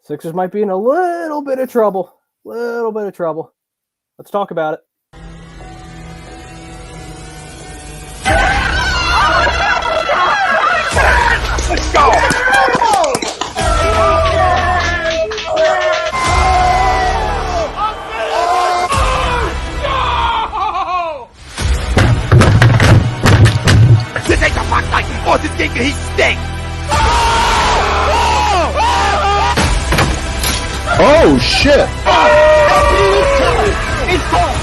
Sixers might be in a little bit of trouble. Let's talk about it. Let's go! This ain't the fuck like before this game, he stinks! Oh shit! It's gone!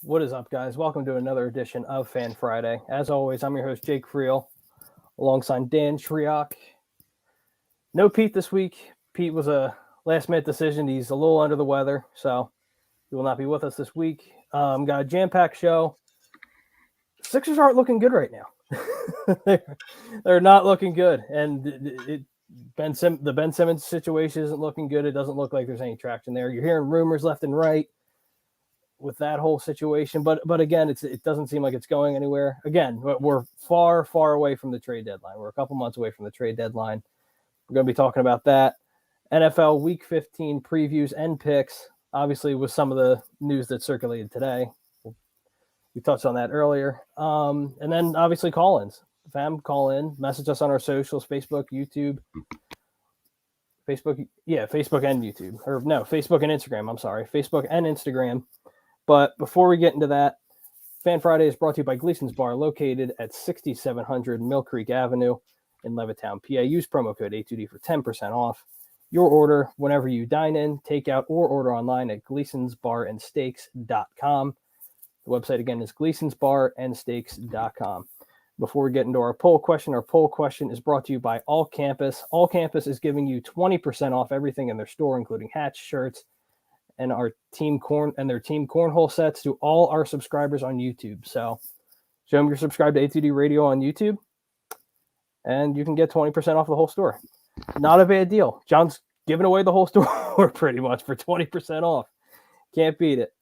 What is up, guys? Welcome to another edition of Fan Friday. As always, I'm your host, Jake Friel, alongside Dan Shriok. No Pete this week. Pete was a last-minute decision. He's a little under the weather, so he will not be with us this week. Got a jam-packed show. Sixers aren't looking good right now. They're not looking good, and the Ben Simmons situation isn't looking good. It doesn't look like there's any traction there. You're hearing rumors left and right with that whole situation, but again, it doesn't seem like it's going anywhere. Again, we're far away from the trade deadline. We're a couple months away from the trade deadline. We're going to be talking about that. NFL Week 15 previews and picks, obviously with some of the news that circulated today. We touched on that earlier. And then obviously call-ins. Fam, call in, message us on our socials, Facebook, YouTube. Facebook and YouTube. Or no, Facebook and Instagram. I'm sorry. Facebook and Instagram. But before we get into that, Fan Friday is brought to you by Gleason's Bar, located at 6700 Mill Creek Avenue in Levittown, PA. Use promo code A2D for 10% off your order whenever you dine in, take out, or order online at gleasonsbarandsteaks.com. The website, again, is gleasonsbarandsteaks.com. Before we get into our poll question is brought to you by All Campus. All Campus is giving you 20% off everything in their store, including hats, shirts, and their team cornhole sets to all our subscribers on YouTube. So show them you're subscribed to A2D Radio on YouTube, and you can get 20% off the whole store. Not a bad deal. John's giving away the whole store pretty much for 20% off. Can't beat it.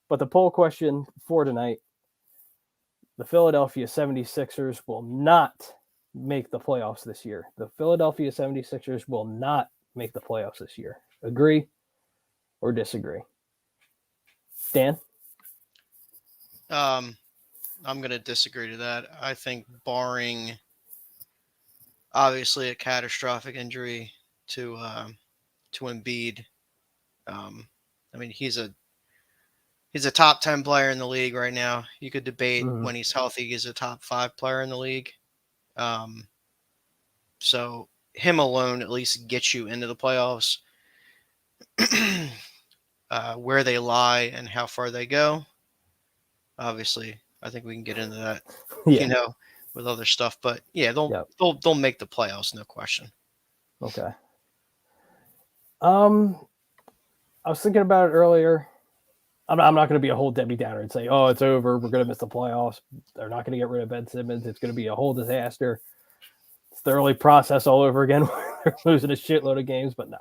But the poll question for tonight, the Philadelphia 76ers will not make the playoffs this year. The Philadelphia 76ers will not make the playoffs this year. Agree or disagree? Dan? I'm going to disagree to that. I think barring obviously a catastrophic injury to Embiid, I mean, he's a top 10 player in the league right now. You could debate when he's healthy, he's a top 5 player in the league. So him alone at least gets you into the playoffs. Where they lie and how far they go. Obviously, I think we can get into that, with other stuff. But yeah, they'll make the playoffs, no question. Okay. I was thinking about it earlier. I'm not going to be a whole Debbie Downer and say, "Oh, it's over. We're going to miss the playoffs. They're not going to get rid of Ben Simmons. It's going to be a whole disaster. It's the early process all over again. They're losing a shitload of games." But no.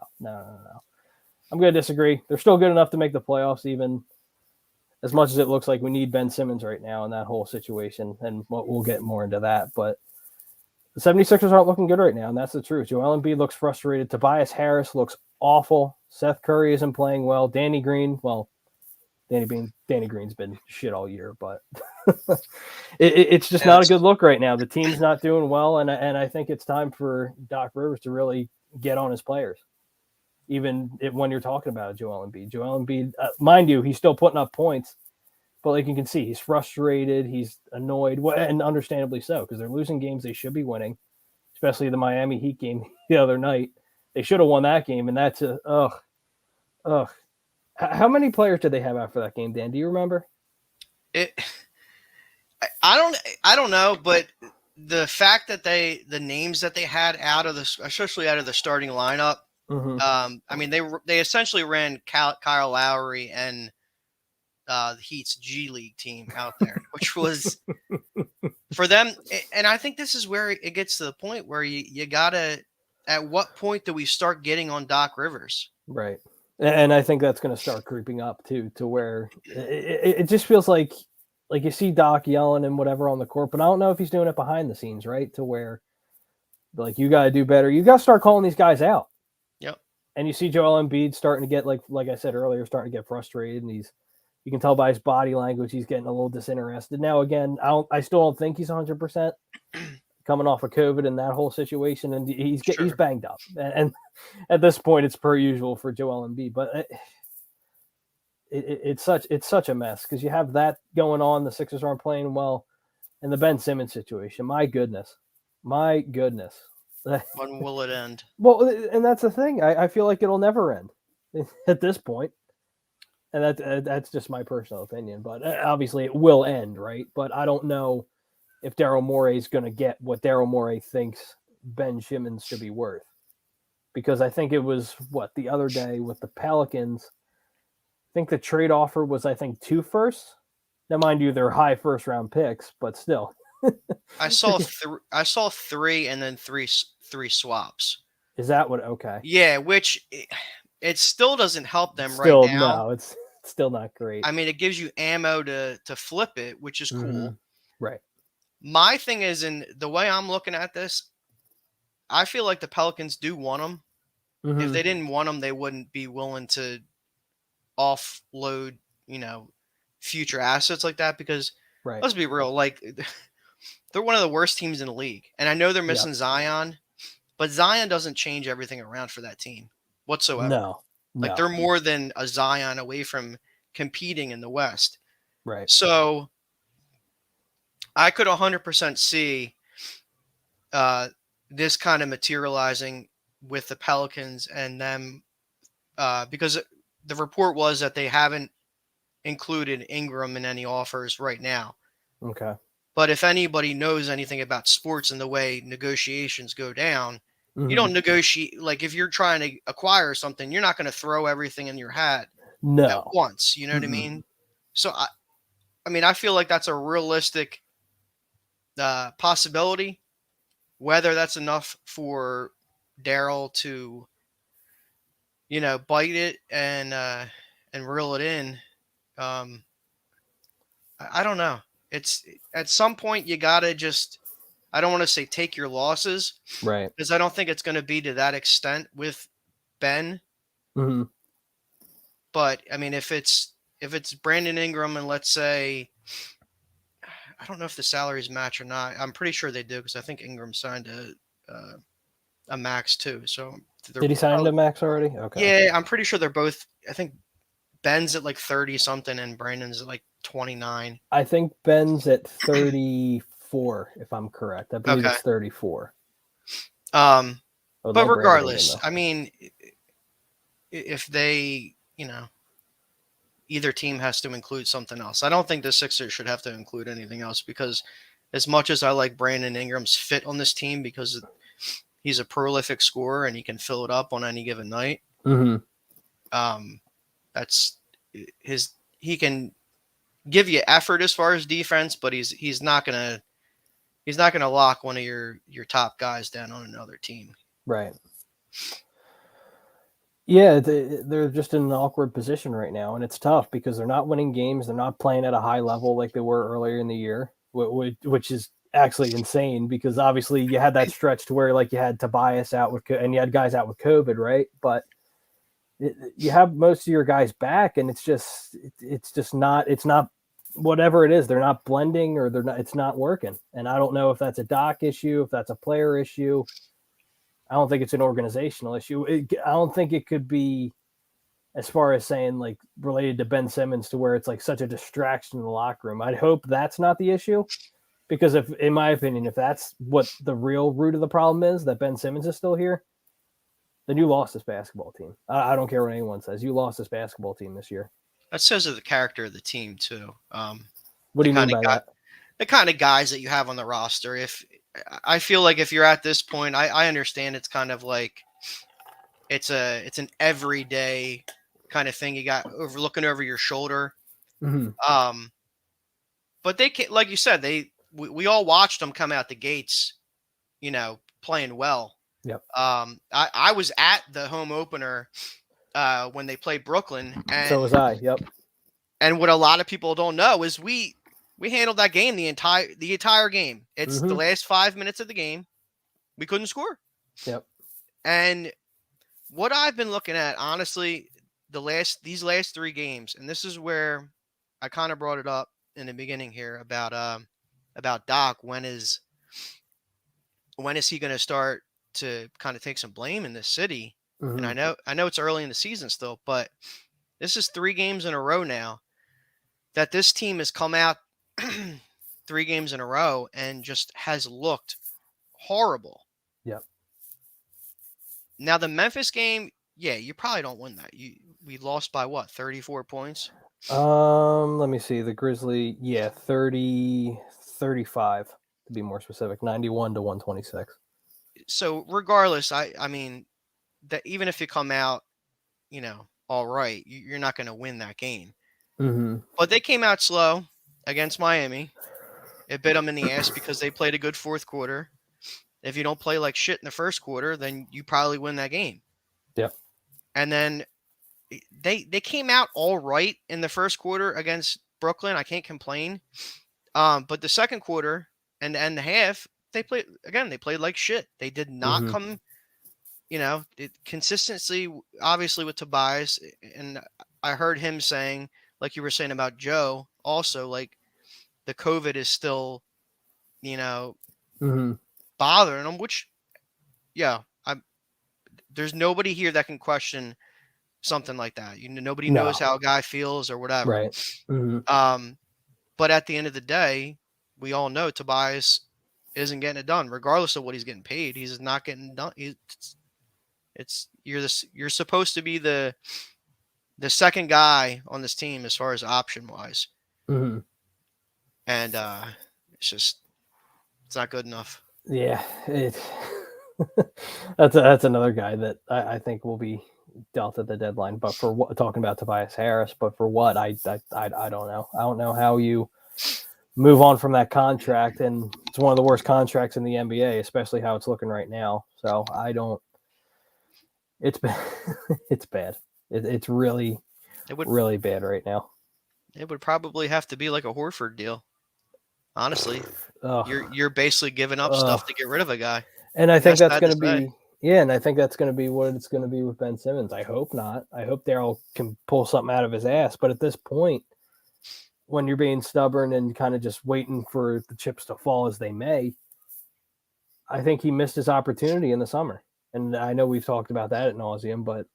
I'm going to disagree. They're still good enough to make the playoffs, even as much as it looks like we need Ben Simmons right now in that whole situation. And we'll get more into that. But the 76ers aren't looking good right now, and that's the truth. Joel Embiid looks frustrated. Tobias Harris looks awful. Seth Curry isn't playing well. Danny Green's been shit all year, but it's just not a good look right now. The team's not doing well, and I think it's time for Doc Rivers to really get on his players. Even when you're talking about Joel Embiid, mind you, he's still putting up points, but like you can see, he's frustrated, he's annoyed, and understandably so, because they're losing games they should be winning, especially the Miami Heat game the other night. They should have won that game, and that's How many players did they have after that game, Dan? Do you remember? I don't know, but the fact that the names that they had especially out of the starting lineup. I mean, they essentially ran Kyle Lowry and the Heat's G League team out there, which was for them. And I think this is where it gets to the point where you gotta at what point do we start getting on Doc Rivers? Right. And I think that's going to start creeping up too, to where it just feels like you see Doc yelling and whatever on the court, but I don't know if he's doing it behind the scenes, right? To where like, you got to do better. You got to start calling these guys out. Yep. And you see Joel Embiid starting to get, like I said earlier, starting to get frustrated, and you can tell by his body language he's getting a little disinterested. Now, again, I still don't think he's 100% coming off of COVID and that whole situation, and he's banged up. And at this point, it's per usual for Joel Embiid, but it's such a mess because you have that going on. The Sixers aren't playing well, and the Ben Simmons situation. My goodness. When will it end? Well, and that's the thing. I feel like it'll never end at this point. And that's just my personal opinion. But obviously it will end, right? But I don't know if Daryl Morey is going to get what Daryl Morey thinks Ben Simmons should be worth. Because I think it was, the other day with the Pelicans, I think the trade offer was, 2 firsts. Now, mind you, they're high first-round picks, but still. I saw 3 and then three swaps. Is that what? Okay. Yeah, which it still doesn't help them still, right now. No, it's still not great. I mean, it gives you ammo to flip it, which is cool. Mm-hmm. Right. My thing is, in the way I'm looking at this, I feel like the Pelicans do want them. Mm-hmm. If they didn't want them, they wouldn't be willing to offload, future assets like that. Because let's be real, like, they're one of the worst teams in the league. And I know they're missing Zion, but Zion doesn't change everything around for that team whatsoever. No. Like, they're more than a Zion away from competing in the West. Right. So I could 100% see this kind of materializing with the Pelicans and them because the report was that they haven't included Ingram in any offers right now. Okay. But if anybody knows anything about sports and the way negotiations go down, you don't negotiate. Like, if you're trying to acquire something, you're not going to throw everything in your hat at once. You know what I mean? So, I feel like that's a realistic possibility. Whether that's enough for Daryl to, bite it and reel it in, I don't know. It's at some point you gotta just, I don't want to say take your losses, right? Because I don't think it's going to be to that extent with Ben. Mm-hmm. But I mean, if it's Brandon Ingram and let's say, I don't know if the salaries match or not. I'm pretty sure they do because I think Ingram signed a max too. So did he sign the max already? Okay. Yeah, I'm pretty sure they're both. I think Ben's at like 30 something and Brandon's at like 29. I think Ben's at 34, if I'm correct. I believe it's 34. But regardless, I mean, if they, either team has to include something else. I don't think the Sixers should have to include anything else because as much as I like Brandon Ingram's fit on this team because he's a prolific scorer and he can fill it up on any given night. Mm-hmm. That's he can give you effort as far as defense, but he's not gonna lock one of your top guys down on another team. Right. Yeah, they're just in an awkward position right now, and it's tough because they're not winning games. They're not playing at a high level like they were earlier in the year, which is actually insane because obviously you had that stretch to where like you had Tobias out and you had guys out with COVID, right? But you have most of your guys back, and it's not whatever it is. They're not blending, or it's not working. And I don't know if that's a Doc issue, if that's a player issue. I don't think it's an organizational issue. I don't think it could be as far as saying like related to Ben Simmons to where it's like such a distraction in the locker room. I'd hope that's not the issue because in my opinion, if that's what the real root of the problem is, that Ben Simmons is still here, then you lost this basketball team. I don't care what anyone says. You lost this basketball team this year. That says of the character of the team too. What do you mean by that? The kind of guys that you have on the roster. If I feel like if you're at this point, I understand it's kind of like it's an everyday kind of thing. You got looking over your shoulder. Mm-hmm. But they can, like you said, we all watched them come out the gates, playing well. Yep. I was at the home opener when they played Brooklyn, and So was I. Yep. And what a lot of people don't know is we handled that game the entire game. It's the last 5 minutes of the game. We couldn't score. Yep. And what I've been looking at, honestly, these last 3 games, and this is where I kind of brought it up in the beginning here about Doc. When is he going to start to kind of take some blame in this city? And I know it's early in the season still, but this is 3 games in a row now that this team has come out 3 games in a row and just has looked horrible. Yep. Now the Memphis game, yeah, you probably don't win that. We lost by what, 34 points? Let me see. The Grizzly, 35 to be more specific, 91 to 126. So regardless, I mean that even if you come out, all right, you're not going to win that game. But they came out slow against Miami. It bit them in the ass because they played a good fourth quarter. If you don't play like shit in the first quarter, then you probably win that game. Yep. And then they came out all right in the first quarter against Brooklyn. I can't complain. But the second quarter and the half, they played like shit. They did not come, consistency, obviously, with Tobias. And I heard him saying, like you were saying about Joe, also, like, the COVID is still, bothering him, which, there's nobody here that can question something like that. Nobody knows how a guy feels or whatever. Right. But at the end of the day, we all know Tobias isn't getting it done, regardless of what he's getting paid. He's not getting done. You're supposed to be the second guy on this team as far as option wise. And it's not good enough. Yeah, that's another guy that I think will be dealt at the deadline. But for what, talking about Tobias Harris, but for what, I don't know. I don't know how you move on from that contract, and it's one of the worst contracts in the NBA, especially how it's looking right now. So I don't. It's bad. It's bad. It's really bad right now. It would probably have to be like a Horford deal. Honestly, you're basically giving up stuff to get rid of a guy. And I think that's going to be and I think that's going to be what it's going to be with Ben Simmons. I hope not. I hope Daryl can pull something out of his ass. But at this point, when you're being stubborn and kind of just waiting for the chips to fall as they may, I think he missed his opportunity in the summer. And I know we've talked about that ad nauseum, but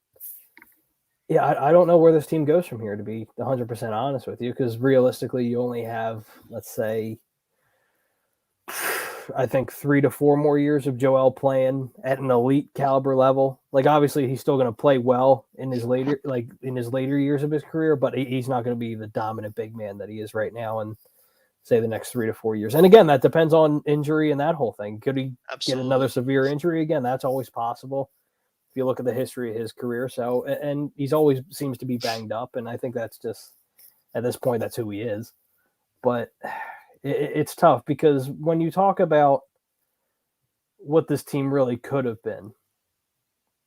I don't know where this team goes from here, to be 100% honest with you, because realistically, you only have, let's say, I think 3 to 4 more years of Joel playing at an elite caliber level. Like, obviously, he's still going to play well in his later years of his career, but he's not going to be the dominant big man that he is right now in, say, the next 3 to 4 years. And again, that depends on injury and that whole thing. Could he get another severe injury again? That's always possible if you look at the history of his career. So, and he's always seems to be banged up, and I think that's just, at this point, that's who he is. But it's tough, because when you talk about what this team really could have been,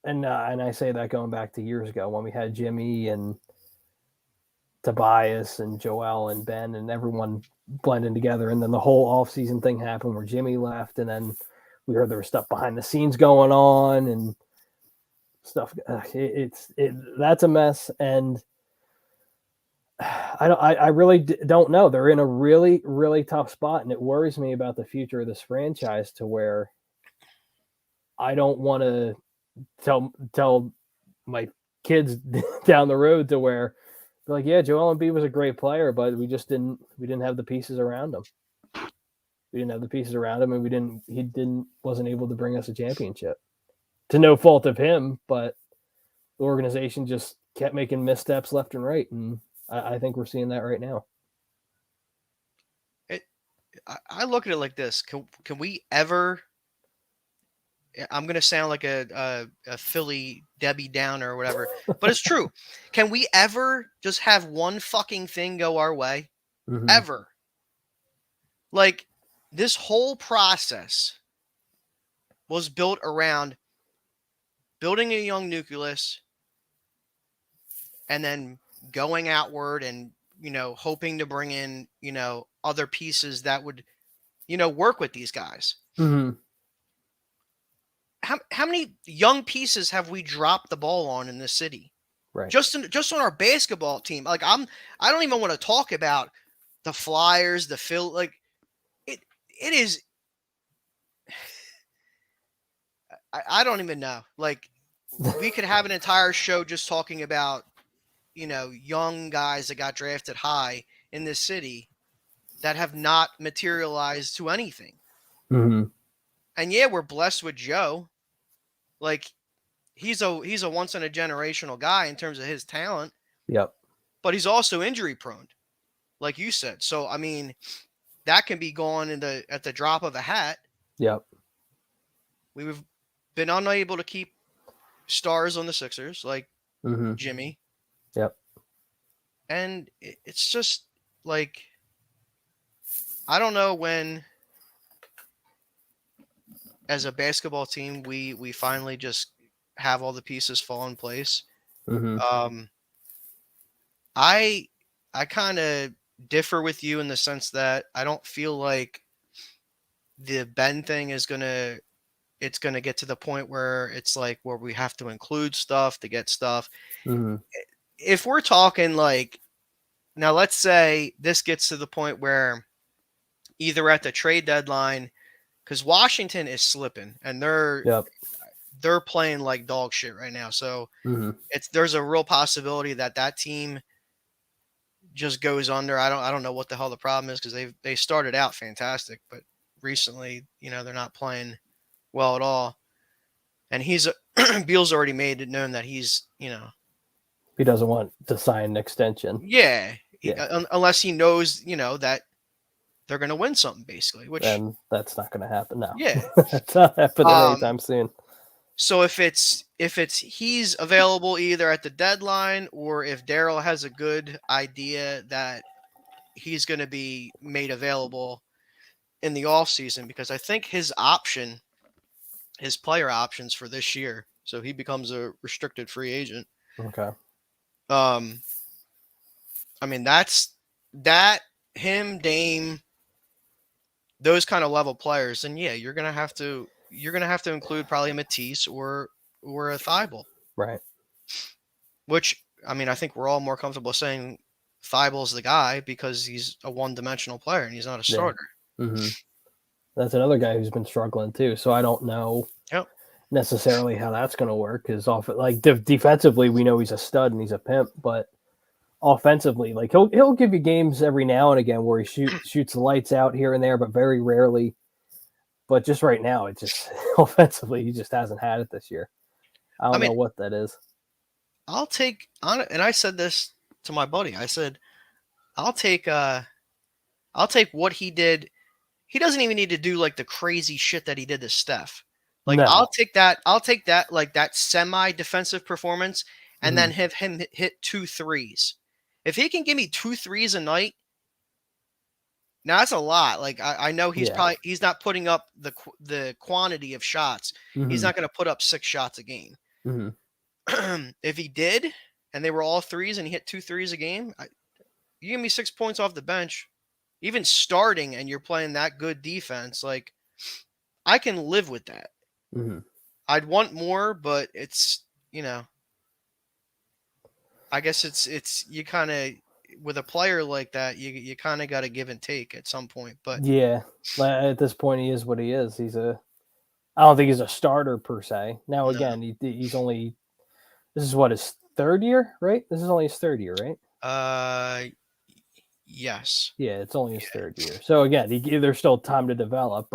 and I say that going back to years ago when we had Jimmy and Tobias and Joel and Ben and everyone blending together, and then the whole offseason thing happened where Jimmy left, and then we heard there was stuff behind the scenes going on and stuff. That's a mess, and I really don't know. They're in a really, really tough spot, and it worries me about the future of this franchise, to where I don't want to tell my kids down the road to where they're like, yeah, Joel Embiid was a great player, but we didn't have the pieces around him. We didn't have the pieces around him, and he wasn't able to bring us a championship. To no fault of him, but the organization just kept making missteps left and right, and I think we're seeing that right now. I look at it like this: can we ever? I'm going to sound like a Philly Debbie Downer or whatever, but it's true. Can we ever just have one fucking thing go our way? Mm-hmm. Ever? Like, this whole process was built around building a young nucleus and then going outward and, hoping to bring in, other pieces that would, work with these guys. Mm-hmm. How many young pieces have we dropped the ball on in this city? Right. Just on our basketball team. Like I don't even want to talk about the Flyers, the Phil. Like it is. I don't even know. Like we could have an entire show just talking about, young guys that got drafted high in this city that have not materialized to anything. Mm-hmm. And yeah, we're blessed with Joe. Like he's a once in a generational guy in terms of his talent. Yep. But he's also injury prone, like you said. So I mean, that can be gone at the drop of a hat. Yep. We've been unable to keep stars on the Sixers like Jimmy. Yep. And it's just like, I don't know when, as a basketball team, we finally just have all the pieces fall in place. Mm-hmm. I kind of differ with you in the sense that I don't feel like the Ben thing is it's gonna get to the point where it's like where we have to include stuff to get stuff. Mm-hmm. If we're talking like, now let's say this gets to the point where either at the trade deadline, because Washington is slipping and they're playing like dog shit right now. So there's a real possibility that team just goes under. I don't know what the hell the problem is, because they started out fantastic, but recently, they're not playing well at all. And Beal's already made it known that he's, he doesn't want to sign an extension. Yeah. Unless he knows, that they're going to win something, basically. And that's not going to happen now. Yeah. That's not happening anytime soon. So if he's available either at the deadline, or if Daryl has a good idea that he's going to be made available in the offseason, because I think his player options for this year, so he becomes a restricted free agent. Okay. I mean, him, Dame, those kind of level players, and yeah, you're gonna have to include probably a Matisse or a Thibault. Right. Which, I mean, I think we're all more comfortable saying Thibault's the guy because he's a one-dimensional player and he's not a starter. Mm-hmm. That's another guy who's been struggling too. So I don't know necessarily how that's going to work. Because defensively, we know he's a stud and he's a pimp, but offensively, like he'll give you games every now and again where he shoots the lights out here and there, but very rarely. But just right now, it just offensively, he just hasn't had it this year. I don't know what that is. I'll take on it, and I said this to my buddy. I said, I'll take what he did. He doesn't even need to do like the crazy shit that he did to Steph. Like, no. I'll take that like that semi-defensive performance and then have him hit 2 threes. If he can give me 2 threes a night, now that's a lot. Like I know he's not putting up the quantity of shots. He's not going to put up 6 shots a game. If he did, and they were all threes, and he hit 2 threes a game, you give me 6 points off the bench, even starting, and you're playing that good defense. Like, I can live with that. I'd want more, but it's, I guess it's you kind of, with a player like that, you kind of got to give and take at some point. But yeah, at this point, he is what he is. I don't think he's a starter per se. Now, again, he's only, this is what, his 3rd year, right? This is only his 3rd year, right? Yes. Yeah, it's only his 3rd year. So again, there's still time to develop,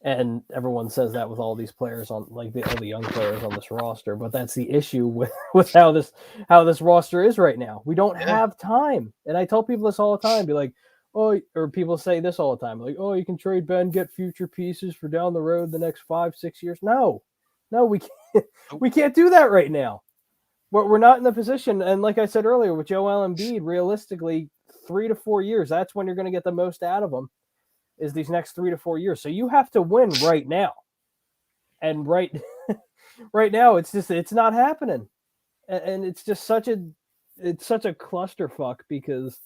and everyone says that with all these players on, like all the young players on this roster, but that's the issue with how this roster is right now. We don't have time. And I tell people this all the time, be like, oh, or people say this all the time, like, oh, you can trade Ben, get future pieces for down the road the next 5-6 years. No, we can't. We can't do that right now. We're not in the position. And like I said earlier, with Joel Embiid, realistically, 3 to 4 years, that's when you're going to get the most out of him, is these next 3 to 4 years. So you have to win right now. And right now it's not happening, and it's just such a clusterfuck because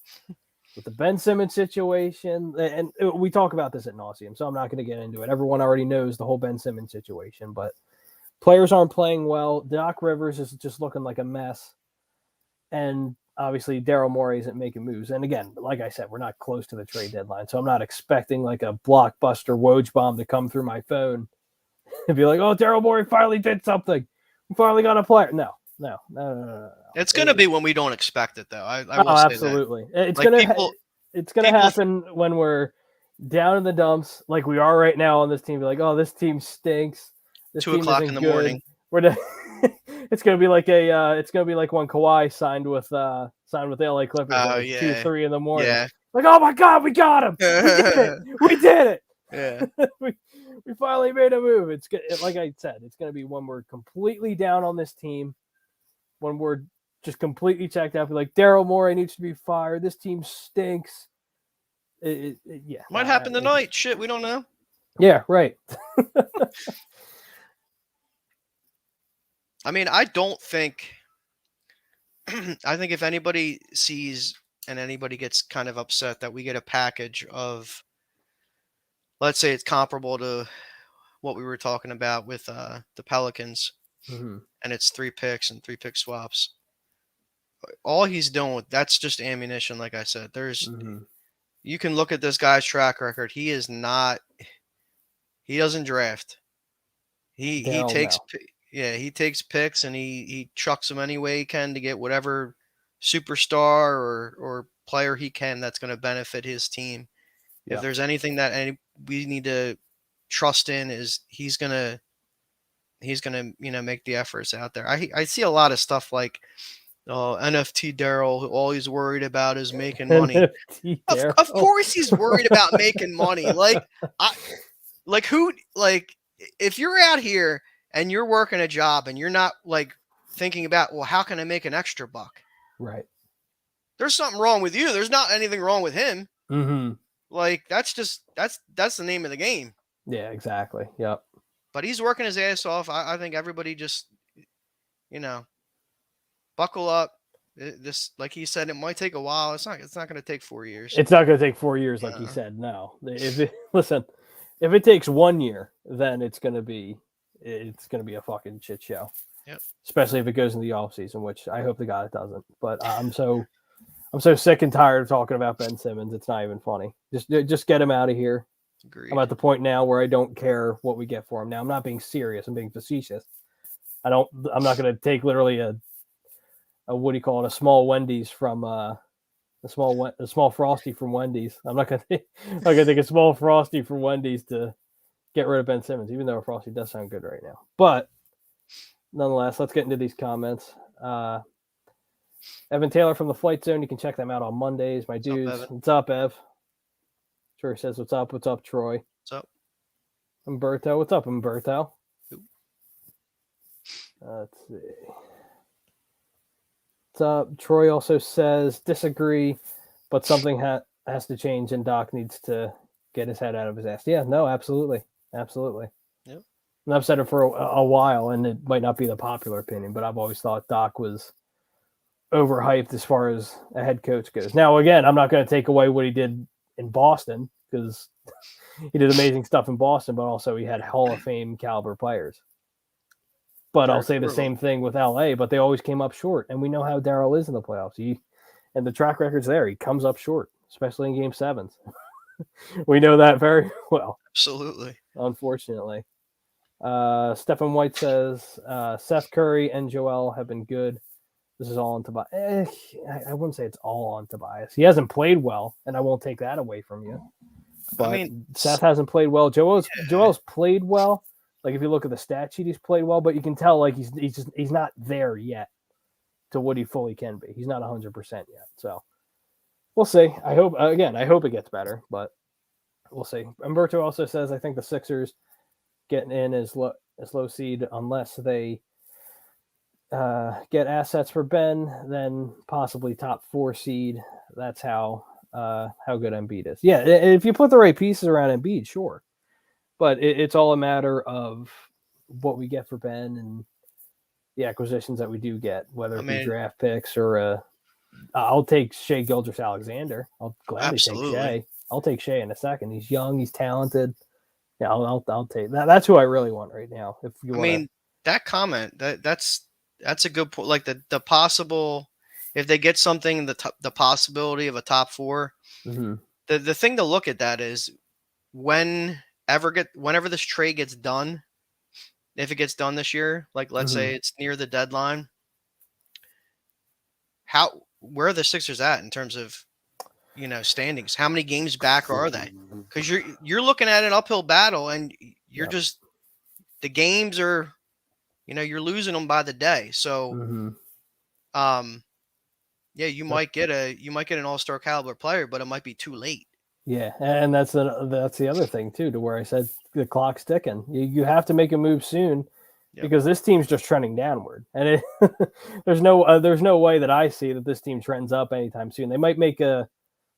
with the Ben Simmons situation, and we talk about this at nauseum, so I'm not going to get into it. Everyone already knows the whole Ben Simmons situation, but players aren't playing well. Doc Rivers is just looking like a mess, and obviously Daryl Morey isn't making moves. And again, like I said, we're not close to the trade deadline, so I'm not expecting like a blockbuster Woj bomb to come through my phone and be like, "Oh, Daryl Morey finally did something. We finally got a player." No. It's going to be when we don't expect it, though. I will say absolutely. That. It's gonna happen when we're down in the dumps, like we are right now on this team. Be like, "Oh, this team stinks. This 2 team o'clock isn't in the morning. It's gonna be like it's gonna be like when Kawhi signed with the LA Clippers at 2-3 in the morning. Yeah. Like, oh my God, we got him. We did it. Yeah. we finally made a move. It's like I said, it's gonna be when we're completely down on this team, when we're just completely checked out. Be like, Daryl Morey needs to be fired. This team stinks. Might happen tonight. Shit, we don't know. Yeah, right. I mean, I don't think. I think if anybody sees and anybody gets kind of upset that we get a package of, let's say it's comparable to what we were talking about with the Pelicans, and it's 3 picks and 3 pick swaps. All he's doing with that's just ammunition. Like I said, you can look at this guy's track record. He doesn't draft. He takes picks and he chucks them any way he can to get whatever superstar or player he can that's going to benefit his team. Yeah. If there's anything that we need to trust in, is he's gonna make the efforts out there. I see a lot of stuff like NFT Daryl, all he's worried about is making money. Of course he's worried about making money. If you're out here and you're working a job and you're not like thinking about, well, how can I make an extra buck? Right. There's something wrong with you. There's not anything wrong with him. Mm-hmm. Like that's the name of the game. Yeah, exactly. Yep. But he's working his ass off. I think everybody just, buckle up. This, like he said, it might take a while. It's not going to take 4 years. It's not going to take 4 years, like he said. No. If it takes 1 year, then it's going to be a fucking shit show. Yep. Especially if it goes in the off season, which I hope to God it doesn't. But I'm so sick and tired of talking about Ben Simmons. It's not even funny. Just get him out of here. Agreed. I'm at the point now where I don't care what we get for him. Now I'm not being serious. I'm being facetious. I'm not going to take literally a what do you call it? A small Wendy's from a small Frosty from Wendy's. I'm not going to take a small Frosty from Wendy's to get rid of Ben Simmons, even though a Frosty does sound good right now. But nonetheless, let's get into these comments. Evan Taylor from the Flight Zone. You can check them out on Mondays. My dudes. What's up, Ev? Troy says, what's up? What's up, Troy? What's up? Umberto. What's up, Umberto? Let's see. What's up? Troy also says, disagree, but something has to change and Doc needs to get his head out of his ass. Yeah, no, absolutely. Absolutely. Yep. And I've said it for a while, and it might not be the popular opinion, but I've always thought Doc was overhyped as far as a head coach goes. Now, again, I'm not going to take away what he did in Boston, because he did amazing stuff in Boston, but also he had Hall of Fame caliber players. But I'll say the same thing with LA, but they always came up short. And we know how Daryl is in the playoffs. And the track record's there. He comes up short, especially in game 7s. We know that very well. Absolutely. Unfortunately. Stephen White says, Seth Curry and Joel have been good. This is all on Tobias. I wouldn't say it's all on Tobias. He hasn't played well, and I won't take that away from you. But Seth hasn't played well. Joel's played well. Like if you look at the stat sheet, he's played well, but you can tell like he's not there yet to what he fully can be. He's not 100% yet. So we'll see. I hope it gets better, but we'll see. Umberto also says, I think the Sixers getting in is low seed unless they get assets for Ben, then possibly top 4 seed. That's how good Embiid is. Yeah, if you put the right pieces around Embiid, sure. But it's all a matter of what we get for Ben and the acquisitions that we do get, whether it be mean, draft picks or I'll take Shea Gilgeous-Alexander. I'll gladly take Shea. I'll take Shea in a second. He's young. He's talented. Yeah, I'll take that. That's who I really want right now. If you want, I mean, that comment that's a good point. Like the possible, if they get something, the possibility of a top 4. mm-hmm. The thing to look at that is whenever this trade gets done, if it gets done this year, like let's say it's near the deadline, where are the Sixers at in terms of, standings? How many games back are they? Because you're looking at an uphill battle, and you're just, the games are, you're losing them by the day. So, you might get an all-star caliber player, but it might be too late. Yeah, and that's the other thing too, to where I said the clock's ticking. You have to make a move soon. Because this team's just trending downward, and there's no way that I see that this team trends up anytime soon. They might make a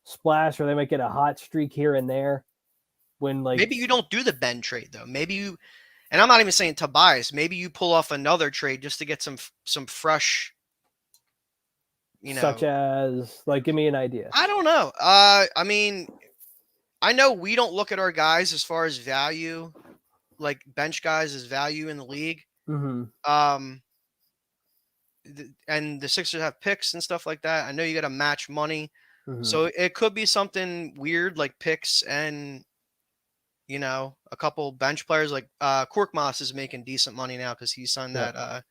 splash, or they might get a hot streak here and there. When Maybe you don't do the Ben trade though. Maybe you, and I'm not even saying Tobias. Maybe you pull off another trade just to get some fresh. Such as, give me an idea. I don't know. I mean, I know we don't look at our guys as far as value. Like bench guys as value in the league. Mm-hmm. And the Sixers have picks and stuff like that. I know you got to match money. Mm-hmm. So it could be something weird like picks and, a couple bench players like Korkmaz is making decent money now because he signed that. I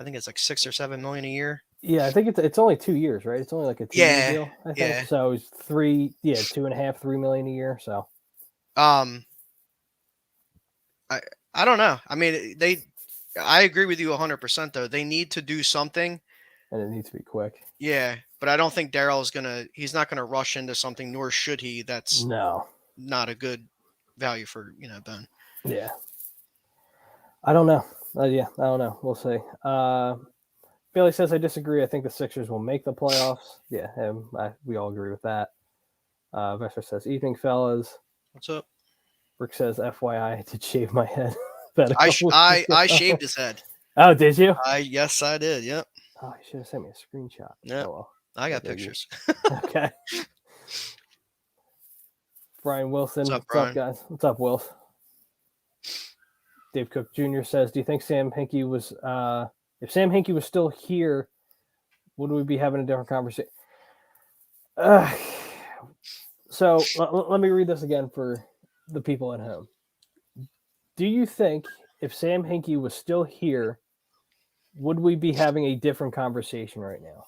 think it's like $6 or $7 million a year. Yeah, I think it's only 2 years, right? It's only like a 2-year deal. I think. Yeah. So it's 2.5, $3 million a year. So. I don't know. I mean, I agree with you 100% though. They need to do something. And it needs to be quick. Yeah, but I don't think he's not going to rush into something, nor should he. That's not a good value for, Ben. Yeah. I don't know. I don't know. We'll see. Bailey says, I disagree. I think the Sixers will make the playoffs. Yeah, we all agree with that. Vesser says, evening, fellas. What's up? Rick says, FYI, I did shave my head. I shaved his head. Oh, did you? Yes, I did. Yep. Oh, you should have sent me a screenshot. Yeah. Oh, well. I got pictures. Okay. Brian Wilson. What's up, Brian? What's up, guys? What's up, Wills? Dave Cook Jr. says, do you think Sam Hinkie was, if Sam Hinkie was still here, would we be having a different conversation? So let me read this again for the people at home. Do you think if Sam Hinkie was still here, would we be having a different conversation right now?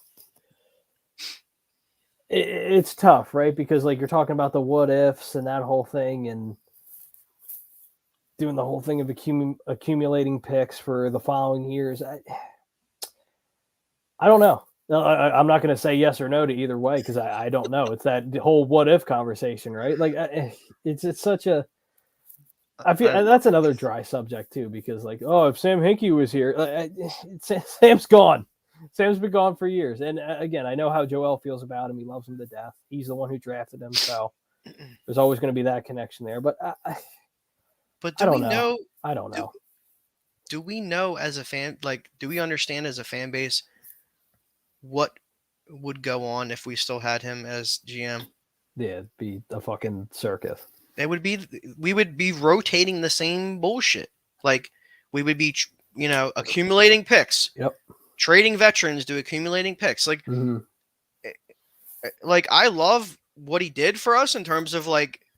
It's tough, right? Because you're talking about the what ifs and that whole thing, and doing the whole thing of accumulating picks for the following years. I don't know. I'm not going to say yes or no to either way because I don't know. It's that whole what if conversation, right? It's such a. I feel that's another dry subject too because if Sam Hinkie was here, Sam's gone. Sam's been gone for years, and again, I know how Joel feels about him. He loves him to death. He's the one who drafted him, so there's always going to be that connection there. But do we know? I don't know. Do we know as a fan? Do we understand as a fan base what would go on if we still had him as GM? Yeah, it'd be a fucking circus. We would be rotating the same bullshit. We would be, accumulating picks. Yep. Trading veterans to accumulating picks. I love what he did for us in terms of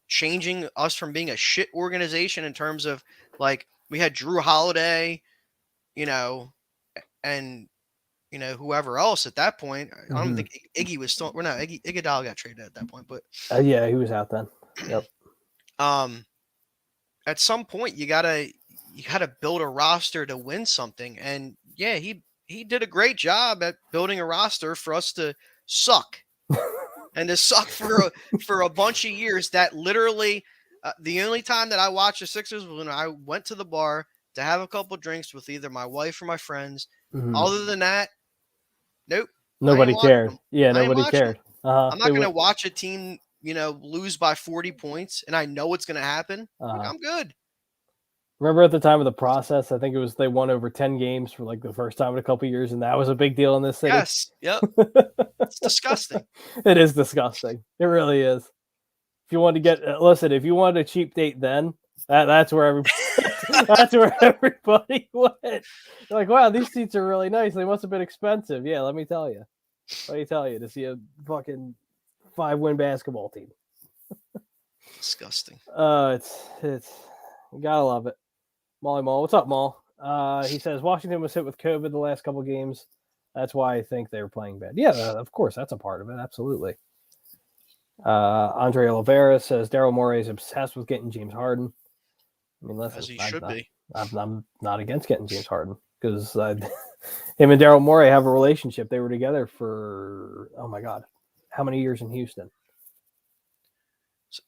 changing us from being a shit organization in terms of we had Drew Holiday, and whoever else at that point. I don't think Iggy was still. Iguodala got traded at that point, but yeah, he was out then. Yep. At some point you gotta build a roster to win something, and yeah, he did a great job at building a roster for us to suck, and to suck for a bunch of years. That literally, the only time that I watched the Sixers was when I went to the bar to have a couple drinks with either my wife or my friends. Other than that, nope. Nobody cared. Yeah, nobody cared. I'm not going to watch a team, lose by 40 points, and I know it's going to happen. I'm good. Remember at the time of the process, I think it was they won over 10 games for like the first time in a couple of years, and that was a big deal in this city. Yes. Yep. It's disgusting. It is disgusting. It really is. If you want to if you wanted a cheap date then, that's where everybody went. They're like, wow, these seats are really nice. They must have been expensive. Yeah, let me tell you. To see a fucking 5-win basketball team. Disgusting. It's you gotta love it. Molly Mall, what's up, Mall? He says Washington was hit with COVID the last couple games. That's why I think they were playing bad. Yeah, of course, that's a part of it. Absolutely. Andre Oliveira says Daryl Morey is obsessed with getting James Harden. I mean, listen, As he should be. I'm not against getting James Harden because him and Daryl Morey have a relationship. They were together for, oh my God, how many years in Houston?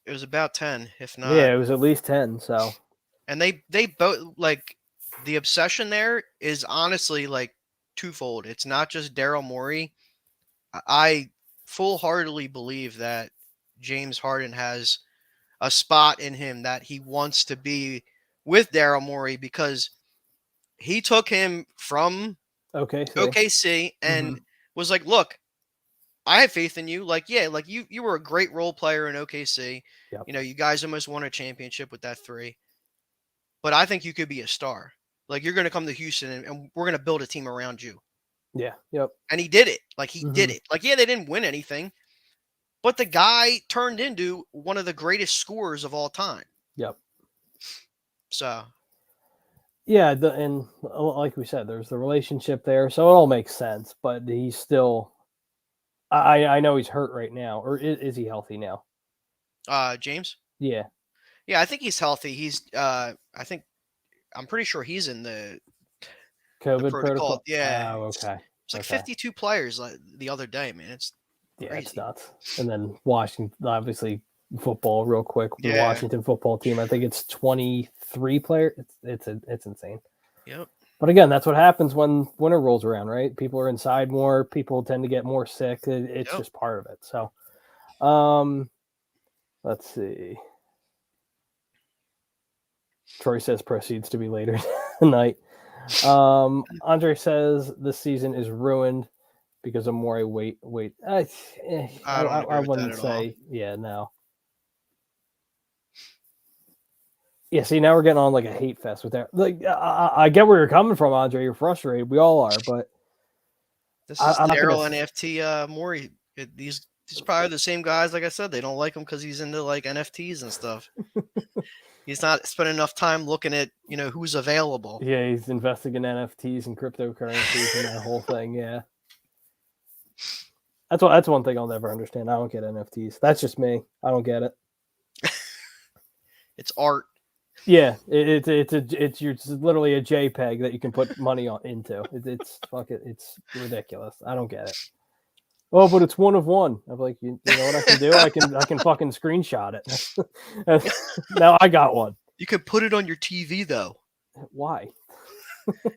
It was about 10, if not. Yeah, it was at least 10. So, and they both, like, the obsession there is honestly like twofold. It's not just Daryl Morey. I full-heartedly believe that James Harden has a spot in him that he wants to be with Daryl Morey because he took him from OKC and was like, look, I have faith in you. Like, yeah, like you were a great role player in OKC. Yep. You know, you guys almost won a championship with that 3. But I think you could be a star. Like, you're going to come to Houston and we're going to build a team around you. Yeah. Yep. And he did it. Like, he did it. Like, yeah, they didn't win anything, but the guy turned into one of the greatest scorers of all time. Yep. So. Yeah, and like we said, there's the relationship there, so it all makes sense. But he's still, I know he's hurt right now, or is he healthy now? James? Yeah. Yeah, I think he's healthy. He's, I'm pretty sure he's in the COVID protocol. Yeah. Oh, okay. It's like 52 players the other day, man. It's crazy. It's nuts. And then Washington, obviously, football real quick. The Washington football team, I think it's 23 players. It's insane. Yep. But again, that's what happens when winter rolls around, right? People are inside more. People tend to get more sick. It's just part of it. So, let's see. Troy says proceeds to be later tonight. Andre says this season is ruined because of Morey. Wait. I wouldn't say. Yeah, no. Yeah, see, now we're getting on like a hate fest with that. Like, I get where you're coming from, Andre. You're frustrated. We all are, but this is Daryl and FT Morey. These probably the same guys. Like I said, they don't like him because he's into like NFTs and stuff. He's not spending enough time looking at, who's available. Yeah, he's investing in NFTs and cryptocurrencies and that whole thing. Yeah, that's one thing I'll never understand. I don't get NFTs. That's just me. I don't get it. It's art. Yeah, it's literally a JPEG that you can put money into. It's ridiculous. I don't get it. Oh, but it's one of one. I'm like, you know what I can do? I can fucking screenshot it. Now I got one. You could put it on your TV though. Why?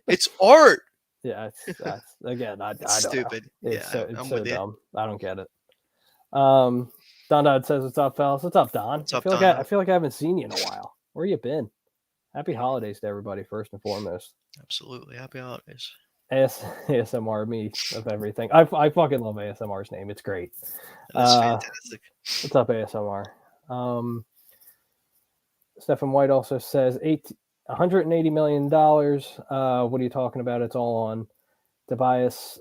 It's art. Yeah, that's again. It's stupid. It's so dumb. I don't get it. Don Dodd says, "What's up, fellas? What's up, Don? I feel like I haven't seen you in a while. Where you been? Happy holidays to everybody, first and foremost. Absolutely, happy holidays. ASMR, me of everything. I fucking love ASMR's name. It's great. That's fantastic. What's up, ASMR? Stephen White also says $180 million. What are you talking about? It's all on Tobias.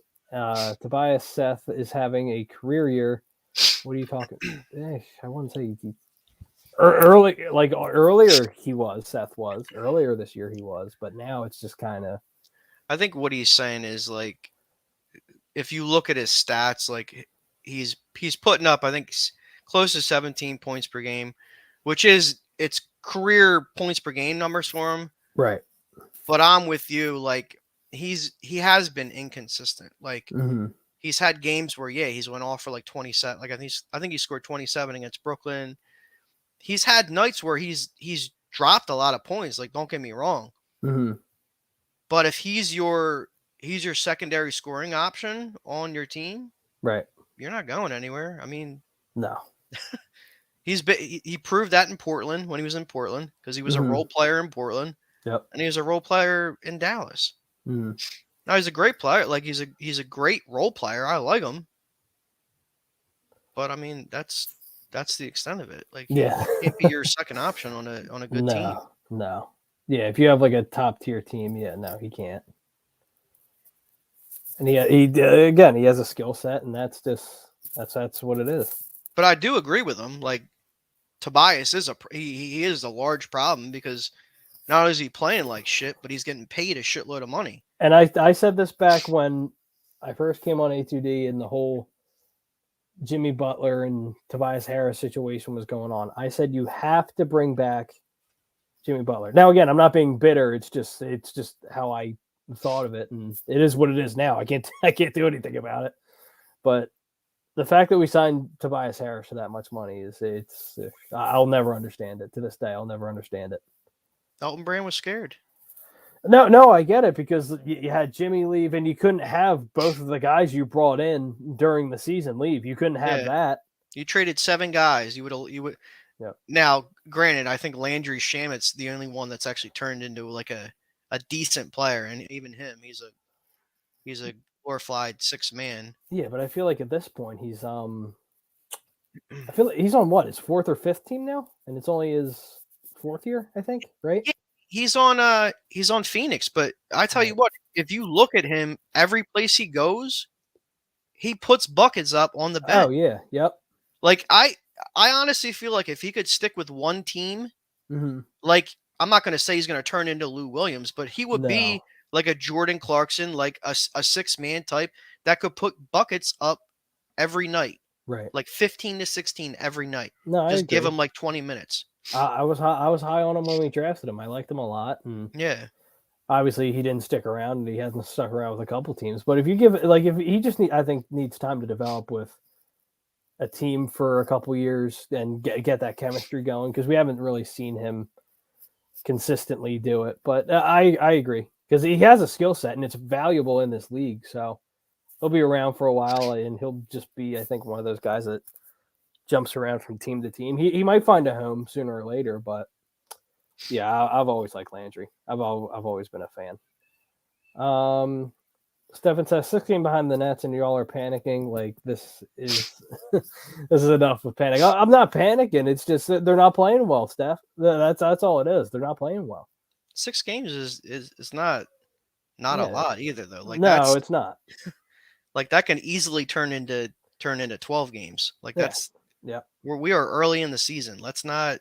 Tobias Seth is having a career year. What are you talking? I wouldn't say earlier he was. Seth was earlier this year he was, but now it's just kind of. I think what he's saying is like, if you look at his stats, like he's putting up, I think close to 17 points per game, which is it's career points per game numbers for him. Right. But I'm with you. Like he has been inconsistent. Like he's had games where he's went off for like 27. Like I think he scored 27 against Brooklyn. He's had nights where he's dropped a lot of points. Like, don't get me wrong. But if he's your secondary scoring option on your team, right, you're not going anywhere. I mean, no. He proved that in Portland when he was in Portland because he was a role player in Portland. Yep. And he was a role player in Dallas. Mm. Now he's a great player. Like he's a great role player. I like him. But I mean, that's the extent of it. Like he can't be your second option on a good team. No. Yeah, if you have like a top tier team, no, he can't. And he has a skill set, and that's what it is. But I do agree with him. Like Tobias is he is a large problem because not only is he playing like shit, but he's getting paid a shitload of money. And I said this back when I first came on A2D and the whole Jimmy Butler and Tobias Harris situation was going on. I said you have to bring back Jimmy Butler. Now again, I'm not being bitter. It's just how I thought of it, and it is what it is now. I can't do anything about it. But the fact that we signed Tobias Harris for that much money I'll never understand it. To this day, I'll never understand it. Elton Brand was scared. No, I get it because you had Jimmy leave, and you couldn't have both of the guys you brought in during the season leave. You couldn't have that. You traded 7 guys. You would. Yep. Now, granted, I think Landry Shamit's the only one that's actually turned into like a decent player, and even him, he's a glorified 6th man. Yeah, but I feel like at this point he's I feel like he's on his 4th or 5th team now, and it's only his 4th year, I think, right? Yeah. He's on Phoenix, but I tell you what, if you look at him, every place he goes, he puts buckets up on the bench. Oh yeah, yep. Like I honestly feel like if he could stick with one team, like I'm not going to say he's going to turn into Lou Williams, but he would be like a Jordan Clarkson, like a 6-man type that could put buckets up every night, right? Like 15 to 16 every night. No, just give him like 20 minutes. I was high on him when we drafted him. I liked him a lot, and obviously he didn't stick around, and he hasn't stuck around with a couple teams. But if you give if he just needs time to develop with a team for a couple years and get that chemistry going, because we haven't really seen him consistently do it. But I agree, because he has a skill set and it's valuable in this league, so he'll be around for a while, and he'll just be, I think, one of those guys that jumps around from team to team. He might find a home sooner or later, but yeah, I've always liked Landry. I've always been a fan. Stefan says 16 behind the nets and y'all are panicking. Like this is this is enough of panic. I'm not panicking. It's just that they're not playing well, Steph. That's all it is. They're not playing well. 6 games is not a lot either, though. Like no, it's not. Like that can easily turn into 12 games. Like that's we are early in the season. Let's not.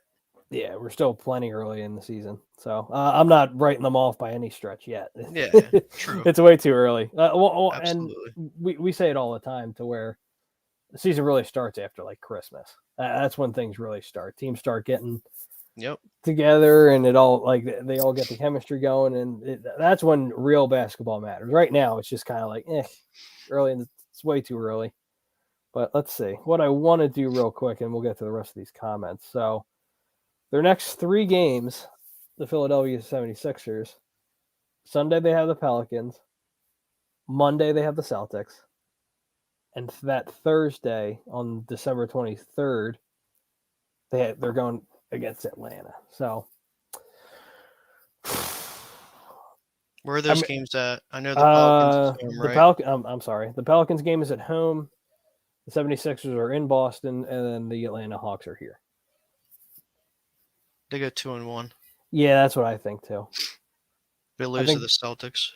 Yeah, we're still plenty early in the season, so I'm not writing them off by any stretch yet. Yeah, true. It's way too early. Absolutely. And we say it all the time, to where the season really starts after like Christmas. That's when things really start. Teams start getting together, and it all they all get the chemistry going, and that's when real basketball matters. Right now, it's just kind of like early, and it's way too early. But let's see what I want to do real quick, and we'll get to the rest of these comments. So their next 3 games, the Philadelphia 76ers. Sunday, they have the Pelicans. Monday, they have the Celtics. And that Thursday, on December 23rd, they're going against Atlanta. So where are those games at? I know the Pelicans is home, right? I'm sorry. The Pelicans game is at home. The 76ers are in Boston, and then the Atlanta Hawks are here. They go 2-1. Yeah, that's what I think too. They lose to the Celtics.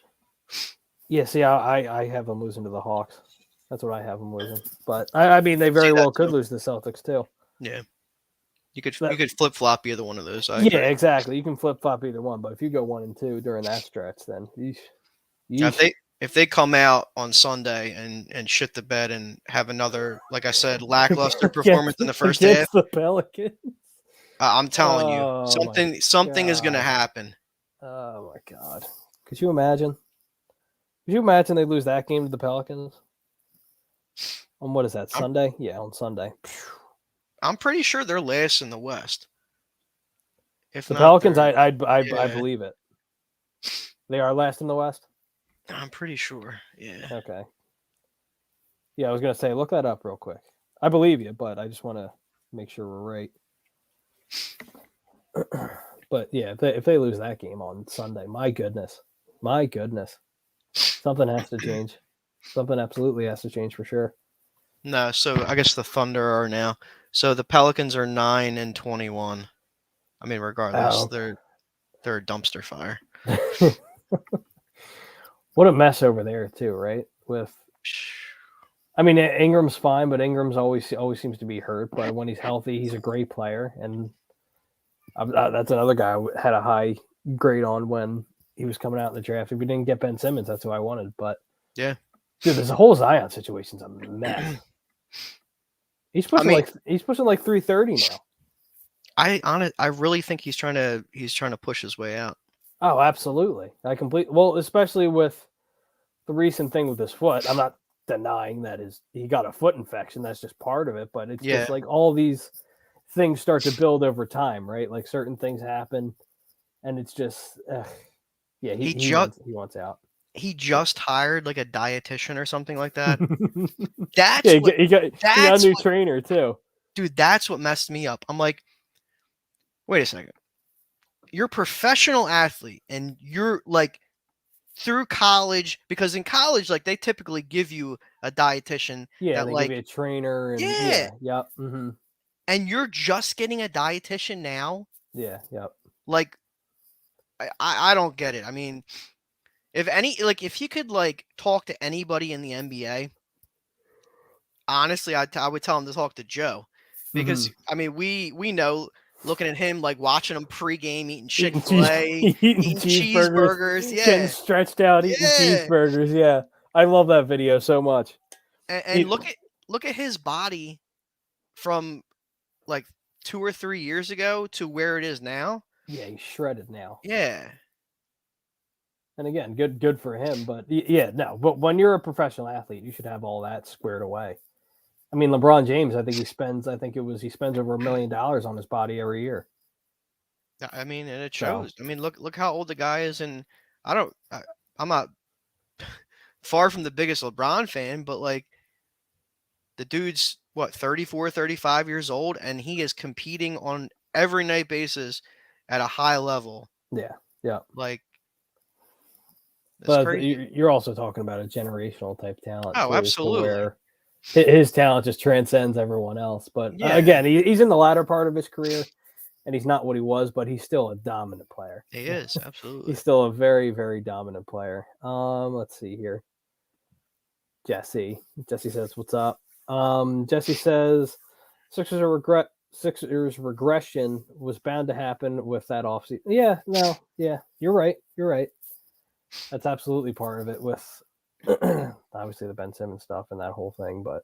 Yeah, see, I have them losing to the Hawks. That's what I have them losing. But I mean, they very well could lose to the Celtics too. Yeah, you could flip flop either one of those. Yeah, exactly. You can flip flop either one, but if you go 1-2 during that stretch, then if they come out on Sunday and shit the bed and have another, like I said, lackluster performance in the first half, the Pelicans. I'm telling you, something is going to happen. Oh my God! Could you imagine? Could you imagine they lose that game to the Pelicans? On what is that, Sunday? Yeah, on Sunday. I'm pretty sure they're last in the West. If the Pelicans, I believe it. They are last in the West? I'm pretty sure. Yeah. Okay. Yeah, I was gonna say, look that up real quick. I believe you, but I just want to make sure we're right. But yeah, if they lose that game on Sunday, my goodness, something has to change. Something absolutely has to change for sure. No, so I guess the Thunder are now. So the Pelicans are 9-21. I mean, regardless, they're a dumpster fire. What a mess over there too, right? I mean, Ingram's fine, but Ingram's always seems to be hurt. But when he's healthy, he's a great player, and that's another guy I had a high grade on when he was coming out in the draft. If we didn't get Ben Simmons, that's who I wanted. But yeah, dude, this whole Zion situation's a mess. He's pushing like 330 now. I really think he's trying to push his way out. Oh, absolutely. Especially with the recent thing with his foot. I'm not denying that he got a foot infection. That's just part of it. But it's just like all these things start to build over time, right? Like certain things happen, and it's just, he wants out. He just hired like a dietitian or something like that. He got a new trainer too. Dude, that's what messed me up. I'm like, wait a second. You're a professional athlete and you're like through college, because in college, like they typically give you a dietitian. Yeah, they give you a trainer. And, yep. Mm-hmm. And you're just getting a dietitian now? Yeah, yep. Like, I don't get it. I mean, if you could like talk to anybody in the NBA, honestly, I would tell him to talk to Joe, because I mean we know, looking at him, like watching him pregame eating Chick-fil-A, eating cheeseburgers, getting stretched out, eating cheeseburgers. Yeah, I love that video so much. And look at his body from like 2 or 3 years ago to where it is now. Yeah, he's shredded now. Yeah. And again, good for him. But but when you're a professional athlete, you should have all that squared away. I mean, LeBron James, I think he spends over $1 million on his body every year. I mean, and it shows. I mean, look how old the guy is, and I'm not far from the biggest LeBron fan, but like the dude's 34, 35 years old, and he is competing on every night basis at a high level. Yeah, yeah. Like, but you're also talking about a generational type talent. Oh, absolutely. Where his talent just transcends everyone else. But again, he's in the latter part of his career, and he's not what he was, but he's still a dominant player. He is, absolutely. He's still a very, very dominant player. Let's see here. Jesse says, "What's up?" Jesse says, Sixers regression was bound to happen with that offseason. Yeah, you're right. That's absolutely part of it with obviously the Ben Simmons stuff and that whole thing. But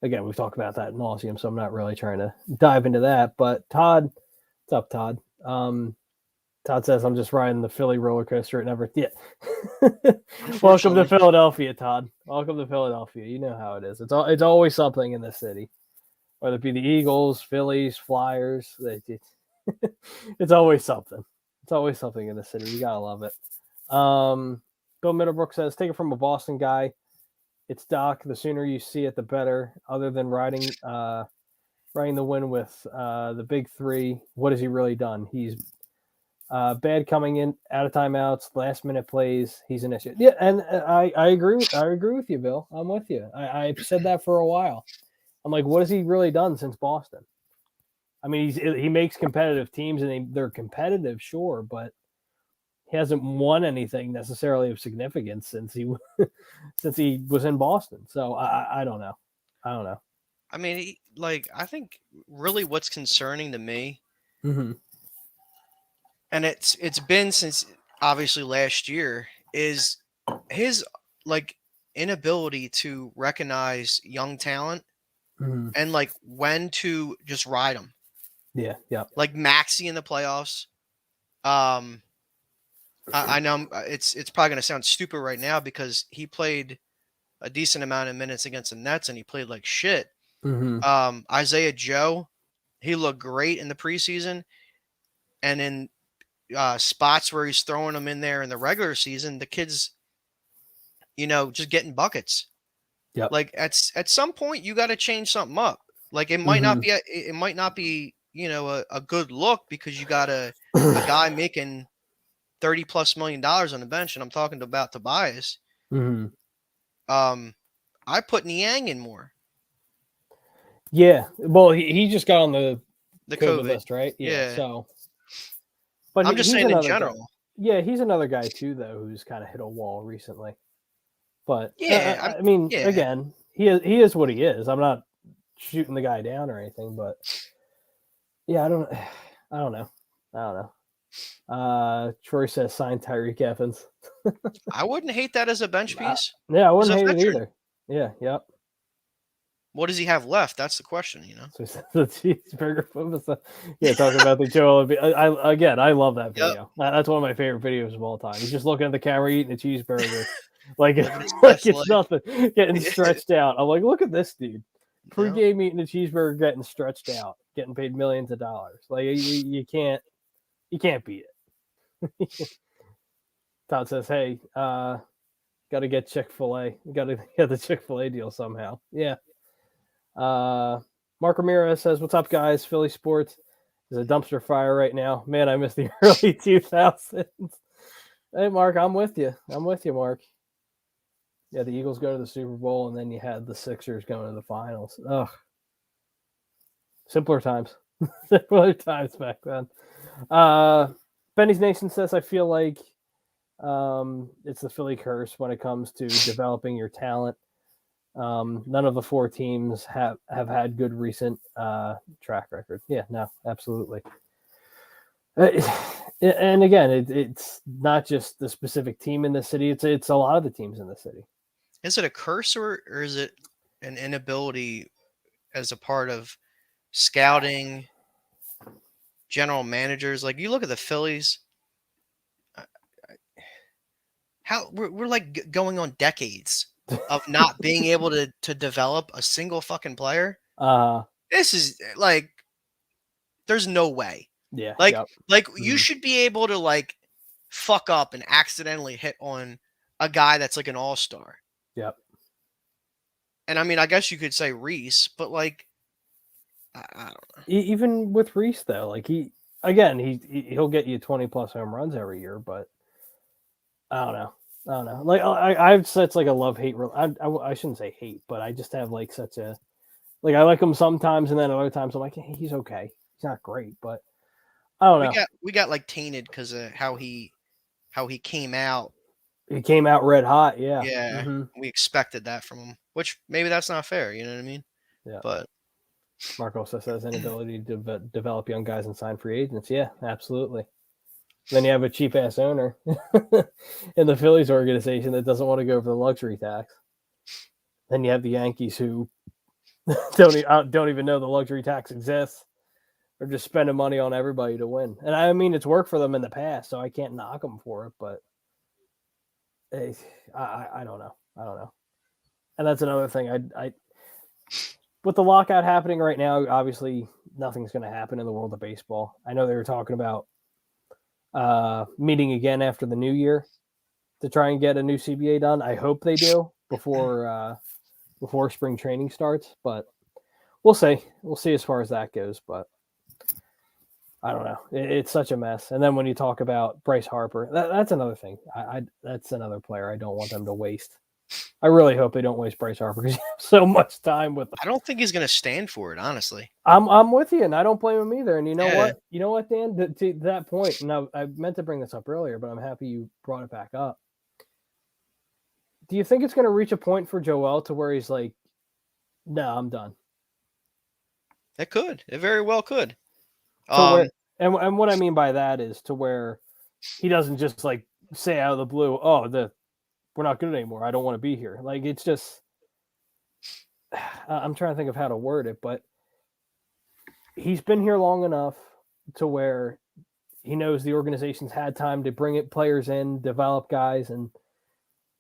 again, we've talked about that ad nauseum, so I'm not really trying to dive into that. But Todd, what's up, Todd? Todd says, I'm just riding the Philly roller coaster. It never. Yeah. Welcome to Philadelphia, Todd. Welcome to Philadelphia. You know how it is. It's always something in the city, whether it be the Eagles, Phillies, Flyers. It's always something. It's always something in the city. You gotta love it. Bill Middlebrook says, take it from a Boston guy. It's Doc. The sooner you see it, the better. Other than riding the win with the big three, what has he really done? He's bad coming in, out of timeouts, last minute plays. He's an issue. Yeah, and I agree with you, Bill. I'm with you. I've said that for a while. I'm like, what has he really done since Boston? I mean, he makes competitive teams, and they're competitive, sure, but he hasn't won anything necessarily of significance since he was in Boston. So I don't know. I mean, I think really what's concerning to me, and it's been since obviously last year, is his inability to recognize young talent and when to just ride them. Yeah. Like Maxey in the playoffs. I know it's probably going to sound stupid right now because he played a decent amount of minutes against the Nets and he played like shit. Isaiah Joe, he looked great in the preseason, and in spots where he's throwing them in there in the regular season, the kid's, just getting buckets. Yep. Like at some point you got to change something up. Like it might not be a good look because you got a guy making $30+ million on the bench, and I'm talking about Tobias. Mm-hmm. I put Niang in more. Yeah, well, he just got on the COVID COVID list, right? Yeah. So, but I'm just he's saying in another general. guy. Yeah, he's another guy too, though, who's kind of hit a wall recently. But Yeah, I mean, yeah. again, he is what he is. I'm not shooting the guy down or anything, but yeah, I don't know. Troy says sign Tyreek Evans. I wouldn't hate that as a bench piece. Yeah, I He's wouldn't a hate it veteran. either. Yeah, yep. What does he have left? That's the question, So the cheeseburger food. Yeah, talking about the Joel Embiid. I love that video. Yep. That's one of my favorite videos of all time. He's just looking at the camera eating a cheeseburger, like Living his like best it's life. nothing, getting stretched out. I'm like, look at this dude, Yep. pre-game eating a cheeseburger, getting stretched out, getting paid millions of dollars. Like you can't beat it. Todd says, "Hey, got to get Chick-fil-A. Got to get the Chick-fil-A deal somehow." Yeah. Mark Ramirez says, "What's up, guys? Philly sports is a dumpster fire right now. Man, I miss the early 2000s." Hey, Mark, I'm with you, Mark. Yeah, the Eagles go to the Super Bowl, and then you had the Sixers going to the finals. Ugh. Simpler times. Simpler times back then. Benny's Nation says, "I feel like it's the Philly curse when it comes to developing your talent. None of the four teams have had good recent track record." Yeah, no, absolutely. And again, it's not just the specific team in the city. It's a lot of the teams in the city. Is it a curse or is it an inability as a part of scouting, general managers? Like you look at the Phillies, how we're like going on decades of not being able to develop a single fucking player. This is like, there's no way. Yeah. Like, yep. You should be able to like fuck up and accidentally hit on a guy that's like an all-star. Yep. And I mean, I guess you could say Reese, but like, I don't know. Even with Reese though, like he'll get you 20+ home runs every year, but I don't know. Like I've such like a love-hate. I shouldn't say hate, but I just have like such a like I like him sometimes, and then other times I'm like, hey, he's okay. He's not great, but I don't know. We got like tainted because of how he came out. He came out red hot. Yeah. Yeah. Mm-hmm. We expected that from him, which maybe that's not fair. You know what I mean? Yeah. But Mark also says inability to develop young guys and sign free agents. Yeah, absolutely. Then you have a cheap ass owner in the Phillies organization that doesn't want to go for the luxury tax. Then you have the Yankees who don't even know the luxury tax exists. They're just spending money on everybody to win. And I mean, it's worked for them in the past, so I can't knock them for it. But I don't know. And that's another thing. I with the lockout happening right now, obviously nothing's going to happen in the world of baseball. I know they were talking about meeting again after the new year to try and get a new CBA done. I hope they do before spring training starts, but we'll see. We'll see as far as that goes, but I don't know. It's such a mess. And then when you talk about Bryce Harper, that's another thing. That's another player I don't want them to waste. I really hope they don't waste Bryce Harper because you have so much time with them. I don't think he's going to stand for it, honestly. I'm with you, and I don't blame him either. And you know Yeah. what? You know what, Dan? To that point, and I meant to bring this up earlier, but I'm happy you brought it back up. Do you think it's going to reach a point for Joel to where he's like, "No, I'm done"? It could. It very well could. And what I mean by that is to where he doesn't just like say out of the blue, "Oh, we're not good anymore. I don't want to be here." Like it's just, I'm trying to think of how to word it, but he's been here long enough to where he knows the organization's had time to bring players in, develop guys, and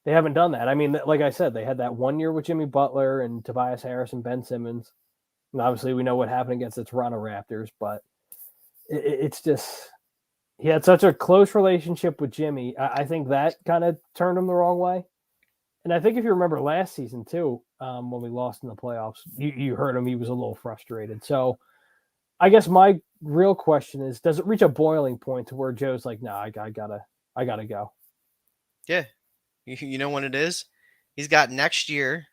they haven't done that. I mean, like I said, they had that 1 year with Jimmy Butler and Tobias Harris and Ben Simmons. And obviously we know what happened against the Toronto Raptors, but it's just, he had such a close relationship with Jimmy. I think that kind of turned him the wrong way. And I think if you remember last season too, when we lost in the playoffs, you heard him, he was a little frustrated. So I guess my real question is, does it reach a boiling point to where Joe's like, no, I gotta go? Yeah. You know what it is? He's got next year.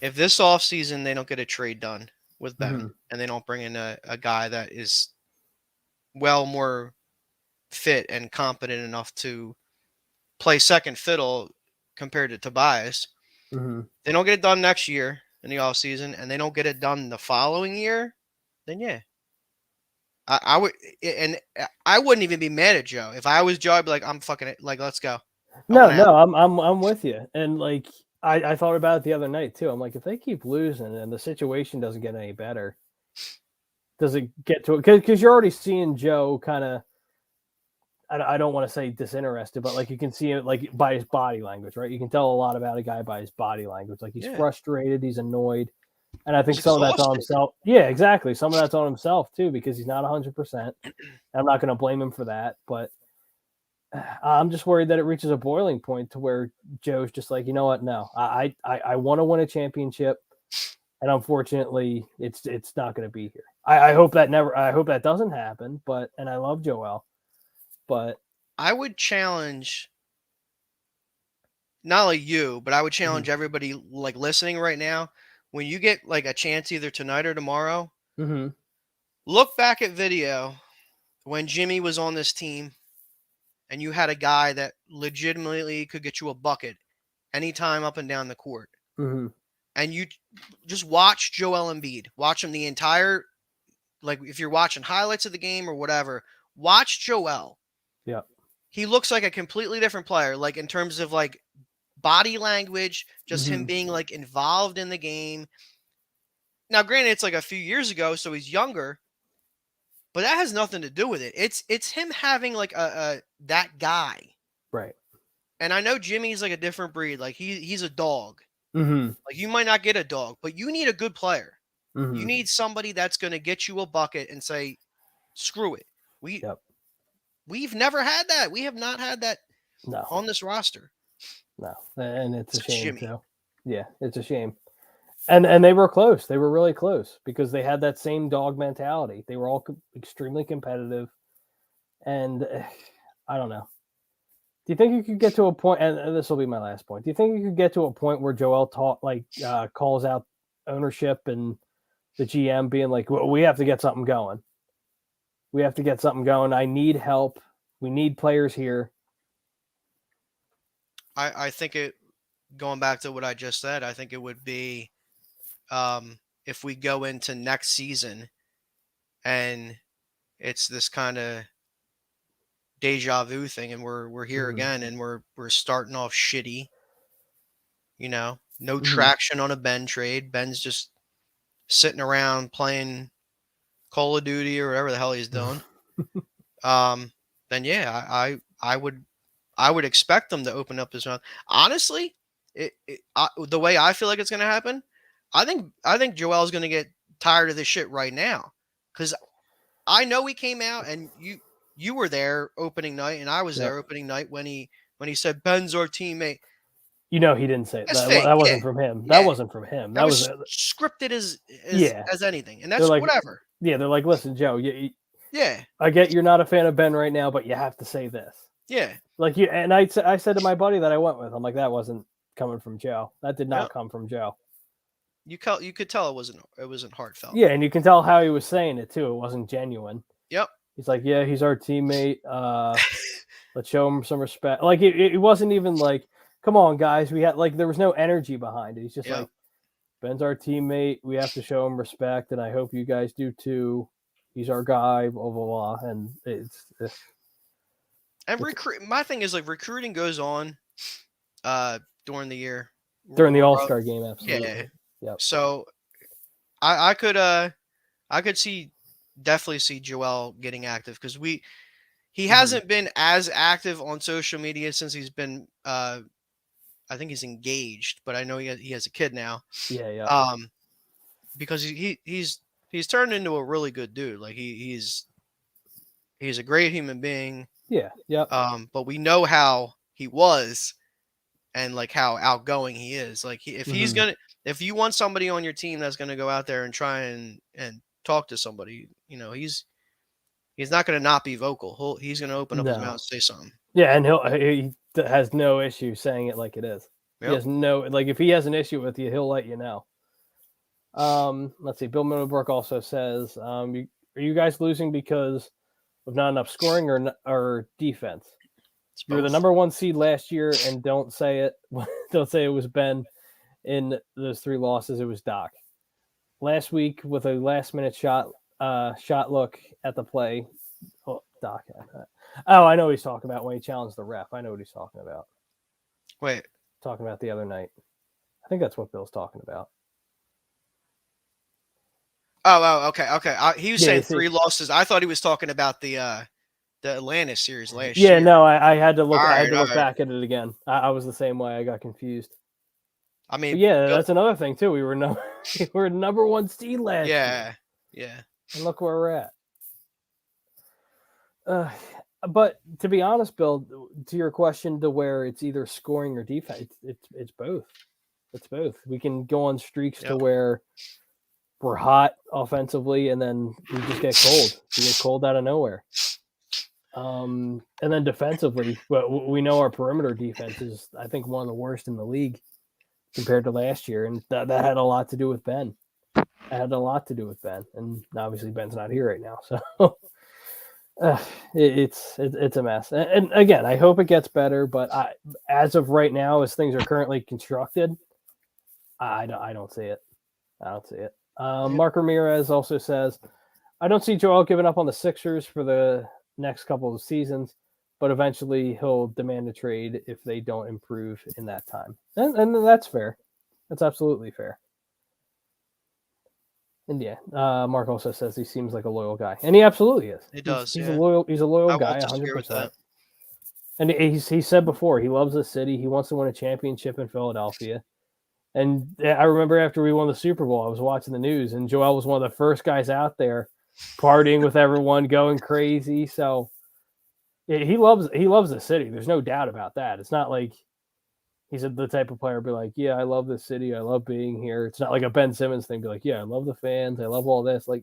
If this offseason they don't get a trade done with Ben and they don't bring in a guy that is well more fit and competent enough to play second fiddle compared to Tobias, they don't get it done next year in the offseason and they don't get it done the following year, then yeah. I would, and I wouldn't even be mad at Joe. If I was Joe, I'd be like, I'm fucking it. Like, let's go. No, I'm with you. And like, I thought about it the other night too. I'm like, if they keep losing and the situation doesn't get any better, does it get to it? Because you're already seeing Joe kind of, I don't want to say disinterested, but like you can see it like by his body language, right? You can tell a lot about a guy by his body language. Like he's frustrated, he's annoyed. And I think some of that's on himself. Yeah, exactly. Some of that's on himself too, because he's not 100%. I'm not going to blame him for that, but I'm just worried that it reaches a boiling point to where Joe's just like, you know what? No, I want to win a championship, and unfortunately, it's not going to be here. I hope that doesn't happen. But and I love Joel, but I would challenge. Not like you, but I would challenge everybody like listening right now. When you get like a chance either tonight or tomorrow, look back at video when Jimmy was on this team and you had a guy that legitimately could get you a bucket anytime up and down the court. And you just watch Joel Embiid. Watch him the entire, like if you're watching highlights of the game or whatever, watch Joel. Yeah. He looks like a completely different player, like in terms of like body language, just him being like involved in the game. Now, granted, it's like a few years ago, so he's younger, but that has nothing to do with it. It's him having like a that guy, right? And I know Jimmy's like a different breed. Like he's a dog. Like you might not get a dog, but you need a good player. You need somebody that's going to get you a bucket and say, "Screw it." We've never had that. We have not had that on this roster. No, and it's a shame too. Yeah, it's a shame. And they were close. They were really close because they had that same dog mentality. They were all extremely competitive. And I don't know. Do you think you could get to a point, and this will be my last point, do you think you could get to a point where Joel calls out ownership and the GM being like, well, we have to get something going. We have to get something going. I need help. We need players here. I think going back to what I just said, I think it would be if we go into next season and it's this kind of deja vu thing and we're here again and we're starting off shitty, no traction on a Ben trade. Ben's just sitting around playing Call of Duty or whatever the hell he's doing. Then yeah, I would expect them to open up his mouth. Honestly, the way I feel like it's going to happen, I think Joel's going to get tired of this shit right now, because I know he came out and you were there opening night and I was there opening night when he said Ben's our teammate. He didn't say that. That wasn't from him. That wasn't from him. That was scripted as anything, and that's like, whatever. Yeah, they're like, listen, Joe. I get you're not a fan of Ben right now, but you have to say this. Yeah. Like you, and I said to my buddy that I went with, I'm like, that wasn't coming from Joe. That did not come from Joe. You could tell it wasn't heartfelt. Yeah, and you can tell how he was saying it too. It wasn't genuine. Yep. He's like, yeah, he's our teammate. Let's show him some respect. Like it wasn't even like, come on, guys. We had there was no energy behind it. He's just like, Ben's our teammate. We have to show him respect, and I hope you guys do too. He's our guy. Blah blah blah. And my thing is like recruiting goes on during the year. During the All-Star game, absolutely. Yeah. Yep. So I could definitely see Joel getting active, because he hasn't been as active on social media since he's been I think he's engaged, but I know he has a kid now. Yeah. Because he's turned into a really good dude. Like he's a great human being. Yeah. But we know how he was and like how outgoing he is. Like if you want somebody on your team that's going to go out there and try and talk to somebody, he's not going to not be vocal. He's going to open up his mouth and say something. Yeah, and he has no issue saying it like it is. Yep. He has no, like, if he has an issue with you, he'll let you know. Let's see. Bill Middlebrook also says, are you guys losing because of not enough scoring or defense? You were the number 1 seed last year, and don't say it. Don't say it was Ben in those 3 losses. It was Doc. Last week with a last-minute shot look at the play. Oh, Doc had that. Oh, I know what he's talking about when he challenged the ref. I know what he's talking about. Wait. Talking about the other night. I think that's what Bill's talking about. Oh, okay. He was saying 3 losses. I thought he was talking about the Atlanta series last year. Yeah, no, I had to look. All I had to right, look back at it again. I was the same way. I got confused. I mean, but yeah, that's another thing too. We were number 1 seed last year. Yeah. And look where we're at. But to be honest, Bill, to your question, to where it's either scoring or defense, it's both. It's both. We can go on streaks to where we're hot offensively, and then we just get cold. We get cold out of nowhere. And then defensively, we know our perimeter defense is, I think, one of the worst in the league compared to last year, and that had a lot to do with Ben. And obviously Ben's not here right now, so it's a mess. And again, I hope it gets better, but as of right now, as things are currently constructed, I don't see it. Mark Ramirez also says, I don't see Joel giving up on the Sixers for the next couple of seasons, but eventually he'll demand a trade if they don't improve in that time. And that's fair. That's absolutely fair. And yeah, Mark also says he seems like a loyal guy, and he absolutely is. He does. He's a loyal guy, 100%. And he said before, he loves the city. He wants to win a championship in Philadelphia. And I remember after we won the Super Bowl, I was watching the news, and Joel was one of the first guys out there partying with everyone, going crazy. So he loves the city. There's no doubt about that. It's not like he's the type of player to be like, yeah, I love the city. I love being here. It's not like a Ben Simmons thing. Be like, yeah, I love the fans. I love all this. Like,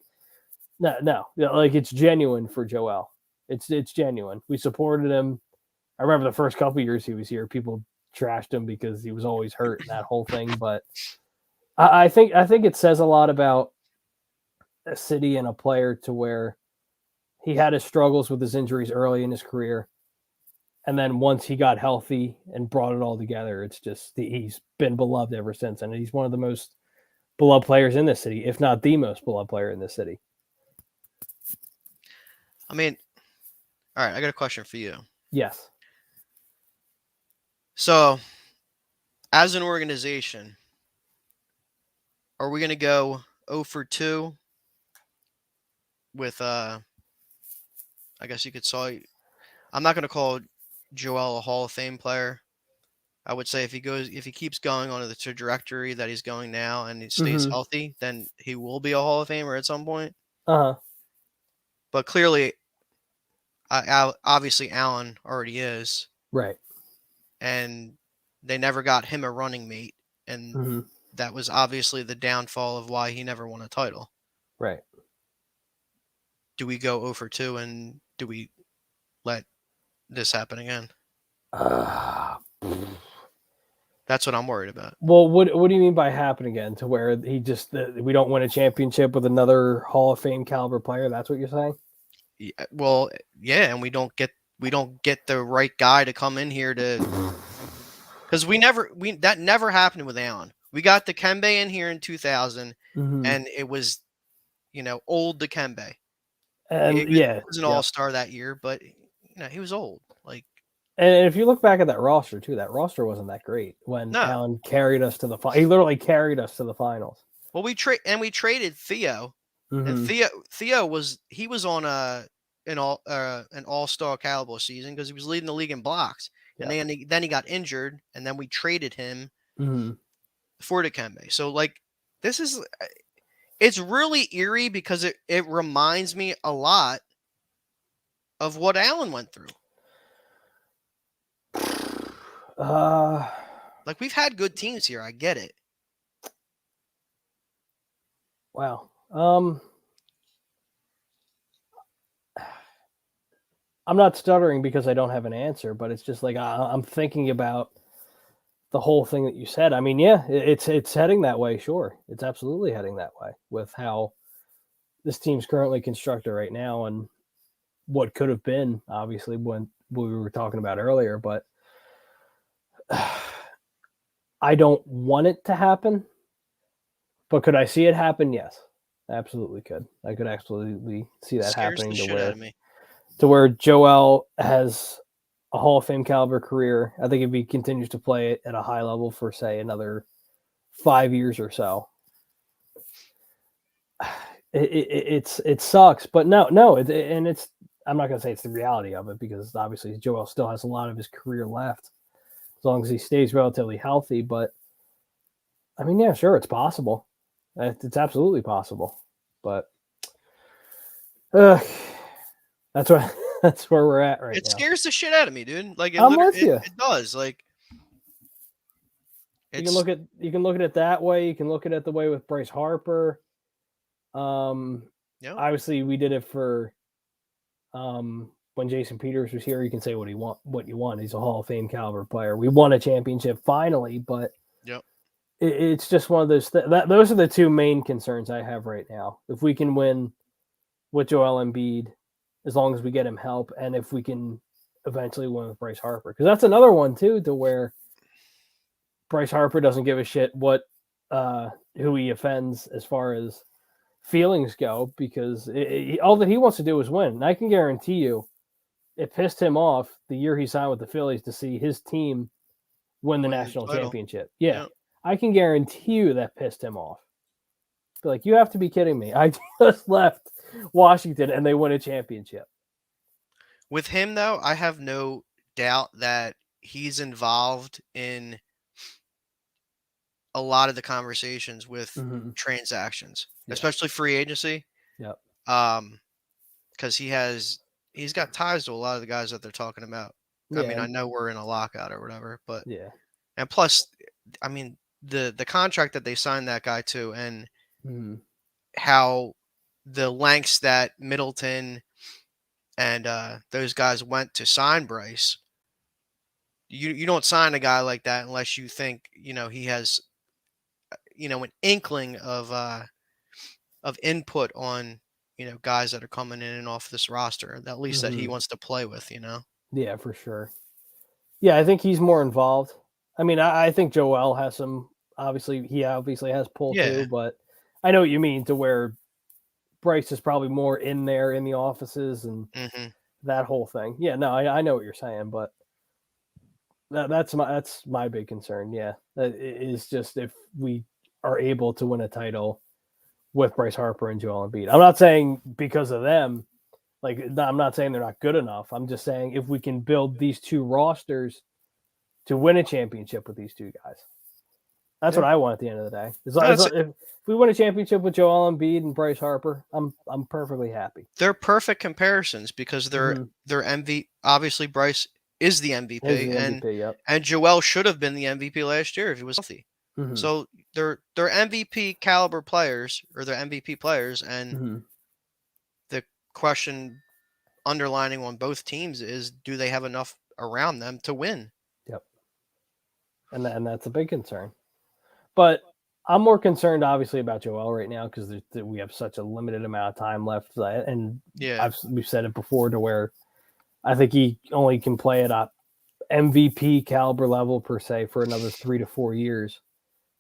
no. Like, it's genuine for Joel. It's genuine. We supported him. I remember the first couple years he was here, people trashed him because he was always hurt and that whole thing. But I think it says a lot about a city and a player to where he had his struggles with his injuries early in his career. And then once he got healthy and brought it all together, it's just he's been beloved ever since. And he's one of the most beloved players in this city, if not the most beloved player in this city. I mean, all right, I got a question for you. Yes. So, as an organization, are we going to go 0 for 2 with, I guess you could say, I'm not going to call Joel a Hall of Fame player. I would say if he keeps going on the trajectory that he's going now and he stays healthy, then he will be a Hall of Famer at some point. But clearly, obviously, Allen already is. Right. And they never got him a running mate. And that was obviously the downfall of why he never won a title. Right. Do we go 0 for 2 and do we let this happen again? That's what I'm worried about. Well, what do you mean by happen again? To where we don't win a championship with another Hall of Fame caliber player? That's what you're saying? Yeah, well, yeah, and we don't get the right guy to come in here to, because that never happened with Allen. We got Dikembe in here in 2000, and it was, old Dikembe. And he was an all-star that year, but he was old. Like, and if you look back at that roster too, that roster wasn't that great when Allen carried us to the final. He literally carried us to the finals. Well, we traded Theo, and Theo was on an all-star caliber season because he was leading the league in blocks, and then he got injured, and then we traded him for Dikembe. So like, it's really eerie because it reminds me a lot of what Allen went through. Like, we've had good teams here. I get it. Wow. I'm not stuttering because I don't have an answer, but it's just like I'm thinking about the whole thing that you said. I mean, yeah, it's heading that way. Sure, it's absolutely heading that way with how this team's currently constructed right now and what could have been, obviously, when we were talking about earlier. But I don't want it to happen. But could I see it happen? Yes, absolutely could. I could absolutely see that Scares happening the shit out of me. to where Joel has a Hall of Fame caliber career. I think if he continues to play it at a high level for, say, another 5 years or so, it sucks. But no, and it's, I'm not going to say it's the reality of it because obviously Joel still has a lot of his career left as long as he stays relatively healthy. But I mean, yeah, sure, it's possible. It's absolutely possible. But that's what that's where we're at right It now. scares the shit out of me, dude. Like I'm with you. It does. Like you can look at it that way. You can look at it the way with Bryce Harper. Obviously we did it for when Jason Peters was here. You can say what you want. He's a Hall of Fame caliber player. We won a championship finally, but it's just one of those those are the two main concerns I have right now. If we can win with Joel Embiid, as long as we get him help, and if we can eventually win with Bryce Harper, because that's another one too, to where Bryce Harper doesn't give a shit what who he offends as far as feelings go, because all that he wants to do is win. And I can guarantee you, it pissed him off the year he signed with the Phillies to see his team win the national championship. Yeah, I can guarantee you that pissed him off. Be like, you have to be kidding me! I just left Washington and they win a championship. With him, though, I have no doubt that he's involved in a lot of the conversations with transactions, especially free agency. Yep. Because he's got ties to a lot of the guys that they're talking about. I mean, I know we're in a lockout or whatever, but and plus, I mean, the contract that they signed that guy to, and how the lengths that Middleton and those guys went to sign Bryce. You don't sign a guy like that unless you think he has an inkling of input on guys that are coming in and off this roster, at least that he wants to play with. Yeah, for sure. Yeah, I think he's more involved. I mean, I think Joel has some. He obviously has pull too, but I know what you mean, to where Bryce is probably more in there in the offices and that whole thing. Yeah, no, I know what you're saying, but that's my big concern. Yeah, that is just if we are able to win a title with Bryce Harper and Joel Embiid. I'm not saying because of them. Like, I'm not saying they're not good enough. I'm just saying if we can build these two rosters to win a championship with these two guys. That's what I want at the end of the day. If we win a championship with Joel Embiid and Bryce Harper, I'm perfectly happy. They're perfect comparisons because they're MVP. Obviously, Bryce is the MVP, and Joel should have been the MVP last year if he was healthy. So they're MVP caliber players, or they're MVP players, and the question underlining on both teams is, do they have enough around them to win? Yep. And that's a big concern. But I'm more concerned, obviously, about Joel right now because we have such a limited amount of time left. And we've said it before, to where I think he only can play at a MVP caliber level, per se, for another 3 to 4 years.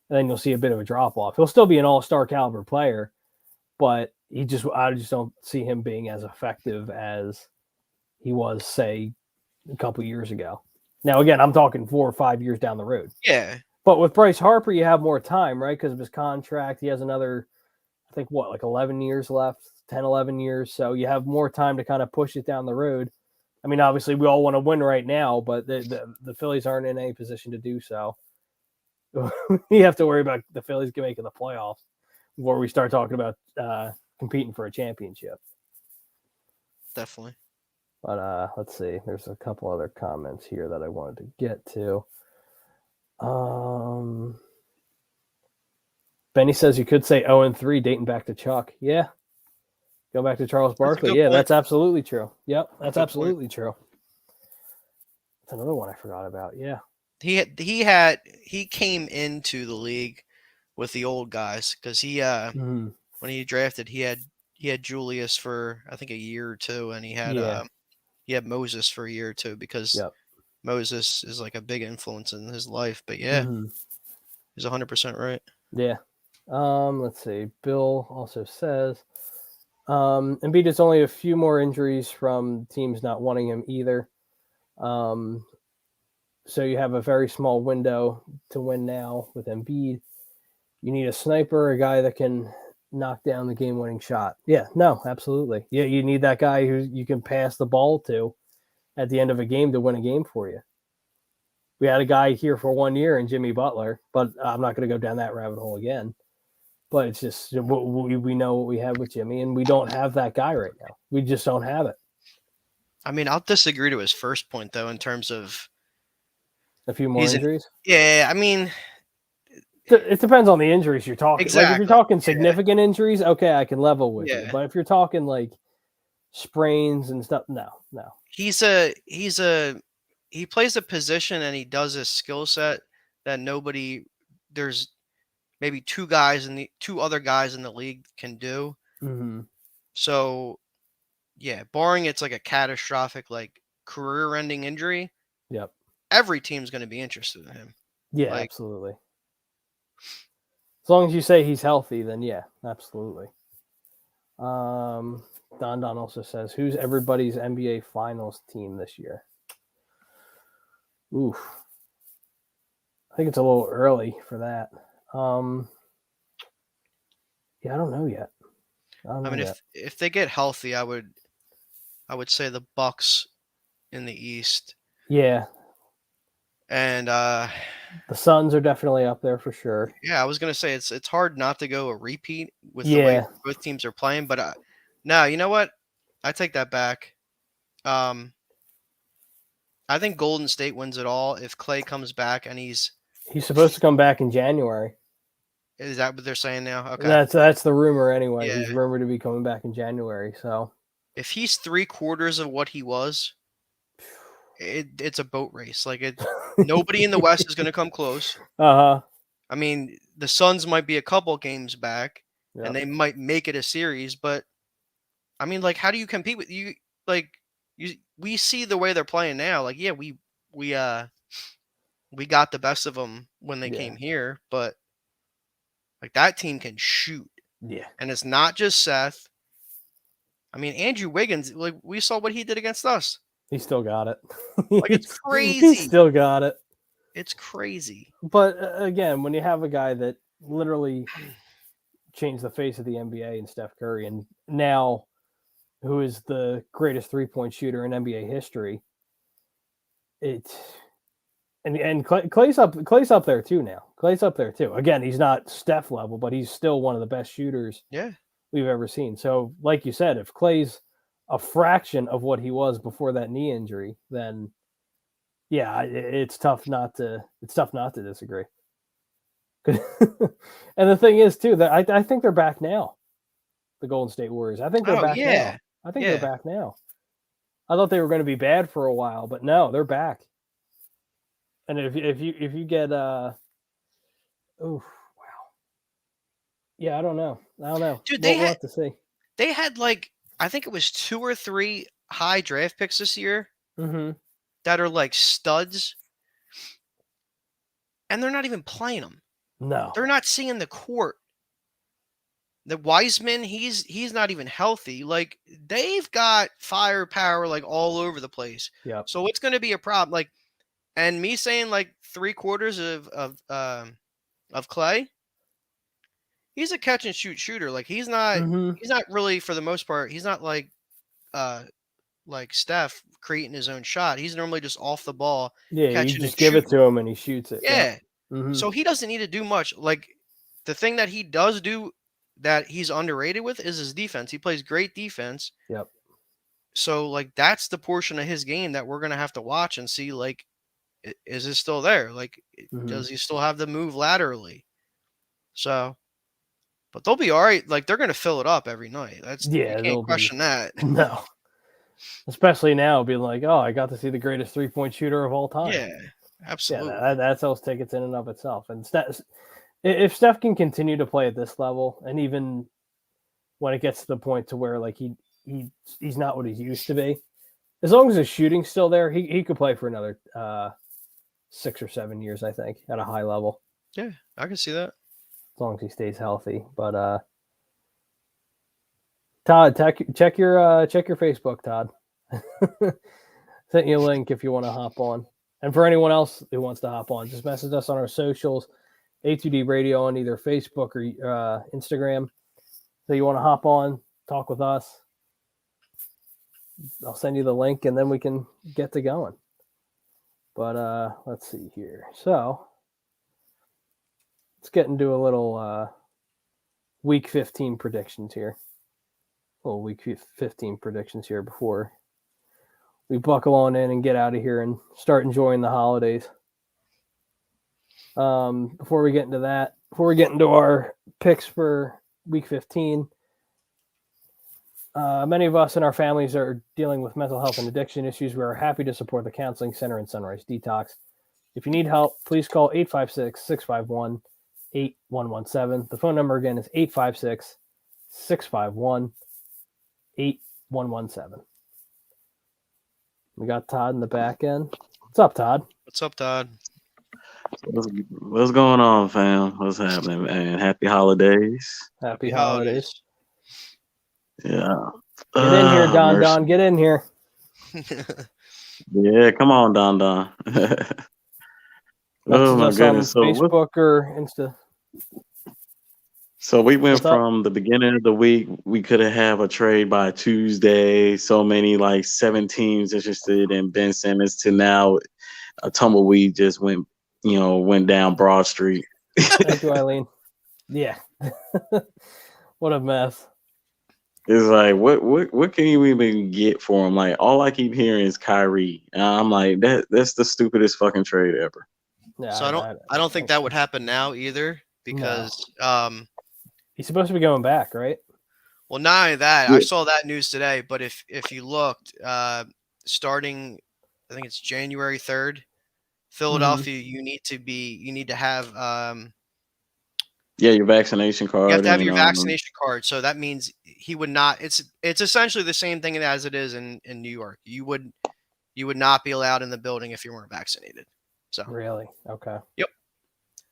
And then you'll see a bit of a drop-off. He'll still be an all-star caliber player, but I just don't see him being as effective as he was, say, a couple years ago. Now, again, I'm talking 4 or 5 years down the road. Yeah. But with Bryce Harper, you have more time, right? Because of his contract. He has another, I think, like 11 years left, 10, 11 years. So you have more time to kind of push it down the road. I mean, obviously, we all want to win right now, but the Phillies aren't in any position to do so. You have to worry about the Phillies making the playoffs before we start talking about competing for a championship. Definitely. But let's see. There's a couple other comments here that I wanted to get to. Benny says you could say 0-3 dating back to Chuck. Yeah. Go back to Charles That's a Barkley. good Yeah, point. that's absolutely true. Yep, that's Good absolutely true. That's another one I forgot about. Yeah. He came into the league with the old guys because Mhm. when he drafted he had Julius for I think a year or two, and he had Moses for a year or two because Yep. Moses is like a big influence in his life. But yeah, Mhm. he's 100% right. Yeah. Let's see. Bill also says Embiid is only a few more injuries from teams not wanting him either. So you have a very small window to win now with Embiid. You need a sniper, a guy that can knock down the game-winning shot. Yeah, no, absolutely. Yeah, you need that guy who you can pass the ball to at the end of a game to win a game for you. We had a guy here for 1 year in Jimmy Butler, but I'm not going to go down that rabbit hole again. But it's just we know what we have with Jimmy, and we don't have that guy right now. We just don't have it. I mean, I'll disagree to his first point though in terms of A few more injuries. Yeah, I mean, It depends on the injuries you're talking. Like if you're exactly. talking significant injuries, okay, I can level with you. Yeah. But if you're talking like sprains and stuff, no. He plays a position and he does a skill set that there's maybe two other guys in the league can do. Mm-hmm. So yeah, barring it's like a catastrophic, like career-ending injury, Yep. every team's going to be interested in him. Yeah, Like, absolutely. As long as you say he's healthy, then yeah, absolutely. Don also says, who's everybody's NBA Finals team this year? Oof. I think it's a little early for that. Yeah, I don't know yet. I mean, if they get healthy, I would say the Bucks in the East. Yeah. And the Suns are definitely up there for sure. Yeah, I was gonna say it's hard not to go a repeat with the way both teams are playing, but no, you know what? I take that back. I think Golden State wins it all if Clay comes back and he's supposed to come back in January. Is that what they're saying now? Okay, that's the rumor anyway. Yeah. He's rumored to be coming back in January. So if he's 3/4 of what he was, it's a boat race. Like nobody in the West is going to come close. I mean, the Suns might be a couple games back, and they might make it a series. But I mean, like, how do you compete with you? Like, we see the way they're playing now. Like, yeah, we got the best of them when they came here, but like that team can shoot. Yeah, and it's not just Seth. I mean, Andrew Wiggins. Like, we saw what he did against us. He still got it. Like, it's crazy. He still got it. It's crazy. But again, when you have a guy that literally changed the face of the NBA in Steph Curry, and now who is the greatest 3-point shooter in NBA history, and Clay's up there too now. Clay's up there too. Again, he's not Steph level, but he's still one of the best shooters we've ever seen. So, like you said, if Clay's a fraction of what he was before that knee injury, then yeah, it's tough not to disagree. And the thing is too that I think they're back now. The Golden State Warriors. I think they're back now. I think they're back now. I thought they were going to be bad for a while, but no, they're back. And if you get wow. Yeah, I don't know. Dude, we'll have to see. They had like, I think it was 2 or 3 high draft picks this year that are like studs, and they're not even playing them. No, they're not seeing the court. The Wiseman, he's not even healthy. Like, they've got firepower like all over the place. Yeah. So it's going to be a problem. Like, and me saying like 3/4 of Clay, he's a catch and shoot shooter. Like, he's not really, for the most part, he's not like Steph creating his own shot. He's normally just off the ball. Yeah, you just give it to him and he shoots it. Yeah. So he doesn't need to do much. Like, the thing that he does do that he's underrated with is his defense. He plays great defense. Yep. So, like, that's the portion of his game that we're going to have to watch and see, like, is it still there? Like, does he still have the move laterally? So, but they'll be all right. Like they're going to fill it up every night. You can't question that. No, especially now, being like, oh, I got to see the greatest 3-point shooter of all time. Yeah, absolutely. Yeah, that sells tickets in and of itself. And if Steph can continue to play at this level, and even when it gets to the point to where like he's not what he's used to be, as long as his shooting's still there, he could play for another 6 or 7 years, I think, at a high level. Yeah, I can see that. As long as he stays healthy. But Todd, check your Facebook, Todd. Sent you a link if you want to hop on. And for anyone else who wants to hop on, just message us on our socials, A2D Radio on either Facebook or Instagram. So you want to hop on, talk with us. I'll send you the link and then we can get to going. But let's see here. So let's get into a little week 15 predictions here. Little week 15 predictions here before we buckle on in and get out of here and start enjoying the holidays. Before we get into that, before we get into our picks for week 15, many of us and our families are dealing with mental health and addiction issues. We are happy to support the Counseling Center in Sunrise Detox. If you need help, please call 856-651-8117. The phone number again is 856-651-8117. We got Todd in the back end. What's up, Todd? What's up, Todd? What's going on, fam? What's happening, man? Happy holidays. Happy holidays. Yeah. Get in here, Don. Mercy. Don, get in here. Yeah, come on, Don. Oh my goodness. So Facebook or Insta. So we went from the beginning of the week, we could have a trade by Tuesday, so many like 7 teams interested in Ben Simmons, to now a tumbleweed just went down Broad Street. Thank you, Eileen. Yeah. What a mess. It's like what can you even get for him? Like all I keep hearing is Kyrie. And I'm like, that's the stupidest fucking trade ever. Yeah, so I don't think that would happen now either, because he's supposed to be going back, right? Well, not only that, I saw that news today, but if you looked, starting, I think it's January 3rd, Philadelphia, you need to have your vaccination card. You have to have your vaccination card. So that means he would not. It's essentially the same thing as it is in New York. You would not be allowed in the building if you weren't vaccinated. So really, okay. Yep.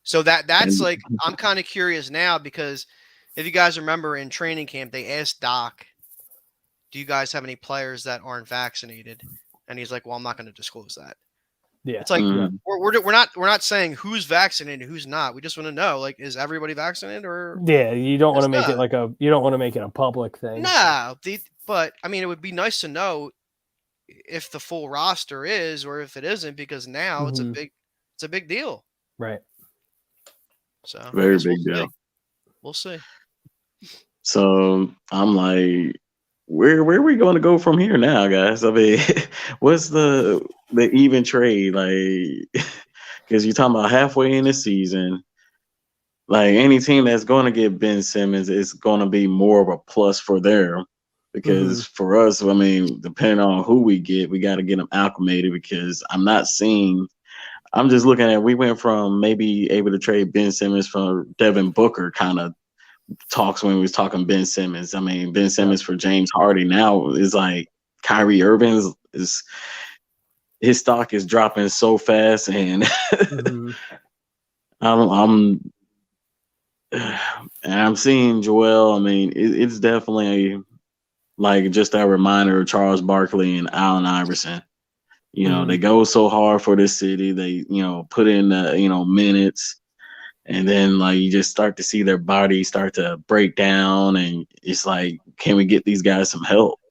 So that's like, I'm kind of curious now, because if you guys remember in training camp, they asked Doc, "Do you guys have any players that aren't vaccinated?" And he's like, "Well, I'm not going to disclose that." Yeah, it's like we're not saying who's vaccinated, who's not. We just want to know, like, is everybody vaccinated or? Yeah, you don't want to make it a public thing. No, but I mean, it would be nice to know if the full roster is or if it isn't, because now it's a big deal. Right. So very big deal. We'll see. So I'm like, where are we going to go from here now, guys? I mean, what's the even trade? Like, because you're talking about halfway in the season, like any team that's going to get Ben Simmons is going to be more of a plus for them, because for us, I mean, depending on who we get, we got to get them acclimated, because I'm just looking at, we went from maybe able to trade Ben Simmons for Devin Booker kind of talks when we was talking Ben Simmons. I mean, Ben Simmons for James Harden now is like Kyrie Irving is his stock is dropping so fast, and I'm seeing Joel. I mean, it's definitely like just a reminder of Charles Barkley and Allen Iverson. They go so hard for this city. They, put in the, minutes, and then like you just start to see their body start to break down, and it's like, can we get these guys some help?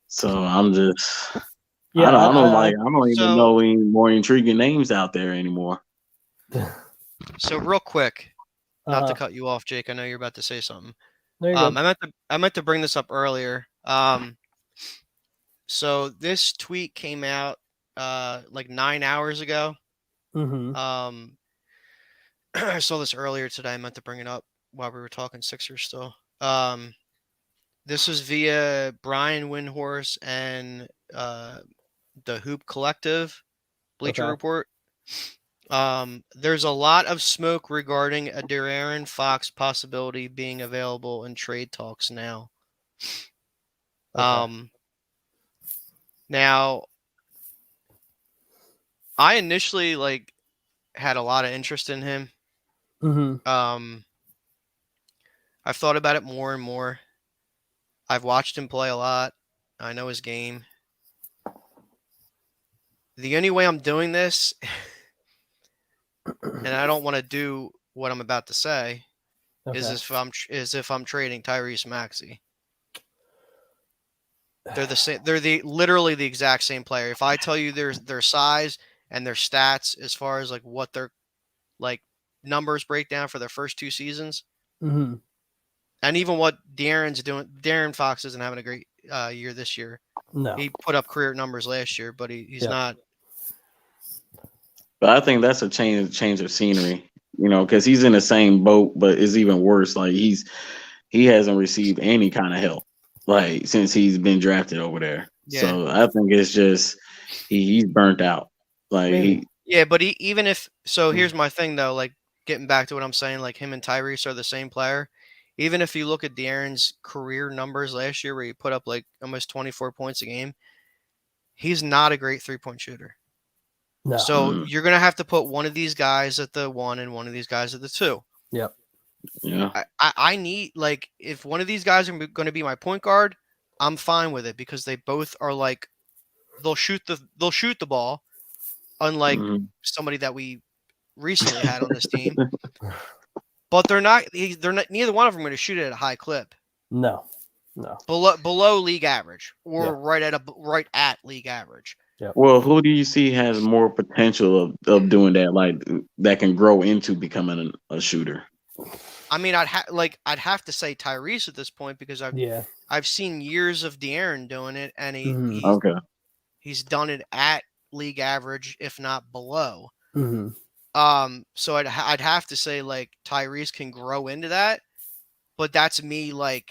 So I'm just, I don't even know any more intriguing names out there anymore. So real quick, not to cut you off, Jake, I know you're about to say something. I meant to bring this up earlier. So this tweet came out like 9 hours ago. I saw this earlier today. I meant to bring it up while we were talking Sixers still. This was via Brian Windhorst and the Hoop Collective, Bleacher Report. There's a lot of smoke regarding a De'Aaron Fox possibility being available in trade talks now. Now, I initially had a lot of interest in him. I've thought about it more and more. I've watched him play a lot. I know his game. The only way I'm doing this, and I don't want to do what I'm about to say, is if I'm trading Tyrese Maxey. They're the same. They're literally the exact same player. If I tell you their size and their stats as far as what their numbers break down for their first 2 seasons, and even what De'Aaron's doing. De'Aaron Fox isn't having a great year this year. No, he put up career numbers last year, but he's not. But I think that's a change of scenery, because he's in the same boat, but it's even worse. Like he hasn't received any kind of help since he's been drafted over there. Yeah. So I think it's just he's burnt out. But even if so, here's my thing though. Getting back to what I'm saying, him and Tyrese are the same player. Even if you look at De'Aaron's career numbers last year, where he put up almost 24 points a game, he's not a great 3-point shooter. No. So you're gonna have to put one of these guys at the 1 and one of these guys at the 2. Yep. Yeah. I need if one of these guys are going to be my point guard, I'm fine with it because they both are they'll shoot the ball, unlike somebody that we recently had on this team. But they're not. Neither one of them are going to shoot it at a high clip. No. Below league average, or right at league average. Yep. Well, who do you see has more potential of doing that? That can grow into becoming a shooter. I mean, I'd have to say Tyrese at this point because I've seen years of De'Aaron doing it, and he's done it at league average, if not below. So I'd have to say Tyrese can grow into that, but that's me putting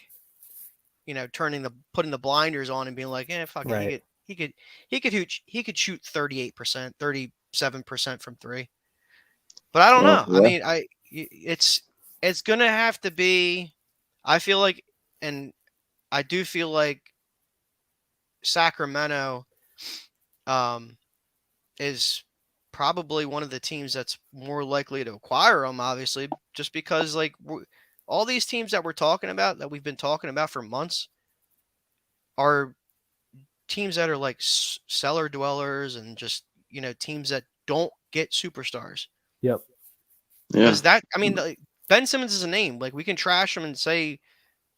the blinders on and being fuck it. He could shoot 38%, 37% from 3. But I don't know. Yeah. I mean, it's gonna have to be. I feel and I do feel Sacramento is probably one of the teams that's more likely to acquire him, obviously, just because all these teams that we've been talking about for months are teams that are cellar dwellers and just teams that don't get superstars. Yep. Yeah. Ben Simmons is a name. We can trash him and say,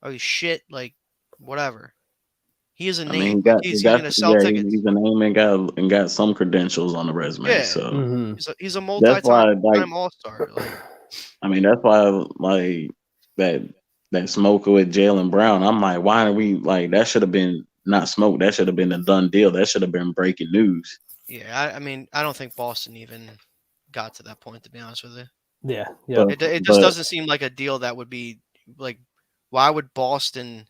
"Oh, he's shit," whatever. He is a name. He's going to sell tickets. He's a name and got some credentials on the resume. Yeah. So he's a multi-time all-star. I mean, that's why that smoke with Jaylen Brown. I'm why are we that should have been not smoke. That should have been a done deal. That should have been breaking news. Yeah, I mean, I don't think Boston even got to that point, to be honest with you. Yeah. It just doesn't seem like a deal that would be why would Boston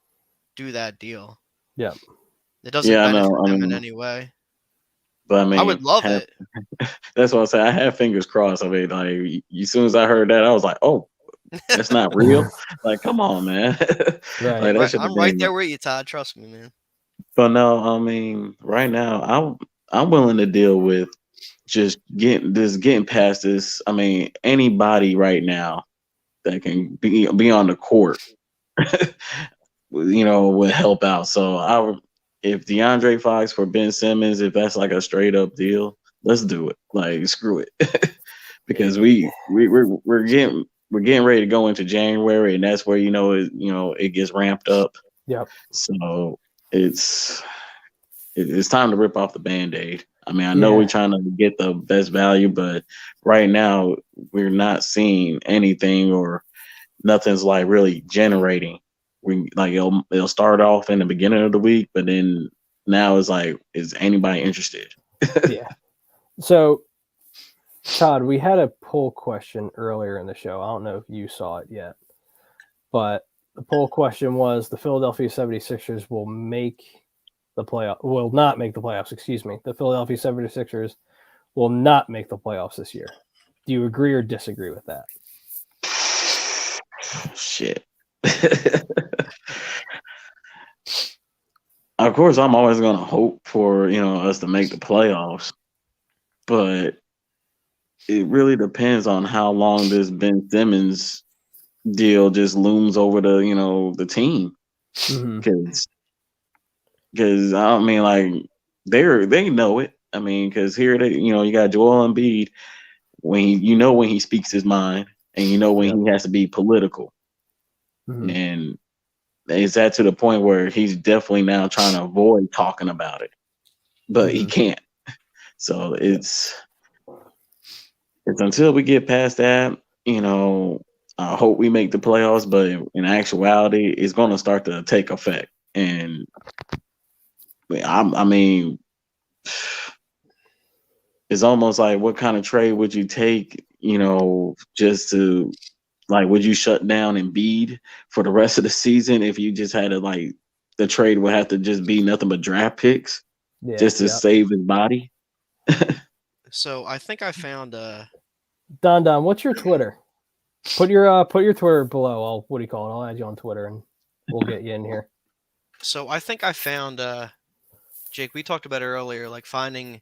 do that deal? Yeah. It doesn't benefit them in any way. But I mean, I would love it. That's what I say. I have fingers crossed. I mean, as soon as I heard that, I was like, oh, that's not real. Come on, man. Right. I'm right there with you, Todd. Trust me, man. But no, I mean, right now, I'm willing to deal with just getting past this. I mean, anybody right now that can be on the court, would help out. So if DeAndre Fox for Ben Simmons, if that's a straight up deal, let's do it. Screw it, because we're getting ready to go into January, and that's where it gets ramped up. Yep. So it's time to rip off the Band-Aid. I mean, I know we're trying to get the best value, but right now we're not seeing anything, or nothing's really generating. It'll start off in the beginning of the week, but then now it's is anybody interested? Yeah. So Todd, we had a poll question earlier in the show. I don't know if you saw it yet, but the poll question was the Philadelphia 76ers will not make the playoffs, excuse me. The Philadelphia 76ers will not make the playoffs this year. Do you agree or disagree with that? Shit. Of course, I'm always going to hope for, us to make the playoffs, but it really depends on how long this Ben Simmons deal just looms over the team. Because I mean, like they know it. I mean, because here you got Joel Embiid when he speaks his mind, and when he has to be political, and is that to the point where he's definitely now trying to avoid talking about it, but he can't. So it's until we get past that, I hope we make the playoffs, but in actuality, it's going to start to take effect. And I mean, it's almost like, what kind of trade would you take, just to, like, would you shut down Embiid for the rest of the season if you just had to, like, the trade would have to just be nothing but draft picks just to save his body? So I think I found Don, what's your Twitter? Put your Twitter below. I'll add you on Twitter and we'll get you in here. So I think I found Jake, we talked about it earlier, like finding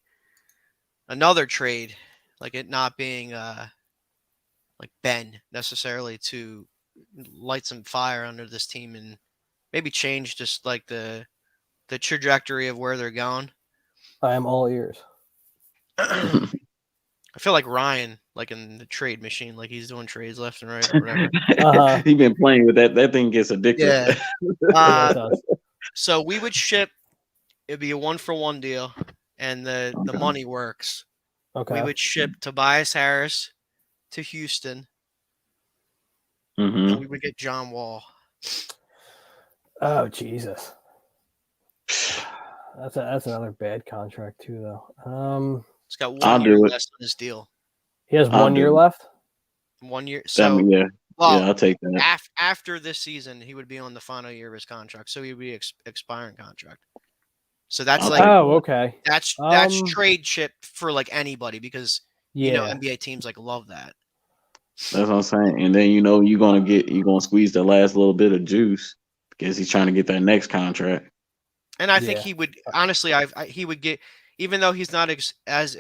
another trade, like it not being like Ben necessarily, to light some fire under this team and maybe change just like the trajectory of where they're going. I am all ears. I feel like Ryan, like in the trade machine, like he's doing trades left and right or whatever. He's been playing with that. That thing gets addictive. Yeah. So we would ship. It'd be a 1-for-1 deal, and the money works. Okay. We would ship Tobias Harris to Houston, Mm-hmm. and we would get John Wall. Oh Jesus, that's another bad contract too, though. He's got 1 year left on his deal. He has 1 year left. 1 year. So I'll take that. After this season, he would be on the final year of his contract, so he would be expiring contract. So that's okay. That's trade chip for like anybody, because NBA teams like love that. That's what I'm saying. And then you're gonna squeeze the last little bit of juice because he's trying to get that next contract. And I think he would honestly, he would get, even though he's not as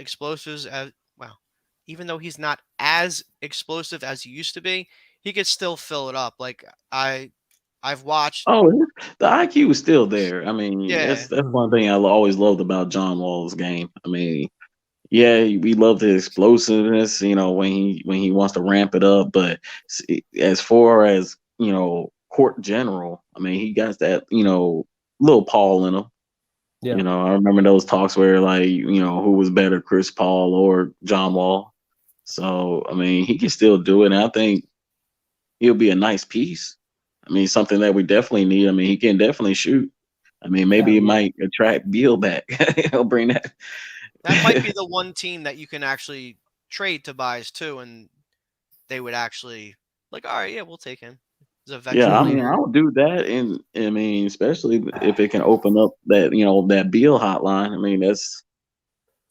explosive as he used to be, he could still fill it up. Like I've watched. Oh, the IQ is still there. I mean, that's one thing I always loved about John Wall's game. I mean, we love the explosiveness, when he wants to ramp it up. But as far as court general, I mean, he got that little Paul in him. Yeah. I remember those talks where, like, who was better, Chris Paul or John Wall. So I mean, he can still do it, and I think he'll be a nice piece. I mean, something that we definitely need. I mean, he can definitely shoot. I mean, maybe it might attract Beal back. He'll bring that. That might be the one team that you can actually trade Tobias to, and they would actually like, all right, we'll take him. Yeah, I mean, I'll do that, and I mean, especially if it can open up that that Beal hotline. I mean, that's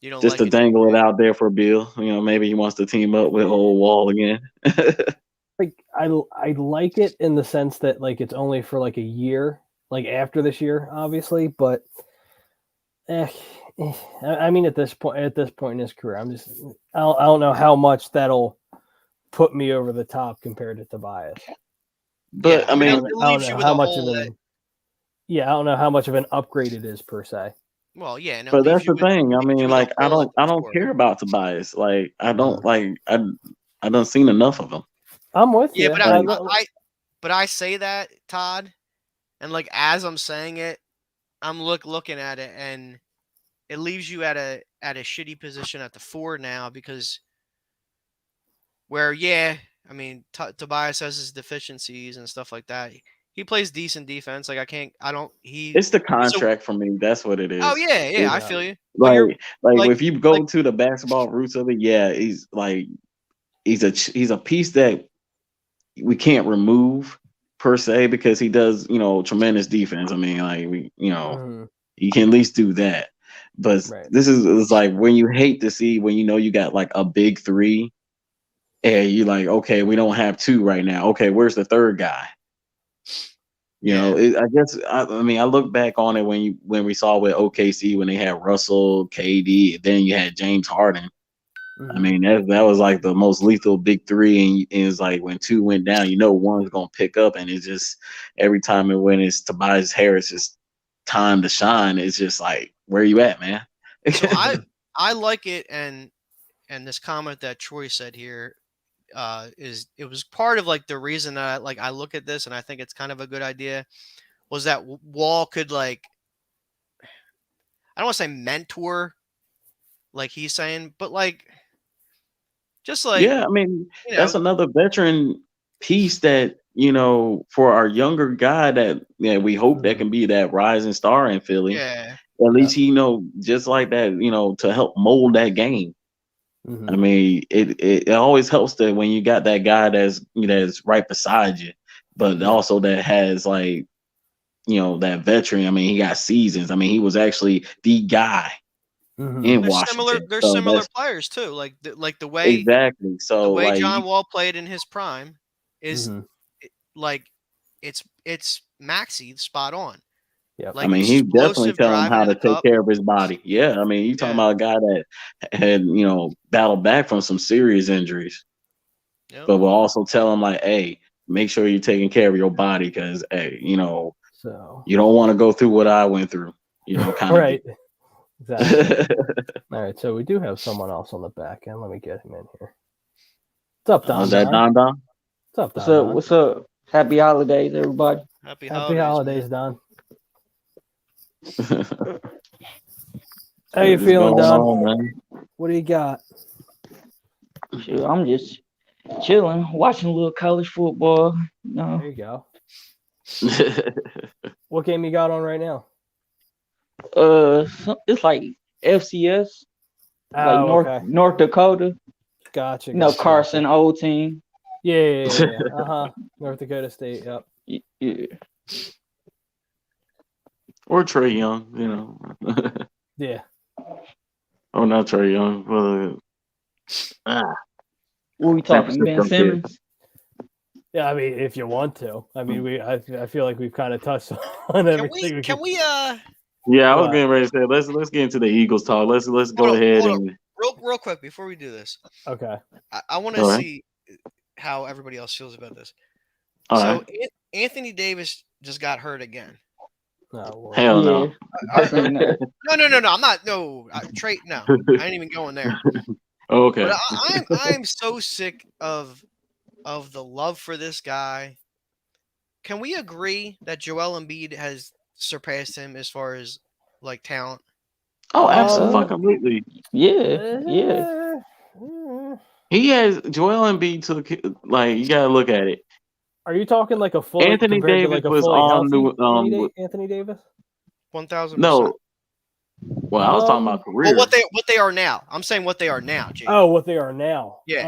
just like to dangle it out there for Beal. Maybe he wants to team up with old Wall again. Like I like it in the sense that, like, it's only for like a year, like after this year, obviously. But I mean, at this point in his career, I don't know how much that'll put me over the top compared to Tobias. But I mean, I don't know how much of an I don't know how much of an upgrade it is per se. Well, yeah, no, but that's the thing. I mean, like, I don't care about Tobias. Like, I don't I don't seen enough of him. I'm with you. Yeah, but I say that, Todd, and like as I'm saying it, I'm looking at it, and it leaves you at a shitty position at the 4 now, because where I mean, Tobias has his deficiencies and stuff like that. He plays decent defense. Like I don't. It's the contract for me. That's what it is. Oh yeah, It's, I feel you. But like if you go to the basketball roots of it, yeah, he's a piece that we can't remove per se because he does, tremendous defense. I mean, like you can at least do that. But this is like when you hate to see when you got like a big three, and you're like, okay, we don't have two right now. Okay, where's the third guy? I guess I look back on it when we saw with OKC when they had Russell, KD, then you had James Harden. I mean that was like the most lethal big three, and it's like when two went down, one's gonna pick up, and it's just every time when it's Tobias Harris's time to shine, it's just like, where you at, man? So I like it, and this comment that Troy said here it was part of like the reason that I look at this and I think it's kind of a good idea was that Wall could I don't want to say mentor like he's saying, but just yeah, I mean that's another veteran piece that for our younger guy that we hope that can be that rising star in Philly. Yeah, at least he just like that to help mold that game. I mean, it always helps that when you got that guy that's right beside you, but also that has that veteran. I mean, he got seasons. I mean, he was actually the guy in Washington. There's similar players too, like the way exactly. So the way John Wall played in his prime is it's Maxey spot on. Yep. I mean, he definitely tell him how to take care of his body. Yeah, I mean, you talking about a guy that had battled back from some serious injuries, but will also tell him like, hey, make sure you're taking care of your body because hey, so you don't want to go through what I went through. Kind of right. Exactly. All right, so we do have someone else on the back end. Let me get him in here. What's up, Don? Is that Don? What's up, Don? What's up? Happy holidays, everybody. Happy holidays, Don. How you feeling, Don? What do you got? Shoot, I'm just chilling, watching a little college football. There you go. What game you got on right now? It's like FCS, North Dakota. Gotcha. Carson old team. Yeah. North Dakota State. Yep. Yeah. Or Trey Young, Yeah. Oh, not Trey Young. Well, what are we talking? Ben Simmons? Yeah, I mean, if you want to. I mean, I feel like we've kind of touched on everything. Can we Yeah, I was getting ready to say let's get into the Eagles talk. Let's go ahead and real quick before we do this. Okay. I want to see how everybody else feels about this. Anthony Davis just got hurt again. No, hell no. No. I'm not. No, Trey. No, I ain't even going there. Okay. But I'm so sick of the love for this guy. Can we agree that Joel Embiid has surpassed him as far as talent? Oh, absolutely. Yeah. He has Joel Embiid took you gotta look at it. Are you talking like a full Anthony Davis was on the Anthony Davis? 1,000%. No. Well, I was talking about career. Well, what they are now. I'm saying what they are now, Jake. Oh, what they are now. Yeah.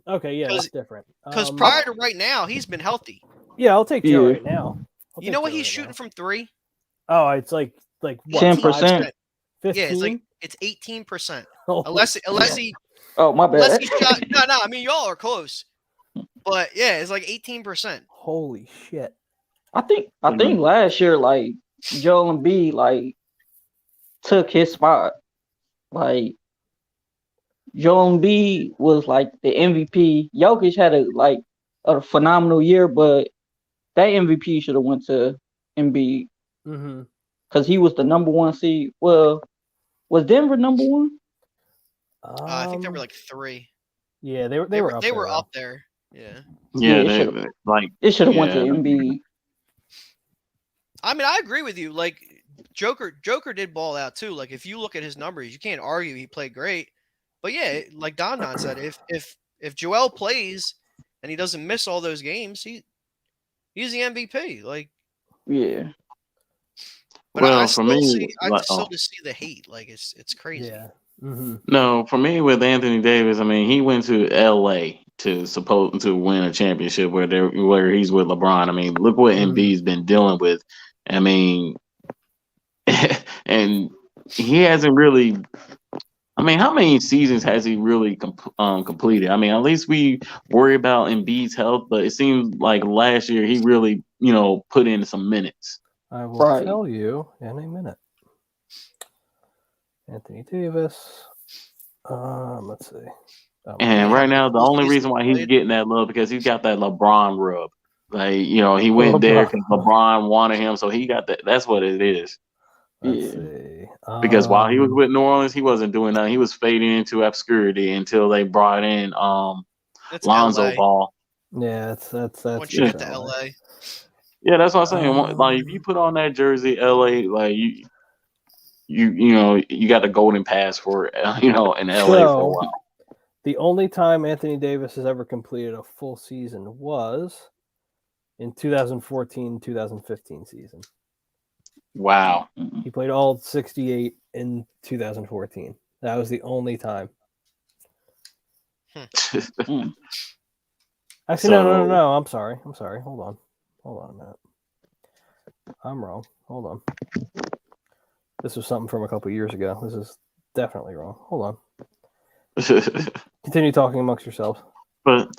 Okay, yeah, that's different. Because prior to right now, he's been healthy. Yeah, I'll take Joe right now. You know what he's shooting from three? Oh, it's like what, 10%. 15? Yeah, it's 18%. Oh, unless he. Oh, my bad. Unless he shot, no. I mean, y'all are close, but yeah, it's like 18%. Holy shit! I think last year, Joel Embiid, took his spot. Joel Embiid was the MVP. Jokic had a phenomenal year, but that MVP should have went to Embiid. Because he was the number one seed. Well, was Denver number one? I think they were 3. Yeah, they were up. They were there, up there. Yeah. Yeah, it should have went to Embiid. I mean, I agree with you. Joker did ball out too. If you look at his numbers, you can't argue he played great. But yeah, like Don said, if Joel plays and he doesn't miss all those games, He's the MVP. Like, Yeah. but Well, I for still me, see, I like, still just see the hate. Like, it's crazy. Yeah. Mm-hmm. no, for me with Anthony Davis, I mean, he went to LA to win a championship where he's with LeBron. I mean, look what Embiid's been dealing with. I mean, and he hasn't really. I mean, how many seasons has he really completed? I mean, at least we worry about Embiid's health, but it seems like last year he really, put in some minutes. I will tell you in a minute. Anthony Davis. Let's see. And right now, the only reason why he's getting that love because he's got that LeBron rub. Like, he went there because LeBron wanted him, so he got that. That's what it is. Let's see. Because while he was with New Orleans, he wasn't doing nothing. He was fading into obscurity until they brought in Lonzo Ball. Yeah, that's once you get to LA. Yeah, that's what I'm saying. Like, if you put on that jersey, LA, like you got the golden pass for in LA for a while. The only time Anthony Davis has ever completed a full season was in 2014-2015 season. Wow. He played all 68 in 2014. That was the only time. Actually, no. I'm sorry. Hold on a minute. I'm wrong. Hold on. This was something from a couple years ago. This is definitely wrong. Hold on. Continue talking amongst yourselves. But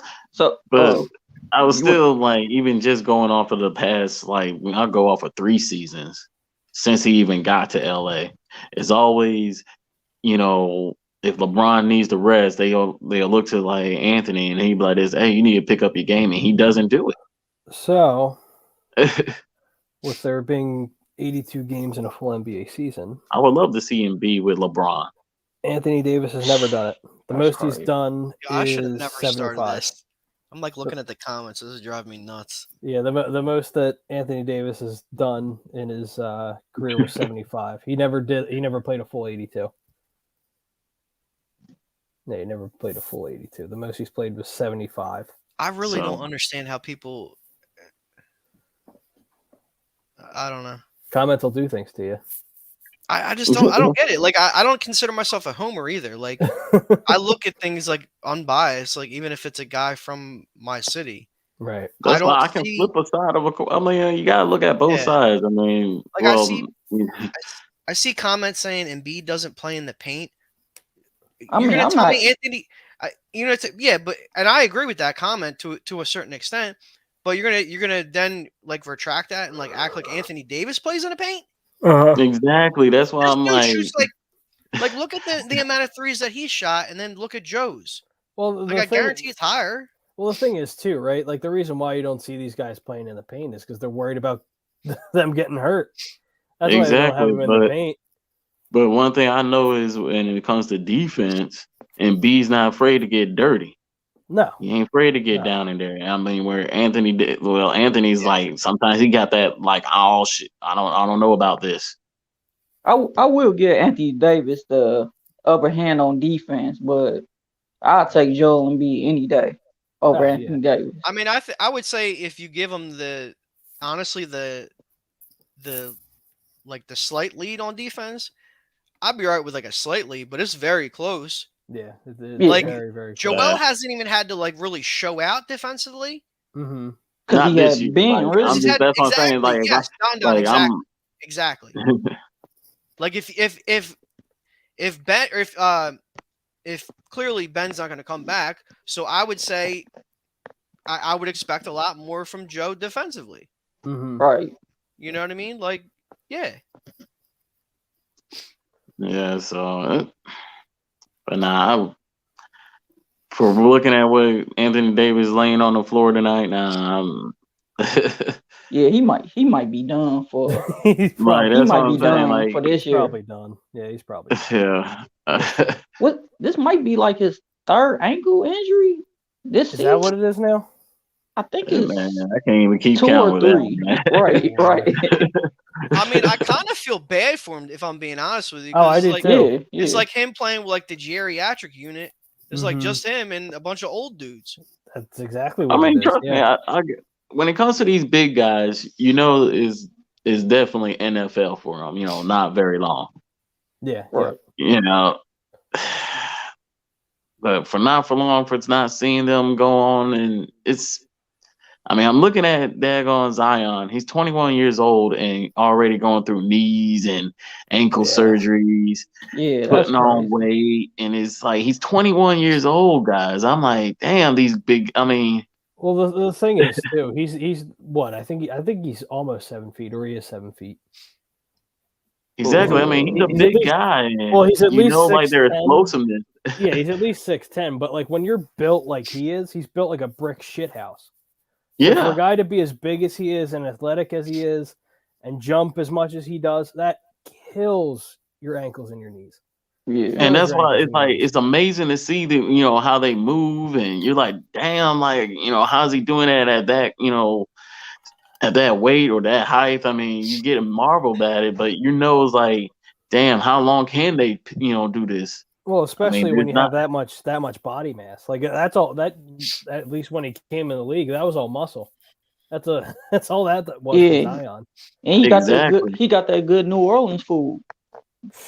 I was still like, even just going off of the past, like when I go off of 3 seasons since he even got to LA, it's always, if LeBron needs to rest, they'll look to like Anthony and he'd be like this, hey, you need to pick up your game, and he doesn't do it. So with there being 82 games in a full NBA season, I would love to see him be with LeBron. Anthony Davis has never done it. The most he's done I is should have never 75. started this. I'm like looking at the comments. This is driving me nuts. Yeah, the most that Anthony Davis has done in his career was 75. He never played a full 82. No, he never played a full 82. The most he's played was 75. I really don't understand how people. I don't know. Comments will do things to you. I just don't. I don't get it. Like I don't consider myself a homer either. Like I look at things like unbiased. Like even if it's a guy from my city, right? That's why I can flip a side of a. I mean, you gotta look at both sides. I mean, like I see comments saying Embiid doesn't play in the paint. You're gonna tell me Anthony? But I agree with that comment to a certain extent. But you're gonna then like retract that and like act like Anthony Davis plays in the paint. Exactly. That's why I'm like look at the amount of threes that he shot, and then look at Joe's. Well, I guarantee it's higher. Well, the thing is too, right? Like the reason why you don't see these guys playing in the paint is because they're worried about them getting hurt. That's why they don't have them in the paint. But one thing I know is when it comes to defense, Embiid's not afraid to get dirty. No, he ain't afraid to get down in there. I mean, where Anthony's like sometimes he got that like, oh shit, I don't know about this. I will give Anthony Davis the upper hand on defense, but I'll take Joel Embiid any day over Anthony Davis. I mean, I would say if you give him the slight lead on defense, I'd be right with like a slight lead, but it's very close. Yeah, like very, very Joel hasn't even had to like really show out defensively. Mm-hmm. Not this year. That's what I'm saying. Like, exactly. Like if clearly Ben's not going to come back, so I would say I would expect a lot more from Joe defensively. Mm-hmm. Right. You know what I mean? Like, yeah. Yeah. So. But nah, for looking at what Anthony Davis laying on the floor tonight, yeah, he might be done for. He's probably done like, for this year. Probably done. Yeah, he's probably done. Yeah. What? This might be like his 3rd ankle injury. Is that what it is now? I think it's. Man, I can't even keep 2 count or with 3. that. Right. I mean, I kind of feel bad for him if I'm being honest with you. Oh, I do too. Yeah. It's like him playing with like the geriatric unit. It's like just him and a bunch of old dudes. That's exactly what I mean, it is. trust me, when it comes to these big guys, is definitely NFL for them. Not very long. Yeah. Right. But for not seeing them go on, and I'm looking at daggone Zion. He's 21 years old and already going through knees and ankle surgeries, putting on weight, and it's like he's 21 years old, guys. I'm like, damn, these big. Well, the thing is too, he's what? I think he's almost 7 feet, or he is 7 feet. Exactly. He's a big guy. Well, he's at least 6'10". like their explosiveness. Yeah, he's at least 6'10". But like when you're built like he is, he's built like a brick shit house. So for a guy to be as big as he is and athletic as he is, and jump as much as he does, that kills your ankles and your knees. Yeah, and that's why it's amazing to see how they move, and you're like, damn, like how's he doing that at that at that weight or that height? You get marveled at it, but it's like, damn, how long can they do this? Well, especially when you have that much body mass. Like that's all that, at least when he came in the league, that was all muscle. That's all that was for Zion. And he got that good New Orleans food.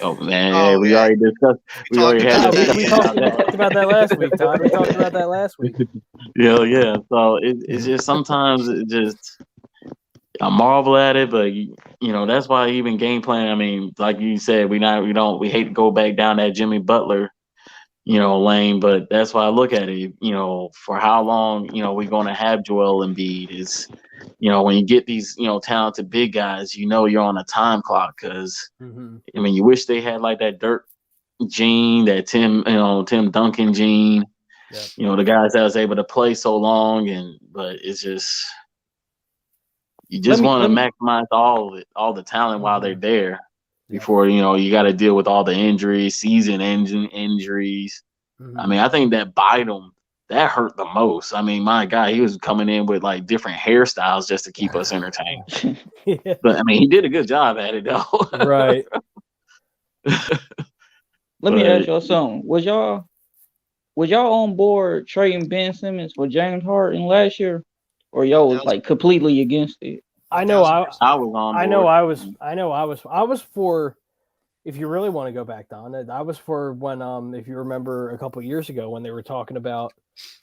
Oh man, we already discussed. We already had. We talked about that last week, Todd. We talked about that last week. Yeah. So it's just sometimes I marvel at it, but that's why even game plan. Like you said, we hate to go back down that Jimmy Butler, lane, but that's why I look at it. For how long we're going to have Joel Embiid is, when you get these talented big guys, you're on a time clock because you wish they had like that Dirk gene, that Tim Duncan gene, the guys that was able to play so long, but it's just. You just want to maximize all of it, all the talent while they're there before, you got to deal with all the injuries, season-ending injuries. I think that Bynum, that hurt the most. My God, he was coming in with like different hairstyles just to keep us entertained. But he did a good job at it though. Right. Let me ask y'all something. Was y'all on board trading Ben Simmons for James Harden last year? Or y'all was like completely against it? I know I was on board. I know I was for, if you really want to go back on it, I was for when if you remember a couple of years ago when they were talking about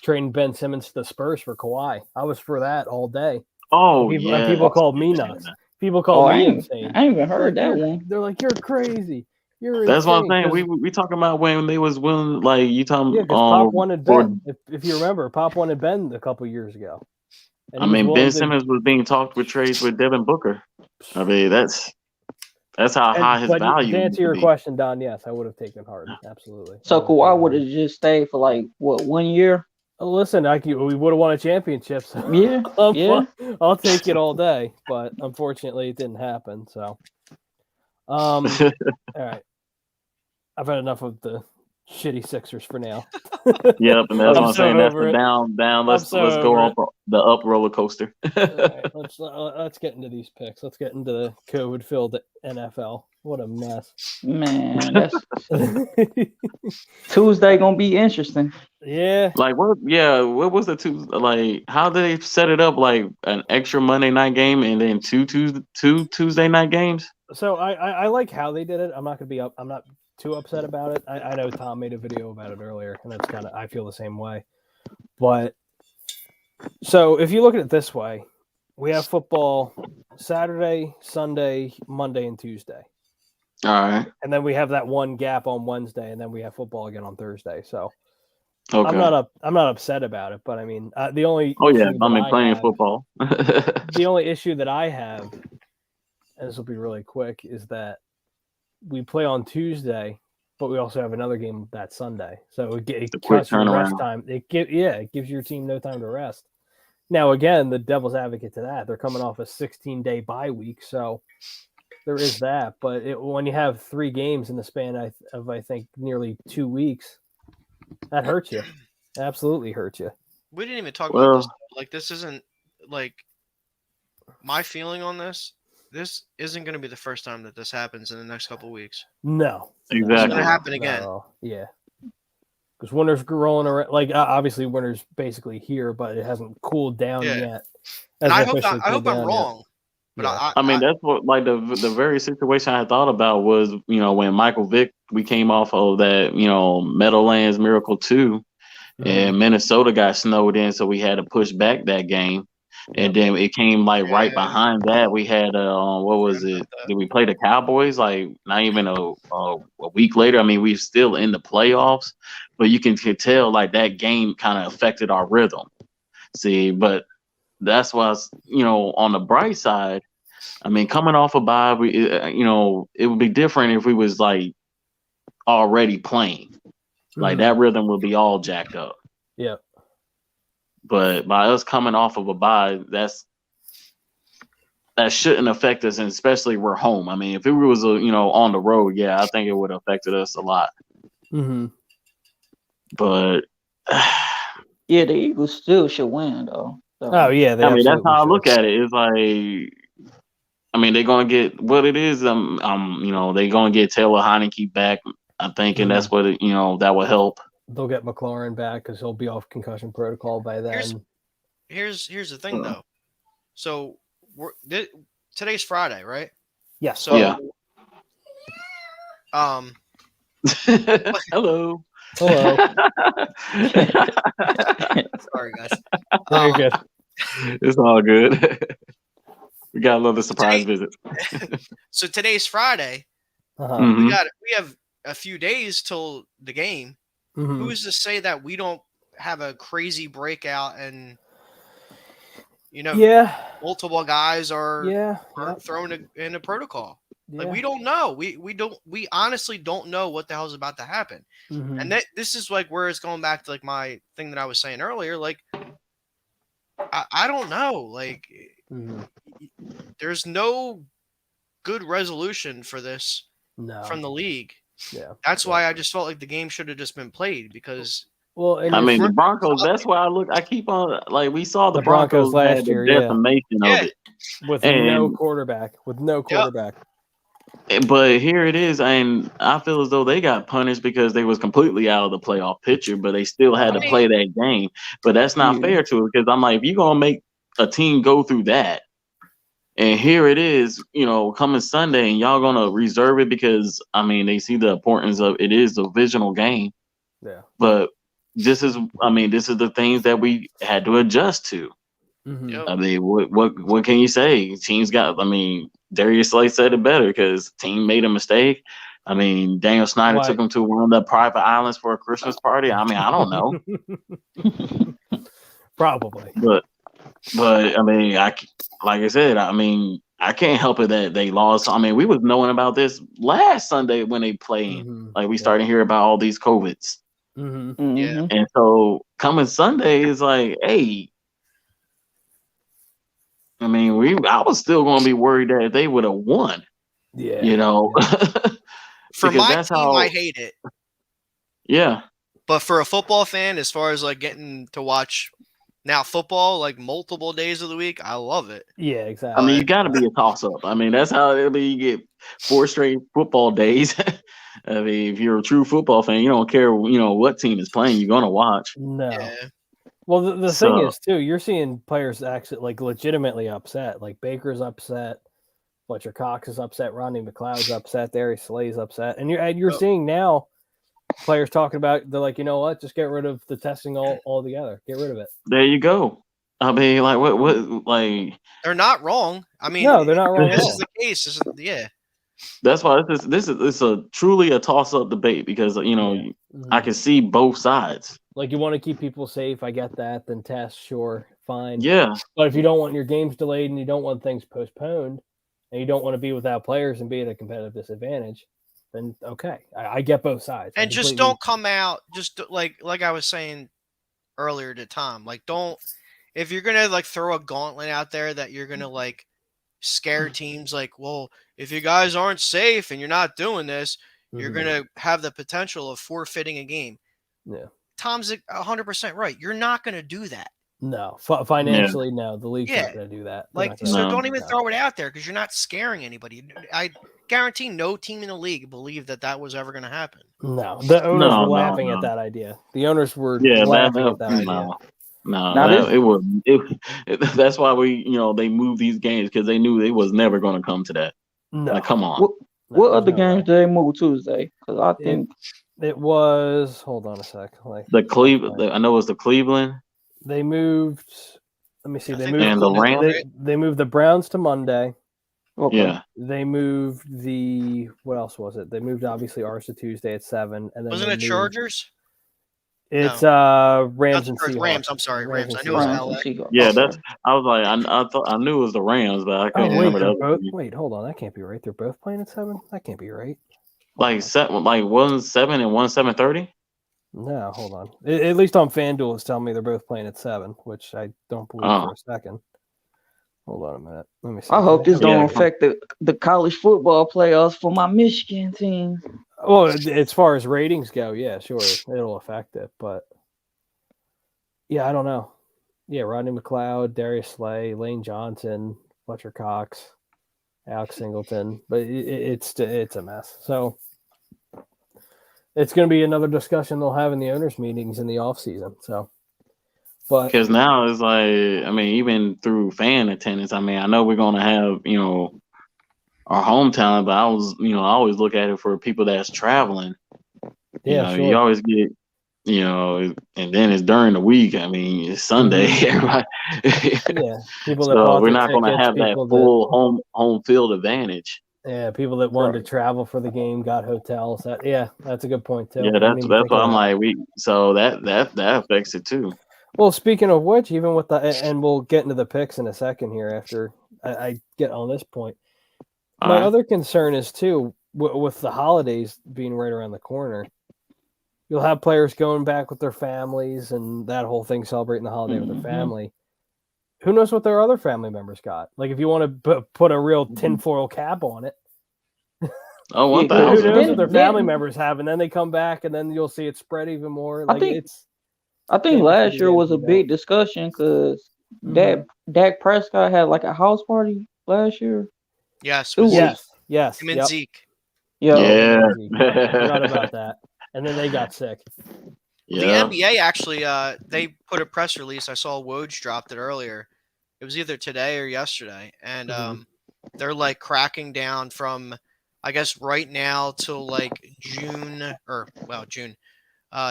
trading Ben Simmons to the Spurs for Kawhi. I was for that all day. Oh, and people called me nuts. People called me insane. I ain't even heard that one. They're like, you're crazy. That's what I'm saying. We talking about when they was willing, like you talking. Yeah, because Pop wanted Ben. If you remember, Pop wanted Ben a couple of years ago. Ben Simmons was being talked with trades with Devin Booker. That's how high his value. To answer your question, Don, yes, I would have taken Harden. Absolutely. So Kawhi would have just stayed for like 1 year? Listen, we would have won a championship. So yeah, I'll take it all day. But unfortunately, it didn't happen. So, all right, I've had enough of the shitty Sixers for now. Yep, and that's what I'm saying. That's the down. Let's go off the up roller coaster. Right, let's get into these picks. Let's get into the COVID-filled NFL. What a mess, man! That's Tuesday gonna be interesting. Yeah. Like what? Yeah. What was the Tuesday? Like how did they set it up? Like an extra Monday night game and then two Tuesday night games. So I like how they did it. I'm not too upset about it. I know Tom made a video about it earlier, and that's I feel the same way. But so if you look at it this way, we have football Saturday, Sunday, Monday, and Tuesday. All right. And then we have that one gap on Wednesday, and then we have football again on Thursday. So okay. I'm not upset about it, but the only playing football. The only issue that I have, and this will be really quick, is that we play on Tuesday, but we also have another game that Sunday. So it cuts your rest time. It gives your team no time to rest. Now, again, the devil's advocate to that, they're coming off a 16-day bye week, so there is that. But when you have 3 games in the span of I think nearly 2 weeks, that hurts you. It absolutely hurts you. We didn't even talk about this. Like, this isn't like my feeling on this. This isn't going to be the first time that this happens in the next couple of weeks. No, exactly. It's going to happen again. Yeah, because winter's rolling around. Like obviously, winter's basically here, but it hasn't cooled down yet. And I hope officially I hope cooled I'm down, wrong. But Yeah. I mean, that's what like the very situation I thought about was, when Michael Vick, we came off of that, Meadowlands Miracle 2, and Minnesota got snowed in, so we had to push back that game. And then it came like right behind that. We had what was it? Did we play the Cowboys? Like not even a week later. I mean, we still in the playoffs, but you can tell like that game kind of affected our rhythm. See, but that's why on the bright side, I mean, coming off a bye, it would be different if we was like already playing. Like that rhythm would be all jacked up. Yeah. But by us coming off of a bye, that shouldn't affect us, and especially we're home. I mean, if it was on the road, yeah, I think it would have affected us a lot. But yeah, the Eagles still should win though. So. Oh yeah, I mean that's how I look at it. It's like, I mean, they're gonna get what it is. They're gonna get Taylor Heineke back. I'm thinking that's what that will help. They'll get McLaurin back because he'll be off concussion protocol by then. Here's the thing though. So today's Friday, right? Yes. So yeah. Hello. Hello. Sorry, guys. Very good. It's all good. We got a little surprise visit. So today's Friday. Mm-hmm. We have a few days till the game. Who's to say that we don't have a crazy breakout and multiple guys are thrown in a protocol? Yeah. Like we don't know. We honestly don't know what the hell is about to happen. And this is like where it's going back to like my thing that I was saying earlier. Like I don't know. Like there's no good resolution for this from the league. Yeah, that's why I just felt like the game should have just been played because. Well, I mean the Broncos. That's why I keep on like we saw the Broncos last year, decimation of it with no quarterback. But here it is, and I feel as though they got punished because they was completely out of the playoff picture, but they still had to play that game. But that's not fair to it because I'm like, if you're gonna make a team go through that. And here it is, coming Sunday, and y'all gonna reserve it because they see the importance of it is a divisional game. Yeah. But this is the things that we had to adjust to. I mean, what can you say? Teams got. Darius Slay said it better because team made a mistake. Daniel Snyder took him to one of the private islands for a Christmas party. I don't know. Probably. But like I said, I can't help it that they lost. We was knowing about this last Sunday when they played. Like we started to hear about all these COVIDs. Yeah. And so coming Sunday is like, hey, I was still going to be worried that they would have won. Yeah. For my team, I hate it. Yeah. But for a football fan, as far as like getting to watch now football like multiple days of the week, I love it. Yeah, exactly. You got to be a toss-up. That's how you get 4 straight football days. If you're a true football fan, you don't care, what team is playing. You're going to watch. No. Yeah. Well, the thing is, too, you're seeing players actually like legitimately upset. Like Baker's upset, Fletcher Cox is upset, Rodney McLeod's upset, Darius Slay's upset, and you're seeing now players talking about they're like, you know what, just get rid of the testing altogether, get rid of it. There you go. What they're not wrong. No, they're not wrong. This is the case. That's why this is a truly a toss-up debate because I can see both sides. Like you want to keep people safe, I get that. Then test, sure, fine. Yeah. But if you don't want your games delayed and you don't want things postponed, and you don't want to be without players and be at a competitive disadvantage, then okay, I get both sides. And just don't come out just like I was saying earlier to Tom. Like if you're gonna like throw a gauntlet out there that you're gonna like scare teams, like, well, if you guys aren't safe and you're not doing this, you're gonna have the potential of forfeiting a game. Yeah. Tom's 100% right. You're not going to do that. No, financially, no. The league's not going to do that. Don't even throw it out there because you're not scaring anybody. I guarantee no team in the league believed that was ever going to happen. No, the owners were laughing at that idea. The owners were laughing at that idea. No, that's why they moved these games because they knew it was never going to come to that. No, like, come on. What other games did they move Tuesday? Because I think it was. Hold on a sec. The Cleveland. I know it was the Cleveland. They moved. Let me see. They moved and the Rams. They moved the Browns to Monday. Okay. Yeah. They moved the. What else was it? They moved obviously ours to Tuesday at 7, and then wasn't it Chargers? It's Rams and Seahawks. Rams. I'm sorry, Rams. I knew it was LA. Yeah, I was like, I knew it was the Rams, but I couldn't remember that. Wait, hold on, that can't be right. They're both playing at 7. That can't be right. Like 1 7 and 1 7:30. No, hold on. At least on FanDuel, it's telling me they're both playing at 7, which I don't believe for a second. Hold on a minute. Let me see. I hope this don't affect the college football playoffs for my Michigan team. Well, as far as ratings go, yeah, sure, it'll affect it. But, yeah, I don't know. Yeah, Rodney McLeod, Darius Slay, Lane Johnson, Fletcher Cox, Alex Singleton. But it's a mess. So, it's going to be another discussion they'll have in the owners' meetings in the offseason. So, but because now it's like, I mean, even through fan attendance, I mean, I know we're going to have, our hometown, but I always look at it for people that's traveling. Yeah, sure. You always get, and then it's during the week. I mean, it's Sunday. Yeah, people that so we're not going to have that full home field advantage. Yeah, people that wanted to travel for the game got hotels. That's a good point too. Yeah, that's why I'm like so that affects it too. Well, speaking of which, even with and we'll get into the picks in a second here after I get on this point. My other concern is too with the holidays being right around the corner. You'll have players going back with their families and that whole thing, celebrating the holiday with their family. Who knows what their other family members got? Like, if you want to put a real tinfoil cap on it. Oh, 1,000. Who knows what their family members have? And then they come back, and then you'll see it spread even more. Like, I think last year was a big discussion because Dak Prescott had like a house party last year. Yes. Yes. Him and Zeke. Yeah. I forgot about that. And then they got sick. Yeah. The NBA actually, they put a press release. I saw Woj dropped it earlier. It was either today or yesterday, and they're like cracking down from, I guess, right now till like June.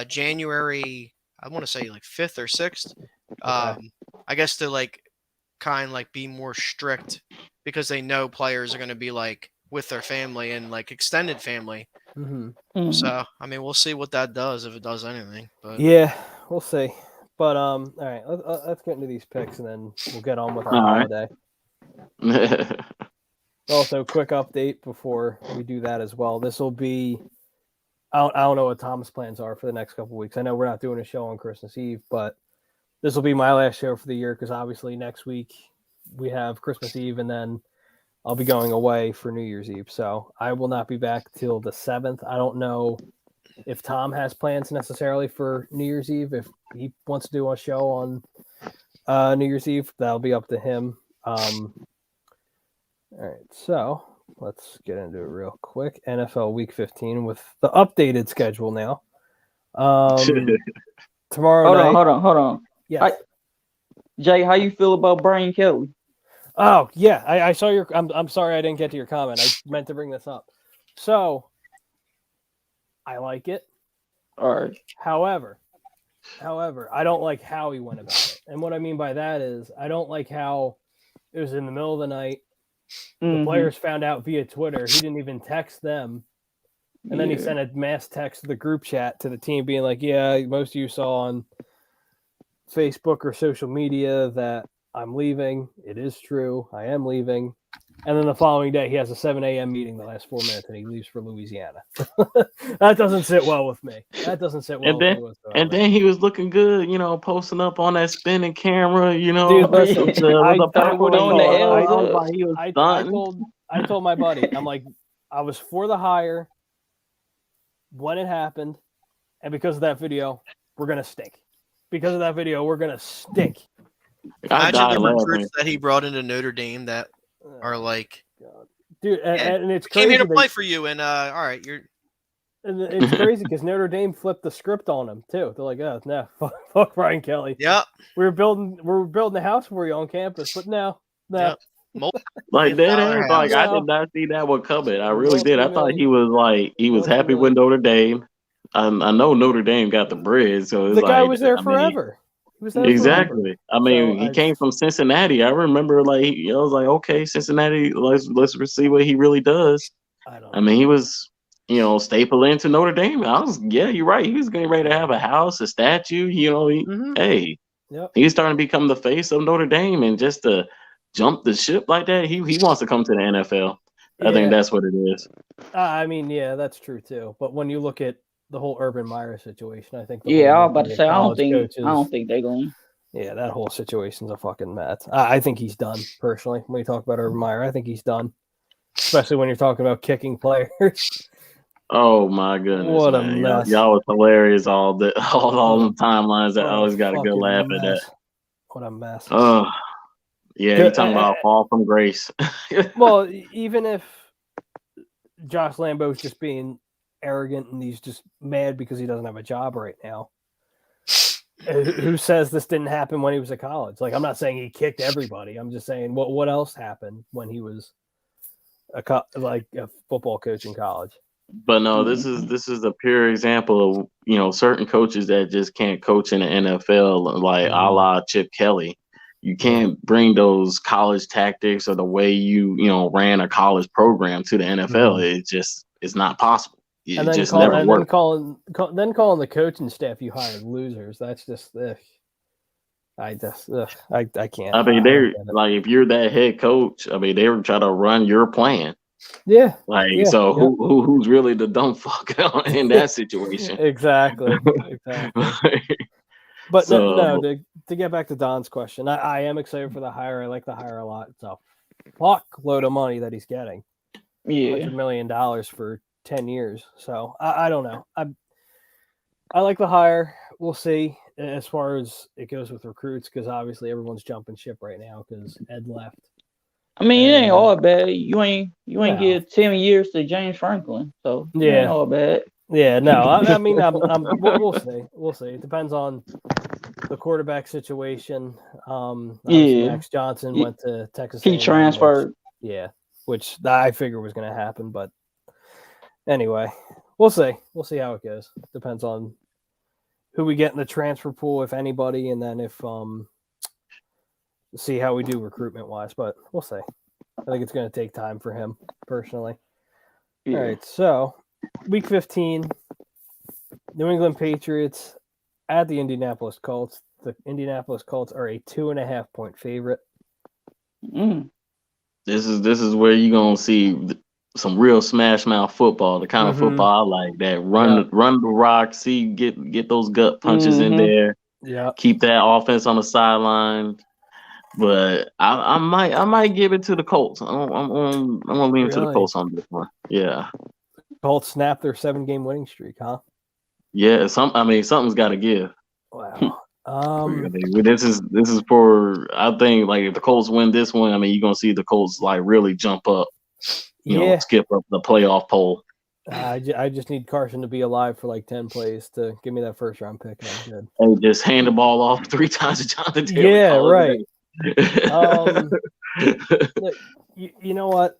January. I want to say like 5th or 6th. I guess to like kind of like be more strict because they know players are going to be like with their family and like extended family. So, I mean, we'll see what that does, if it does anything. But yeah, we'll see. But all right, let's get into these picks and then we'll get on with our holiday. Also, quick update before we do that as well. This will be, I don't know what Tom's plans are for the next couple of weeks. I know we're not doing a show on Christmas Eve, but this will be my last show for the year because obviously next week we have Christmas Eve and then I'll be going away for New Year's Eve. So I will not be back till the 7th. I don't know if Tom has plans necessarily for New Year's Eve. If he wants to do a show on New Year's Eve, that'll be up to him. All right, so let's get into it real quick. NFL Week 15 with the updated schedule now. Tomorrow night. Hold on. Yeah. Jay, how you feel about Brian Kelly? Oh, yeah. I saw your I'm sorry I didn't get to your comment. I meant to bring this up. So, I like it. All right. However, I don't like how he went about it. And what I mean by that is I don't like how it was in the middle of the night. The players found out via Twitter. He didn't even text them. And then he sent a mass text to the group chat to the team being like, yeah, most of you saw on Facebook or social media that I'm leaving. It is true. I am leaving. And then the following day, he has a 7 a.m. meeting the last 4 minutes, and he leaves for Louisiana. That doesn't sit well with me. And then he was looking good, posting up on that spinning camera, Dude, listen, I told my buddy, I'm like, I was for the hire when it happened, and because of that video, we're going to stink. Because of that video, we're going to stink. Imagine the recruits that he brought into Notre Dame that are like, dude, and it's crazy. Came here to play for you, and all right, you're And it's crazy because Notre Dame flipped the script on him too. They're like, "Oh no, fuck Brian Kelly." Yep. We're building a house for you on campus, but no. Yep. Like that, like I No. did not see that one coming. I Well, really did. I thought he was like he was happy with Notre Dame. I know Notre Dame got the bread, so it's the guy like, was there forever. He was there exactly. forever. I mean, So he came from Cincinnati. I remember, like, I was like, okay, Cincinnati. Let's see what he really does. I mean, he was, staple into Notre Dame. You're right. He was getting ready to have a house, a statue. Hey, he's starting to become the face of Notre Dame, and just to jump the ship like that, he wants to come to the NFL. I think that's what it is. I mean, yeah, that's true too. But when you look at the whole Urban Meyer situation, I think. I was about to say, I don't think they're going. Yeah, that whole situation's a fucking mess. I think he's done personally. When you talk about Urban Meyer, I think he's done. Especially when you're talking about kicking players. Oh my goodness! What man. a mess! Y'all was hilarious all the timelines. That I always got a good laugh at that. What a mess! Oh, yeah, you're talking about fall from grace. Well, even if Josh Lambeau's just being arrogant and he's just mad because he doesn't have a job right now. Who says this didn't happen when he was at college? Like, I'm not saying he kicked everybody. I'm just saying what else happened when he was a football coach in college. But no, this is a pure example of certain coaches that just can't coach in the NFL, like a la Chip Kelly. You can't bring those college tactics or the way you ran a college program to the NFL. It's not possible. It just never worked. Then calling the coaching staff you hired losers. That's just I can't. I mean, they're like, if you're that head coach, I mean, they were trying to run your plan. Yeah. Who's really the dumb fuck in that situation? Exactly. But to get back to Don's question, I am excited for the hire. I like the hire a lot. It's a fuckload of money that he's getting. Yeah. $100 million for 10 years. So I don't know. I like the hire. We'll see as far as it goes with recruits, because obviously everyone's jumping ship right now because Ed left. I mean, it ain't all bad. You ain't give 10 years to James Franklin, so it ain't all bad. Yeah, no. I mean, we'll see. We'll see. It depends on the quarterback situation. Max Johnson went to Texas. He transferred. Which I figured was going to happen, but anyway, we'll see. We'll see how it goes. Depends on who we get in the transfer pool, if anybody, and then if see how we do recruitment wise. But we'll see. I think it's going to take time for him personally. All right, so week 15, New England Patriots at the Indianapolis Colts. The Indianapolis Colts are a 2.5 point favorite. This is where you're gonna see some real smash mouth football, the kind of football I like. That run the rock, get those gut punches in there. Yeah, keep that offense on the sideline. But I might give it to the Colts. I'm gonna lean to the Colts on this one. Yeah. Colts snapped their 7-game winning streak, huh? Yeah, something's got to give. Wow. This is for, I think, like, if the Colts win this one, I mean, you're gonna see the Colts like really jump up, skip up the playoff poll. I just need Carson to be alive for like 10 plays to give me that first round pick. I'm good. And just hand the ball off 3 times to Jonathan Taylor. Yeah, right. Look, you know what?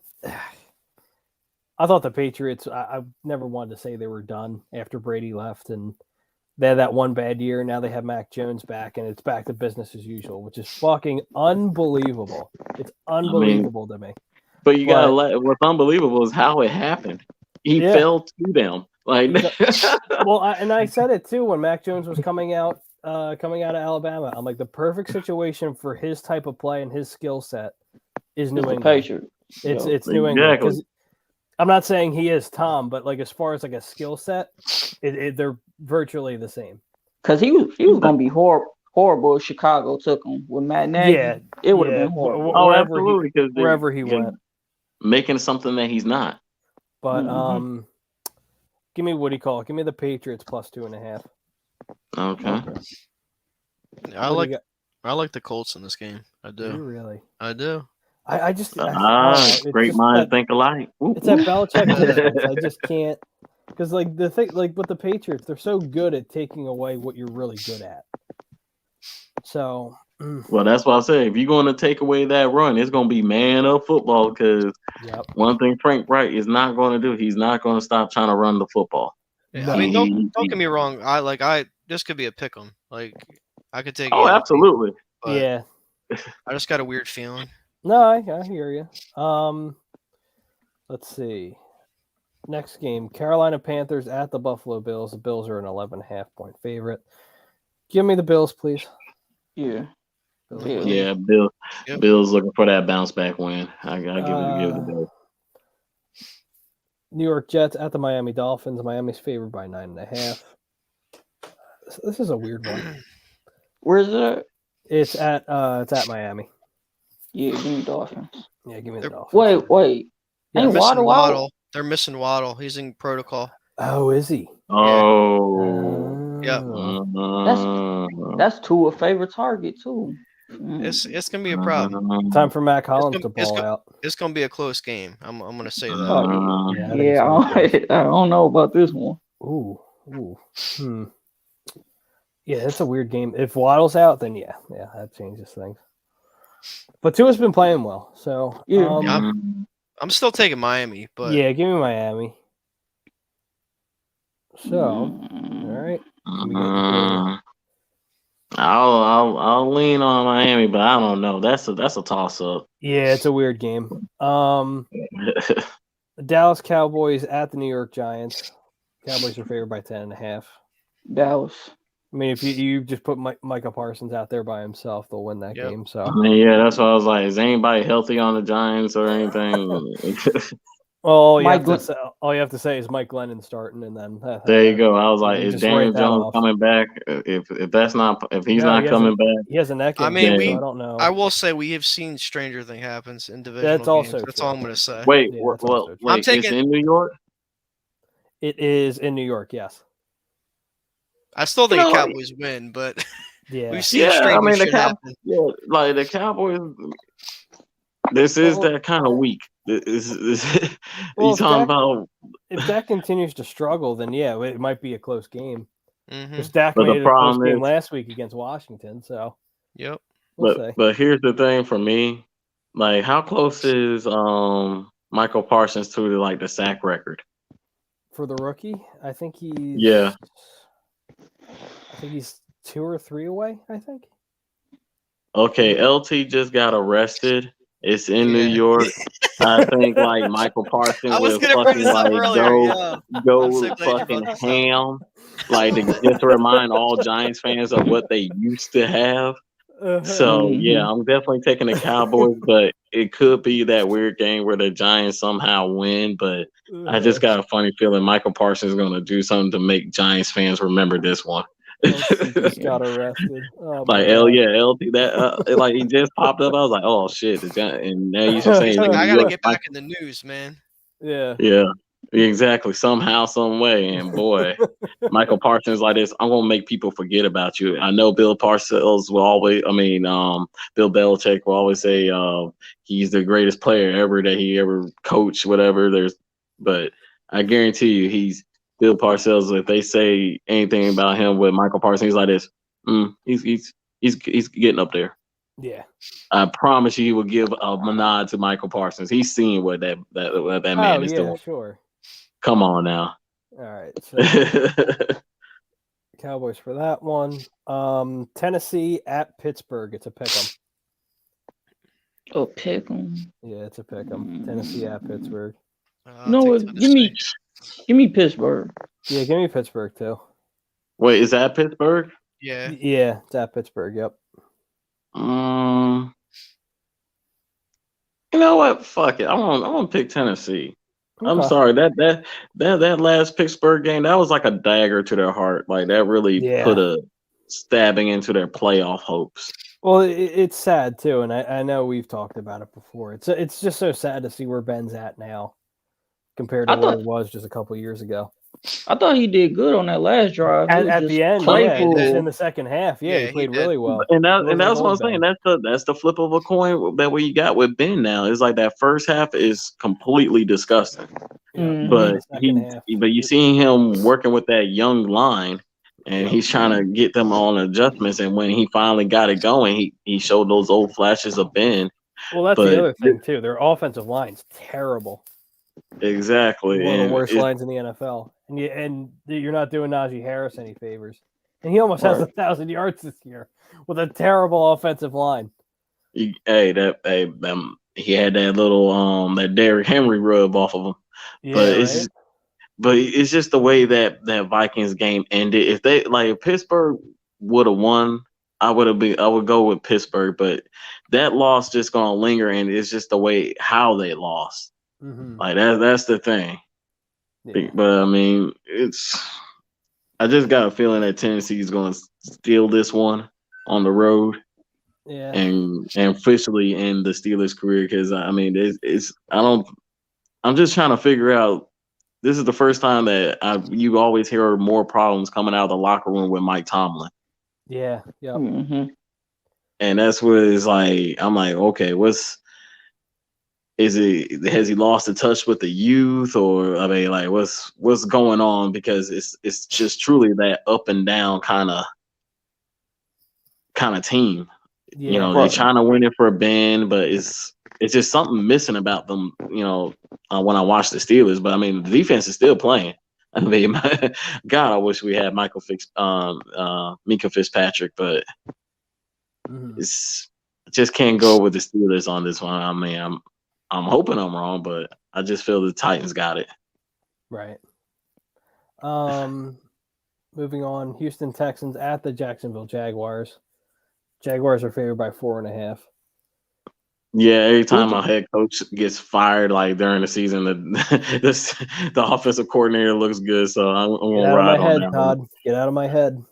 I thought the Patriots, I never wanted to say they were done after Brady left, and they had that one bad year. Now they have Mac Jones back, and it's back to business as usual, which is fucking unbelievable. It's unbelievable to me. But you gotta what's unbelievable is how it happened. He fell to them. Like, well, and I said it too when Mac Jones was coming out of Alabama. I'm like, the perfect situation for his type of play and his skill set is New England. Patriots. It's New England. Because I'm not saying he is Tom, but like as far as like a skill set, they're virtually the same. Because he was gonna be horrible if Chicago took him with Matt Nagy. Yeah, it would have been horrible. Oh, absolutely. Because wherever he went, making something that he's not. But give me what do you call it? Give me the Patriots plus 2.5. Okay. I like the Colts in this game. I do. You really? I do. I just great minds think alike. It's that Belichick defense. I just can't. Because like the thing, like with the Patriots, they're so good at taking away what you're really good at. So, well, that's why I say if you're going to take away that run, it's going to be man up football. Because one thing Frank Wright is not going to do, he's not going to stop trying to run the football. Yeah, I mean, don't get me wrong. This could be a pick 'em. Like I could take. Oh, absolutely. Yeah. I just got a weird feeling. No, I hear you. Let's see. Next game, Carolina Panthers at the Buffalo Bills. The Bills are an 11.5 point favorite. Give me the Bills, please. Yeah. Yeah, Bills looking for that bounce back win. I gotta give it the Bills. New York Jets at the Miami Dolphins. Miami's favored by 9.5. This is a weird one. Where is it? It's at Miami. Yeah, give me Dolphins. Yeah, give me the Dolphins. Wait. Yeah, Ain't Waddle out? They're missing Waddle. He's in protocol. Oh, is he? Oh. Yeah. That's a favorite target too. It's gonna be a problem. Time for Mac Hollins to ball out. It's gonna be a close game. I'm gonna say that. I don't know about this one. Ooh. Yeah, it's a weird game. If Waddle's out, then yeah, that changes things. But Tua's been playing well, so I'm still taking Miami, but yeah, give me Miami. So, all right. I'll lean on Miami, but I don't know. That's a toss up. Yeah, it's a weird game. Dallas Cowboys at the New York Giants. Cowboys are favored by 10.5. Dallas. I mean, if you just put Micah Parsons out there by himself, they'll win that game. So, I mean, yeah, that's what I was like. Is anybody healthy on the Giants or anything? all you have to say is Mike Glennon starting, and then there you go. I was like, is Daniel Jones coming back? If he's not coming back, he has a neck. I mean, I don't know. I will say we have seen stranger thing happens in divisional That's also games. That's all I'm going to say. Wait, I'm taking. It's in New York. It is in New York. Yes. I still think the Cowboys win, but we've seen stranger shit happen. Yeah, like the Cowboys. This is that kind of week. Well, talking about if Dak continues to struggle, then it might be a close game. Mm-hmm. Dak made it a close game last week against Washington, so but here's the thing for me, like how close is Michael Parsons to like the sack record for the rookie? I think he's 2 or 3 away. I think. Okay, LT just got arrested. It's in New York. I think like Michael Parsons will fucking like go fucking ham, like just to remind all Giants fans of what they used to have. So I'm definitely taking the Cowboys, but it could be that weird game where the Giants somehow win. But I just got a funny feeling Michael Parsons is going to do something to make Giants fans remember this one. Just got arrested. LT that like he just popped up. I was like, oh shit! And now you're saying I gotta get back in the news, man. Yeah, exactly. Somehow, some way, and boy, Michael Parsons like this. I'm gonna make people forget about you. I know Bill Parcells will always. Bill Belichick will always say he's the greatest player ever that he ever coached. Whatever. But I guarantee you, Bill Parcells, if they say anything about him with Michael Parsons, he's like this. He's getting up there. Yeah, I promise you, he will give a nod to Michael Parsons. He's seeing what that man is doing. Sure. Come on now. All right. So Cowboys for that one. Tennessee at Pittsburgh. It's a pick'em. Oh, pick'em. Yeah, it's a pick'em. Tennessee at Pittsburgh. Give me Pittsburgh. Yeah, give me Pittsburgh too. Wait, is that Pittsburgh? Yeah. Yeah, it's at Pittsburgh. Yep. You know what? Fuck it. I'm gonna pick Tennessee. Okay. I'm sorry that last Pittsburgh game, that was like a dagger to their heart. Like that really put a stabbing into their playoff hopes. Well, it's sad too, and I know we've talked about it before. It's just so sad to see where Ben's at now compared to where he was just a couple of years ago. I thought he did good on that last drive. At the end, in the second half, he played really well. And that's what I'm saying. That's the flip of a coin that we got with Ben now. It's like that first half is completely disgusting. But half. but you see him working with that young line, and he's trying to get them on adjustments. And when he finally got it going, he showed those old flashes of Ben. Well, that's the other thing too. Their offensive line's terrible. Exactly, one of the worst lines in the NFL, and you're not doing Najee Harris any favors. And he almost has 1,000 yards this year with a terrible offensive line. He had that little that Derrick Henry rub off of him. Yeah, but it's just the way that Vikings game ended. If Pittsburgh would have won, I would go with Pittsburgh. But that loss just gonna linger, and it's just the way how they lost. Like that's the thing. Yeah. But I mean, I just got a feeling that Tennessee is going to steal this one on the road. Yeah, and officially end the Steelers' career, because I mean, I'm just trying to figure out. This is the first time that you always hear more problems coming out of the locker room with Mike Tomlin. Yeah, yeah. And that's what it's like. I'm like, okay, has he lost the touch with the youth, or I mean, like what's going on? Because it's just truly that up and down kind of team. Yeah, they're trying to win it for Ben, but it's just something missing about them. When I watch the Steelers, but I mean, the defense is still playing. I mean, God, I wish we had Mika Fitzpatrick, but I just can't go with the Steelers on this one. I mean, I'm hoping I'm wrong, but I just feel the Titans got it. Right. Moving on, Houston Texans at the Jacksonville Jaguars. Jaguars are favored by 4.5. Yeah, every time a head coach gets fired, like during the season, the offensive coordinator looks good. So I'm gonna ride on that. Todd. Get out of my head.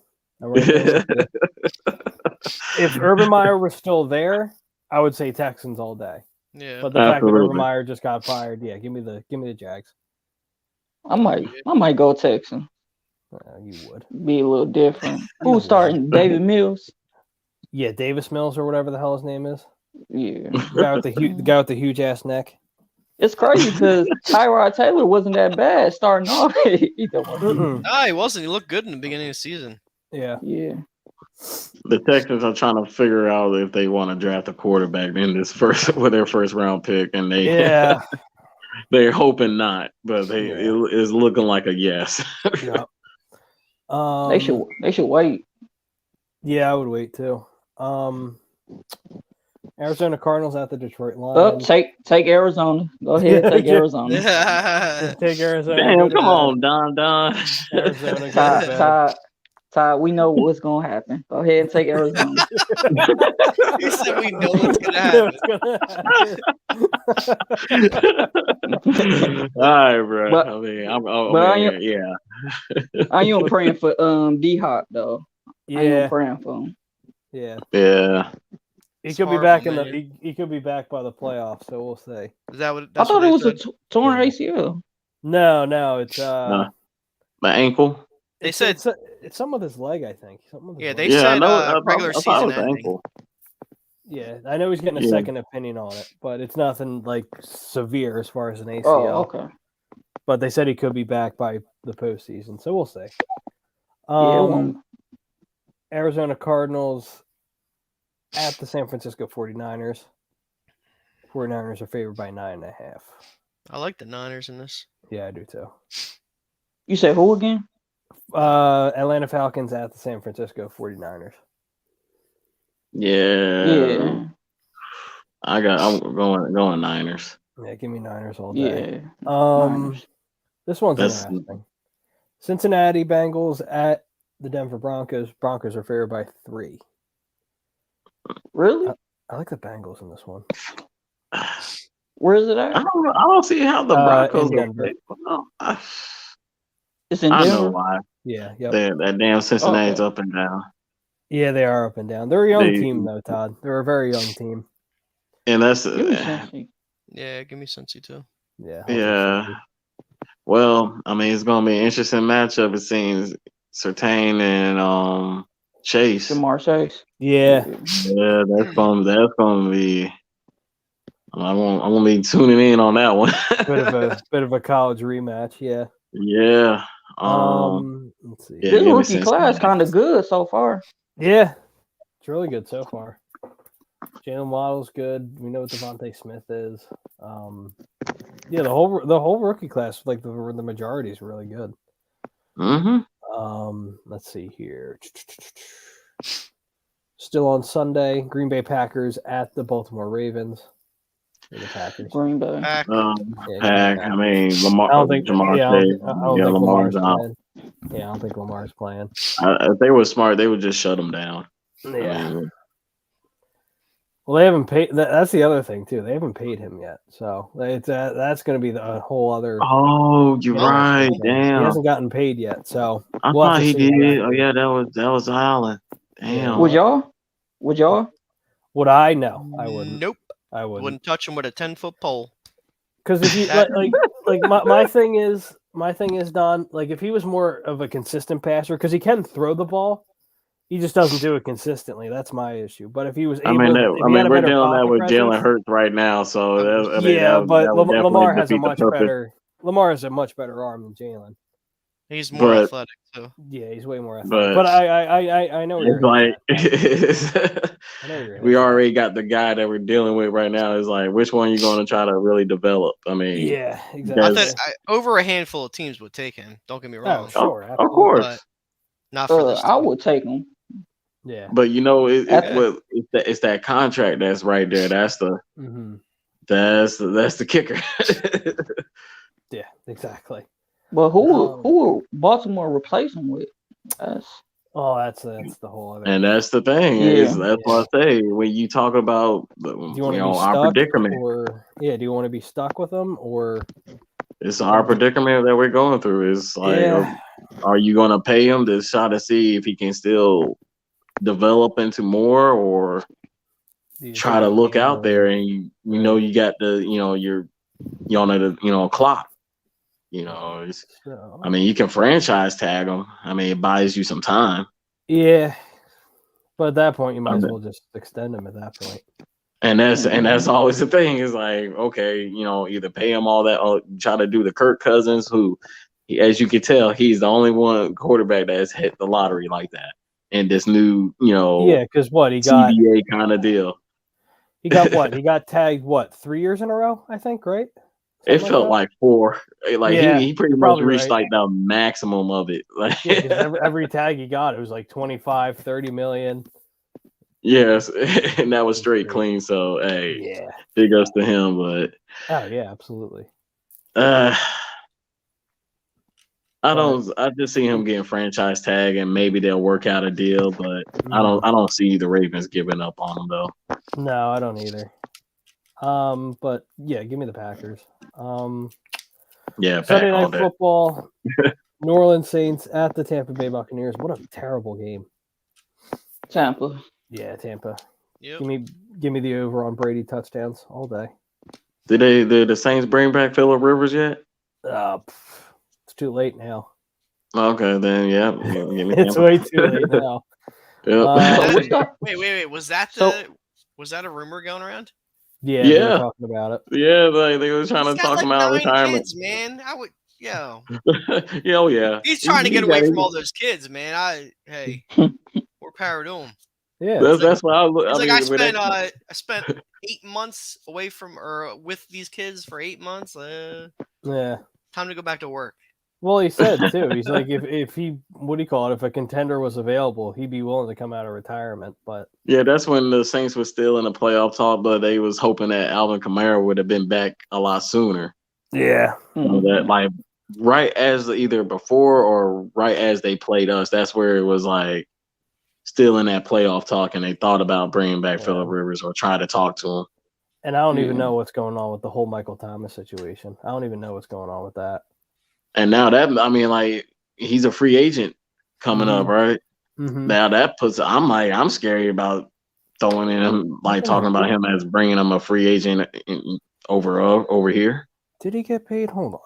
If Urban Meyer was still there, I would say Texans all day. Yeah, but the fact that Urban Meyer just got fired, yeah, give me the Jags. I might go Texans. You would be a little different. Who's starting? David Mills. Yeah, Davis Mills or whatever the hell his name is. Yeah, the guy with the huge ass neck. It's crazy because Tyrod Taylor wasn't that bad starting off. No, he wasn't. He looked good in the beginning of the season. Yeah. The Texans are trying to figure out if they want to draft a quarterback in this with their first round pick, and they're hoping not, but it is looking like a yes. They should wait. Yeah, I would wait too. Arizona Cardinals at the Detroit Lions. Take Arizona. Go ahead, take Arizona. Take Arizona. Damn, come on, Don. Arizona. Todd, we know what's gonna happen. Go ahead and take Arizona. He said we know what's gonna happen. All right, bro. But, I am praying for D-Hop though. Yeah, I am praying for him. Yeah. He could be back he could be back by the playoffs, so we'll see. Is that what? I thought it was a torn ACL. No, it's my ankle. They said it's some of his leg, I think. They said regular season ankle. Yeah, I know he's getting a second opinion on it, but it's nothing like severe as far as an ACL. Oh, okay. But they said he could be back by the postseason, so we'll see. Arizona Cardinals at the San Francisco 49ers. 49ers are favored by 9.5. I like the Niners in this. Yeah, I do too. You say who again? Atlanta Falcons at the San Francisco 49ers. Yeah. I'm going Niners. Yeah, give me Niners all day. Yeah. Niners. This one's interesting. Cincinnati Bengals at the Denver Broncos. Broncos are favored by 3. Really? I like the Bengals in this one. Where is it at? I don't see how the Broncos in Denver. It's in Denver. I know why. Yeah. Yep. That damn Cincinnati's up and down. Yeah, they are up and down. They're a young team, though, Todd. They're a very young team. And that's give me Cincy too. Yeah. Yeah. Well, I mean, it's going to be an interesting matchup. It seems Surtain and Chase. Jamar Chase. Yeah. Yeah, that's going to be. I won't be tuning in on that one. bit of a college rematch, yeah. Yeah. Let's see. Yeah, This give me rookie class kind of good so far. Yeah, it's really good so far. Jalen Waddle's good. We know what Devontae Smith is. Yeah, the whole rookie class, like the majority, is really good. Let's see here. Still on Sunday, Green Bay Packers at the Baltimore Ravens. The Packers. Green Bay. Pack. I mean, Lamar. I don't think Jamar yeah, I don't think Lamar's out. playing. Yeah, I don't think Lamar's playing. If they were smart, they would just shut him down. Yeah. Well, they haven't paid. That's the other thing too. They haven't paid him yet, so that's going to be a whole other. Oh, you're right. Damn, he hasn't gotten paid yet. So I thought he did. Oh yeah, that was Allen. Damn. Would y'all? Would I? No, I wouldn't. Nope. I wouldn't touch him with a 10-foot pole. Because if you like my thing is Don. Like if he was more of a consistent passer, because he can throw the ball. He just doesn't do it consistently. That's my issue. But if he was able, we're dealing that with Jalen Hurts right now. So Lamar has a much better. Lamar has a much better arm than Jalen. He's more athletic too. Yeah, he's way more athletic. But I know it's like we already got the guy that we're dealing with right now. Is like, which one are you going to try to really develop? I mean, yeah, exactly. I thought over a handful of teams would take him. Don't get me wrong. Oh, sure, of course. But not for this. I would take him. Yeah, but it's that contract that's right there. That's the that's the kicker. Yeah, exactly. But who will Baltimore replace him with? That's the whole other. And that's the thing. That's what I say when you talk about our predicament. Do you want to be stuck with them or? It's our predicament that we're going through. Is like, are you going to pay him to try to see if he can still develop into more, or try to look out there and you got you're on a clock. I mean, you can franchise tag him. I mean, it buys you some time. Yeah, but at that point, you might as well just extend him at that point. And that's always the thing. Is like, okay, either pay him all that or try to do the Kirk Cousins, who, as you can tell, he's the only one quarterback that has hit the lottery like that. And this new, because he got CBA kind of deal. He got what? He got tagged 3 years in a row, I think, right? It felt like 4. He pretty much reached like the maximum of it. Like every tag he got, it was like 25, 30 million. Yes, and that was straight clean. So big ups to him. But absolutely. I just see him getting franchise tag, and maybe they'll work out a deal. But I don't see the Ravens giving up on him though. No, I don't either. But give me the Packers. Sunday Night Football, New Orleans Saints at the Tampa Bay Buccaneers. What a terrible game. Tampa. Yeah, Tampa. Yep. Give me the over on Brady touchdowns all day. Did the Saints bring back Phillip Rivers yet? It's too late now. Okay, then it's way too late now. Yep. Wait. Was that a rumor going around? Yeah. They were talking about it. Yeah, they were trying to talk about retirement. Kids, man, I would. Yeah. He's trying to get away from all those kids, man. More power to him. Yeah, that's what I look. I spent 8 months away from or with these kids for 8 months. Time to go back to work. Well, he said too. He's like, if he, if a contender was available, he'd be willing to come out of retirement. But that's when the Saints were still in the playoff talk, but they was hoping that Alvin Kamara would have been back a lot sooner. Yeah, that right as either before or right as they played us, that's where it was like still in that playoff talk, and they thought about bringing back Phillip Rivers or try to talk to him. And I don't even know what's going on with the whole Michael Thomas situation. I don't even know what's going on with that. And now he's a free agent coming up, right? Mm-hmm. Now that puts, I'm scary about throwing in him, talking about him as bringing him a free agent over here. Did he get paid? Hold on.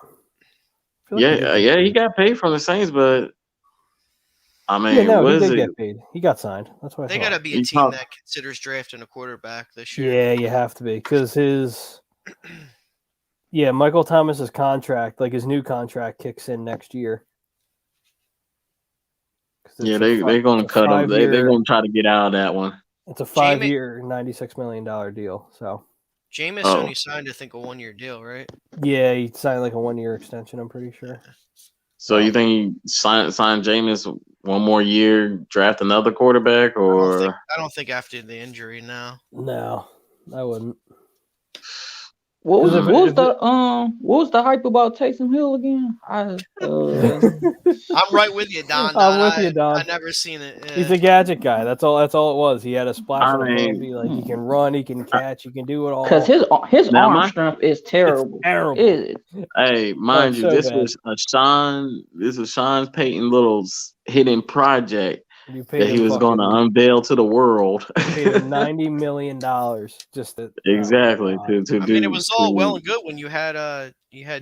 He got paid from the Saints, but he did get paid. He got signed. That's why they got to be a team that considers drafting a quarterback this year. Yeah, you have to be because his Yeah, Michael Thomas's contract, like his new contract, kicks in next year. Yeah, they're going to cut him. They're going to try to get out of that one. It's a 5-year, $96 million deal. So Jameis only signed, I think, a 1-year deal, right? Yeah, he signed like a 1-year extension, I'm pretty sure. So you think he sign Jameis one more year, draft another quarterback, or I don't think after the injury now. No, I wouldn't. What was the hype about Taysom Hill again? I'm right with you, Don. I'm with you, Don. I never seen it. Yeah. He's a gadget guy. That's all it was. He had a splash ability. Like he can run, he can catch, he can do it all. Because his arm strength is terrible. It's terrible. Hey, mind you, this was Sean Payton Little's hidden project that he was going to unveil to the world. Paid him $90 million just to exactly to do. I mean, it was all well and good when you had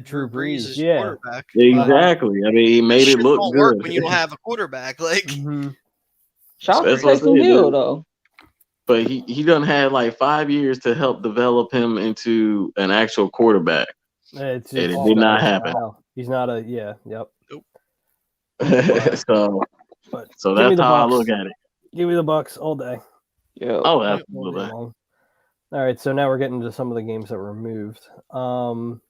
Drew Brees as quarterback. Exactly. I mean, he made it look good. Work when you don't have a quarterback, like. Shout out to Taysom Hill though. But he done had like 5 years to help develop him into an actual quarterback. It did not happen. He's not a Yep. Nope. So that's how I look at it. Give me the Bucks all day. Yeah. Oh, absolutely. All right, so now we're getting to some of the games that were moved. One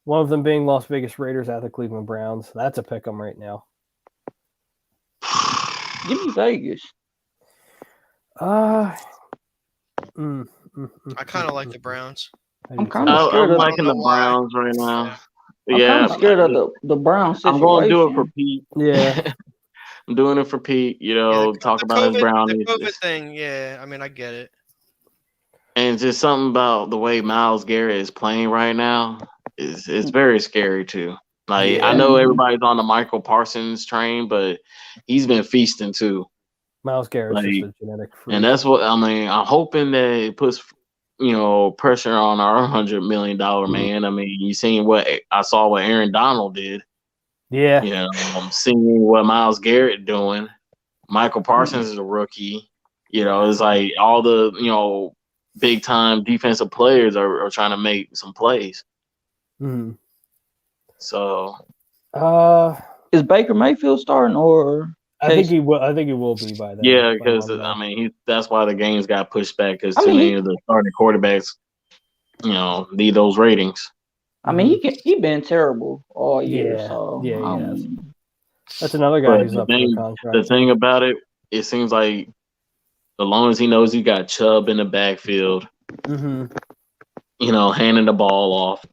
of them being Las Vegas Raiders at the Cleveland Browns. That's a pick 'em right now. Give me Vegas. I kind of like the Browns. I'm kind of scared I'm liking the Browns right now. I'm kind of scared of the Browns situation. I'm going to do it for Pete. Yeah. I'm doing it for Pete, talk about his Brownies. The COVID thing, yeah. I mean, I get it. And just something about the way Myles Garrett is playing right now is very scary too. Like I know everybody's on the Michael Parsons train, but he's been feasting too. Myles Garrett's just a genetic freak. And that's what I mean. I'm hoping that it puts pressure on our $100 million man. I mean, you seen what Aaron Donald did. Yeah. I'm seeing what Myles Garrett doing. Michael Parsons is a rookie. It's like all the big time defensive players are trying to make some plays. Mm-hmm. So, is Baker Mayfield starting or? I think he will. I think he will be by then. Yeah, because I mean, that's why the games got pushed back because too many of the starting quarterbacks, need those ratings. I mean, he been terrible all year. Yeah, so, he has. That's another guy who's up for the contract. The thing about it seems like as long as he knows he got Chubb in the backfield, handing the ball off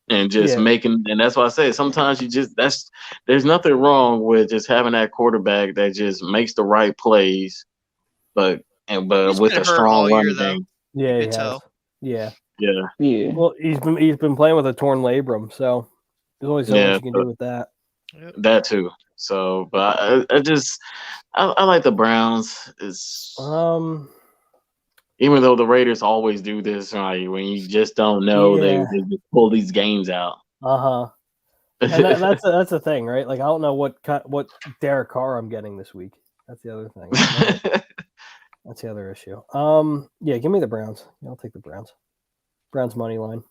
and just making, and that's why I say sometimes there's nothing wrong with just having that quarterback that just makes the right plays, but with a strong running game. Yeah, he has. Yeah. Yeah. Well, he's been playing with a torn labrum, so there's only so much you can do with that. That too. So, but I like the Browns. It's even though the Raiders always do this, right? When you just don't know, they just pull these games out. And that's the thing, right? Like I don't know what Derek Carr I'm getting this week. That's the other thing. That's the other issue. Give me the Browns. I'll take the Browns. Browns money line.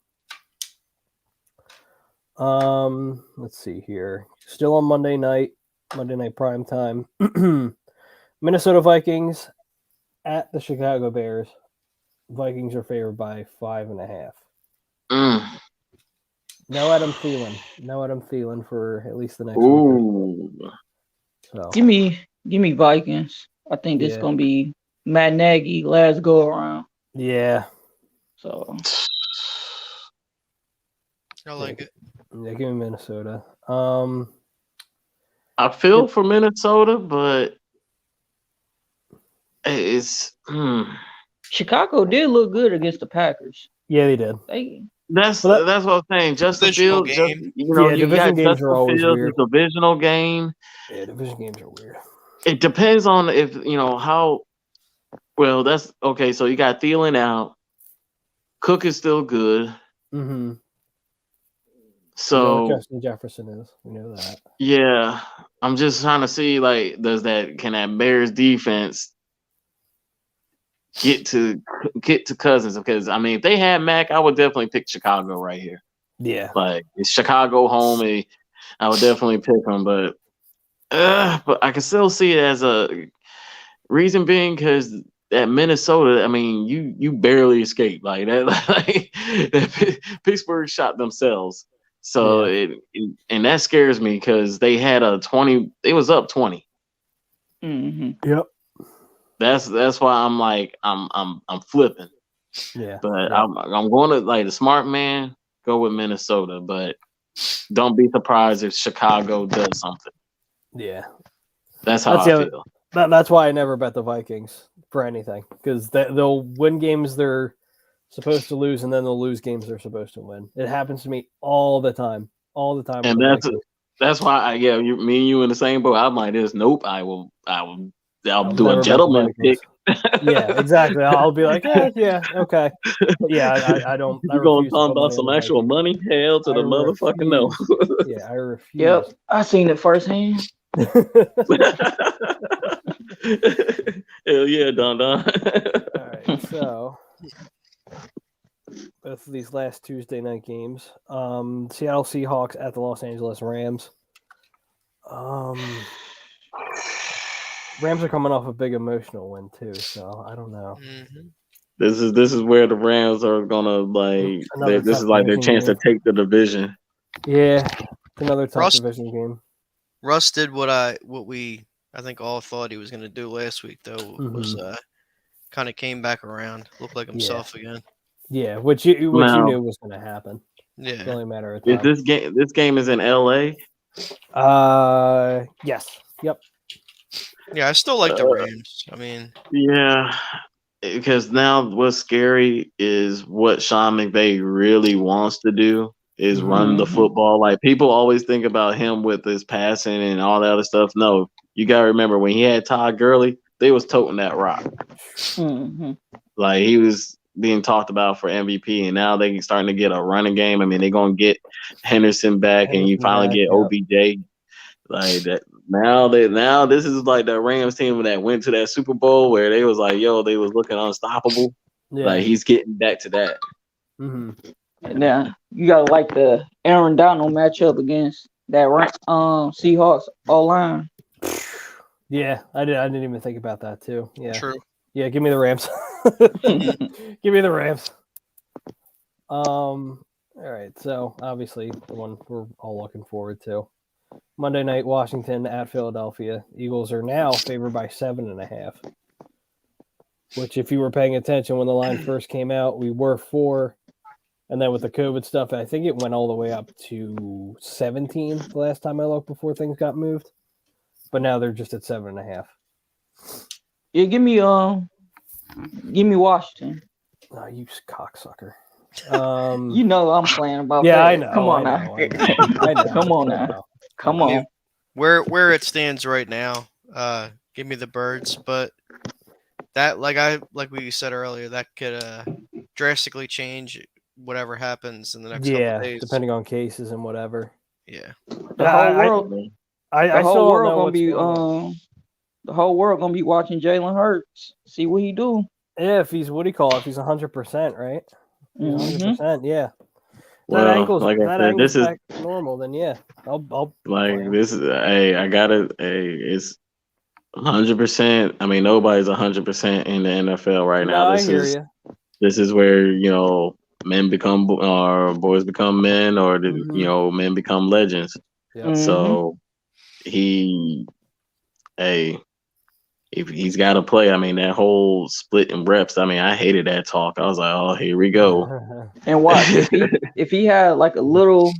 Let's see here. Still on Monday night prime time. Minnesota Vikings at the Chicago Bears. Vikings are favored by 5.5. No Adam Thielen for at least the next week. So. Give me Vikings. I think it's gonna be Matt Nagy last go around. Yeah. So I like it. Yeah, give me Minnesota. I feel for Minnesota, but it's Chicago did look good against the Packers. Yeah, they did. That's what I'm saying. Justin Fields, you got Justin Fields, divisional game. Yeah, division games are weird. It depends on if how well. That's okay. So you got Thielen out. Cook is still good. Mm-hmm. So Justin Jefferson is. We know that. Yeah, I'm just trying to see can that Bears defense get to Cousins, because I mean, if they had Mac, I would definitely pick Chicago right here. Yeah, Like it's Chicago home, I would definitely pick them, but I can still see it as a reason being because at Minnesota, I mean, you barely escaped like that. That Pittsburgh shot themselves, so and that scares me because they had a 20. They was up 20. Mm-hmm. Yep. That's why I'm like I'm flipping. Yeah. But yeah. I'm going to like the smart man go with Minnesota, but don't be surprised if Chicago does something. Yeah. That's how I feel. That's why I never bet the Vikings for anything, because they'll win games they're supposed to lose, and then they'll lose games they're supposed to win. It happens to me all the time. And that's why me and you in the same boat. I'm like this. Nope. I'll do a gentleman pick. Yeah, exactly. I'll be like, yeah, okay. But yeah, I don't. You gonna talk about some actual money? Hell to the motherfucking no. Yeah, I refuse. Yep, I seen it firsthand. Hell yeah, Don. All right, so both of these last Tuesday night games, Seattle Seahawks at the Los Angeles Rams. Rams are coming off a big emotional win too, so I don't know. Mm-hmm. This is where the Rams are gonna like. This is like their chance to take the division. Yeah, another tough division game. Russ did what we I think all thought he was going to do last week, though. Was kind of came back around, looked like himself again. Yeah, which you knew was going to happen. Yeah, it's only a matter of time. This game is in LA. Yes. Yep. Yeah, I still like the Rams. I mean, yeah, because now what's scary is what Sean McVay really wants to do is run the football. Like people always think about him with his passing and all that other stuff. No, you gotta remember when he had Todd Gurley, they was toting that rock. Like he was being talked about for MVP, and now they starting to get a running game. I mean, they're gonna get Henderson back, and you finally get OBJ. Like that. Now this is like the Rams team that went to that Super Bowl where they was like, yo, they was looking unstoppable. Yeah. Like he's getting back to that. And now you gotta like the Aaron Donald matchup against that Seahawks O-line. Yeah, I didn't even think about that too. Yeah, true. Yeah, give me the Rams. Give me the Rams. All right, so obviously the one we're all looking forward to. Monday night, Washington at Philadelphia. Eagles are now favored by 7.5. Which, if you were paying attention when the line first came out, we were 4. And then with the COVID stuff, I think it went all the way up to 17 the last time I looked before things got moved. But now they're just at 7.5. Yeah, give me Washington. Oh, you cocksucker. You know I'm playing about that. Yeah, I know. Come on I now. Come on now. Come on. Where it stands right now, give me the Birds, but that like we said earlier, that could drastically change whatever happens in the next couple of days. Depending on cases and whatever. Yeah. The whole world gonna be watching Jalen Hurts, see what he do. Yeah, if he's if he's 100%, right? 100%, yeah. Well, that ankle's like I said, this is back normal. Then yeah, I'll like this is. Hey, I got it. Hey, it's 100%. I mean, nobody's 100% in the NFL right now. This is where men become or boys become men, or men become legends. Yeah. So he's got to play. I mean, that whole split in reps. I mean, I hated that talk. I was like, oh, here we go. And watch if he had like a little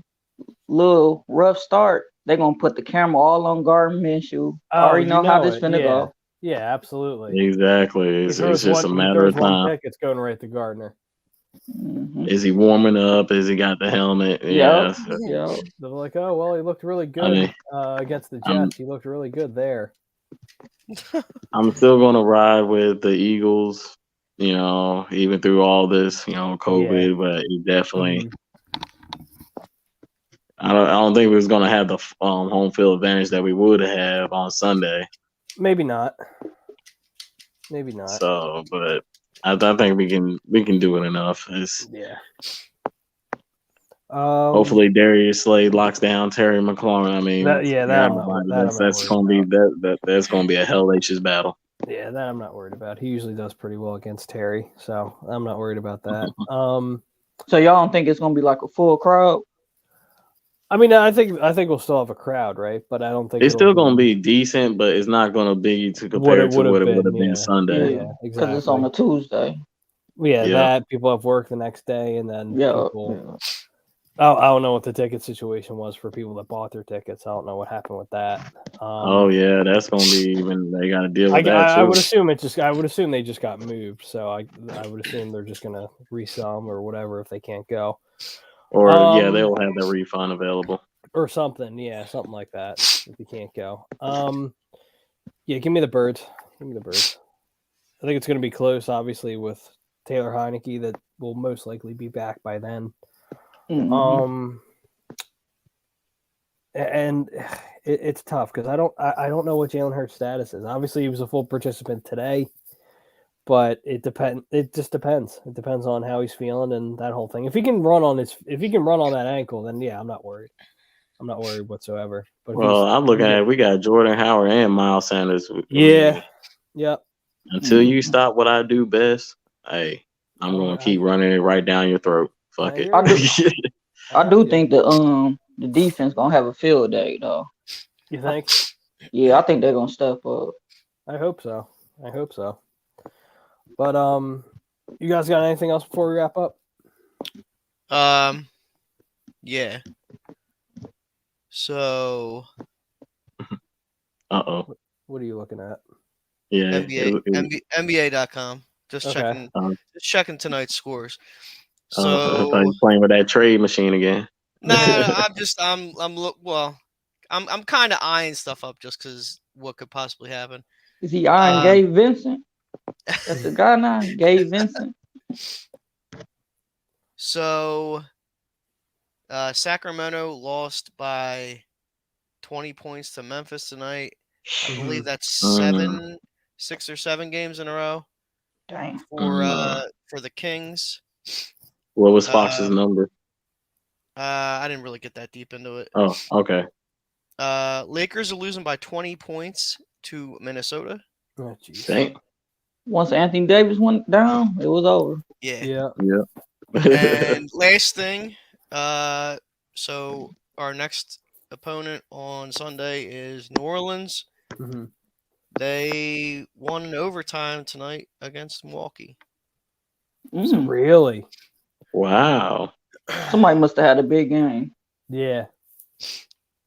rough start, they're gonna put the camera all on Gardner Minshew. I already know how this finna go. Yeah, absolutely. Exactly. It's just a matter of time. It's going right to Gardner. Is he warming up? Has he got the helmet? Yeah. They're like, oh well, he looked really good against the Jets. He looked really good there. I'm still gonna ride with the Eagles, even through all this, COVID, but he definitely. I don't think we was gonna have the home field advantage that we would have on Sunday. Maybe not. So, but I think we can do it enough. Yeah. Hopefully Darius Slade locks down Terry McLaurin. I mean, that's gonna be a hellacious battle. Yeah, that I'm not worried about. He usually does pretty well against Terry, so I'm not worried about that. So y'all don't think it's gonna be like a full crowd? I mean, I think we'll still have a crowd, right? But I don't think it's still gonna be decent, but it's not gonna be to compare to what it would have been Sunday. Yeah, exactly. Because it's on a Tuesday. Yeah, that people have work the next day, and then people. I don't know what the ticket situation was for people that bought their tickets. I don't know what happened with that. That's gonna be even. They got to deal with that too. I would assume they just got moved. So I would assume they're just gonna resell them or whatever if they can't go. Or they'll have the refund available or something. Yeah, something like that if you can't go. Give me the Birds. Give me the Birds. I think it's gonna be close, obviously, with Taylor Heineke that will most likely be back by then. Mm-hmm. And it's tough because I don't know what Jalen Hurts' status is. Obviously, he was a full participant today, but it just depends. It depends on how he's feeling and that whole thing. If he can run on that ankle, then yeah, I'm not worried. I'm not worried whatsoever. But I'm looking at it. We got Jordan Howard and Miles Sanders. Yeah. Yep. Until you stop what I do best, hey, I'm gonna keep running it right down your throat. Fuck it. I do think the defense gonna have a field day though. You think? Yeah, I think they're gonna step up. I hope so. But you guys got anything else before we wrap up? Yeah. So. What are you looking at? Yeah. NBA.com. Just checking tonight's scores. So I thought you were playing with that trade machine again. No, I'm kind of eyeing stuff up just because what could possibly happen. Is he eyeing Gabe Vincent? That's the guy now, Gabe Vincent. So, Sacramento lost by 20 points to Memphis tonight. I believe that's 6 or 7 games in a row. Dang. For the Kings. What was Fox's number? I didn't really get that deep into it. Oh, okay. Lakers are losing by 20 points to Minnesota. Oh, geez. Once Anthony Davis went down, it was over. Yeah. And last thing, so our next opponent on Sunday is New Orleans. Mm-hmm. They won in overtime tonight against Milwaukee. Really? Wow. Somebody must have had a big game. Yeah.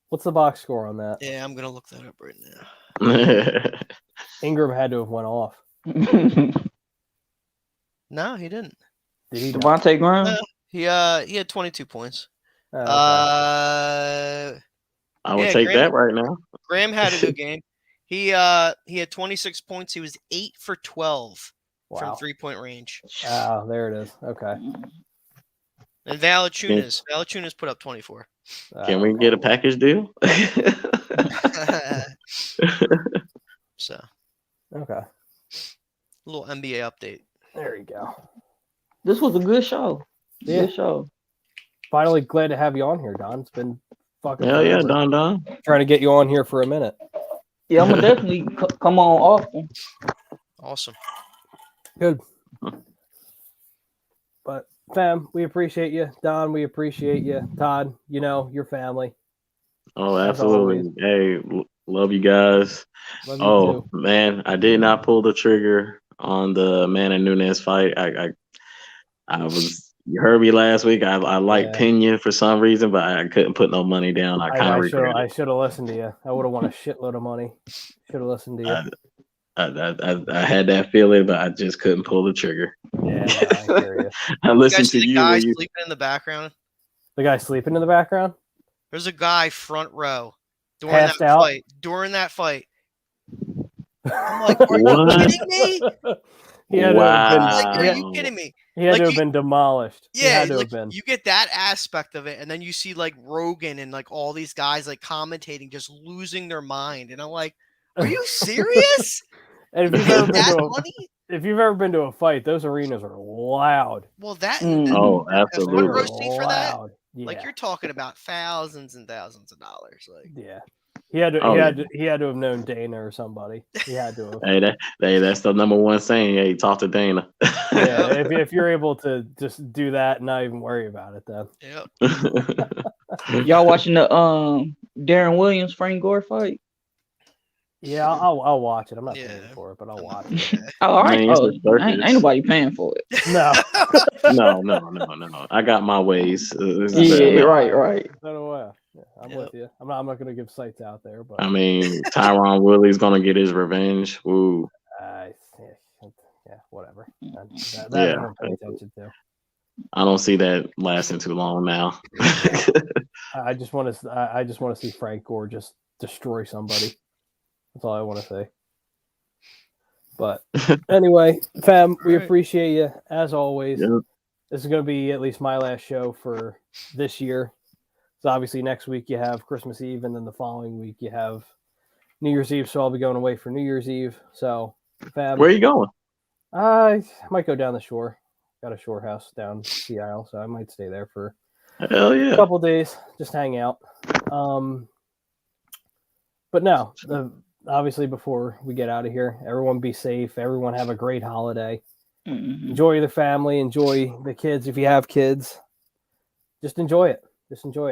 What's the box score on that? Yeah, I'm going to look that up right now. Ingram had to have went off. No, he didn't. Did he? Devontae Graham? No, he had 22 points. Oh, okay. I would take that right now. Graham had a good game. He had 26 points. He was 8 for 12 from 3-point range. Oh, there it is. Okay. And Valanciunas put up 24. Can we get a package deal? So. Okay. A little NBA update. There you go. This was a good show. Yeah. Good show. Finally glad to have you on here, Don. It's been fucking Hell yeah, Don. Trying to get you on here for a minute. Yeah, I'm going to definitely come on often. Awesome. Good. But, fam, we appreciate you. Don, we appreciate you. Todd, your family. Oh, absolutely. Hey, love you guys. Love you too. Man, I did not pull the trigger on the Manny Nunes fight. You heard me last week. I liked Pena for some reason, but I couldn't put no money down. I kind of regret it. I should have listened to you. I would have won a shitload of money. Should have listened to you. I had that feeling, but I just couldn't pull the trigger. Yeah, I hear you. I listened to you. The guy sleeping in the background. The guy sleeping in the background? There's a guy front row Passed out? During that fight. I'm like, are you kidding me? Are you kidding me? He had to have been demolished. Yeah, you get that aspect of it, and then you see like Rogan and like all these guys like commentating, just losing their mind, and I'm like, are you serious? And if you've ever been if you've ever been to a fight, those arenas are loud. Well, that Oh, a front absolutely. row seat for that. Loud. Yeah. Like you're talking about thousands and thousands of dollars. Like Yeah. He had to. Oh, He had to have known Dana or somebody. He had to have. That's the number one saying. Hey, talk to Dana. Yeah. If you're able to just do that and not even worry about it, then. Yep. Y'all watching the Darren Williams Frank Gore fight? Yeah, I'll watch it. I'm not Yeah. paying for it, but I'll watch it. Oh, all right. Man, it's Oh, a circus. ain't nobody paying for it. No. No. I got my ways. Yeah, right. So do I. Yeah, I'm Yep. with you. I'm not going to give sites out there, but I mean, Tyron Willie's gonna get his revenge. Ooh. yeah, whatever. That Yeah. I don't pay attention to. I don't see that lasting too long now. I just want to see Frank Gore just destroy somebody. That's all I want to say. But anyway, fam, we appreciate you as always. Yep. This is going to be at least my last show for this year. So obviously next week you have Christmas Eve, and then the following week you have New Year's Eve. So I'll be going away for New Year's Eve. So, fam, Where are you going? I might go down the shore. Got a shore house down Seattle, so I might stay there for Hell yeah. a couple days, just hang out. But no, obviously before we get out of here, everyone be safe. Everyone have a great holiday. Mm-hmm. Enjoy the family. Enjoy the kids if you have kids. Just enjoy it.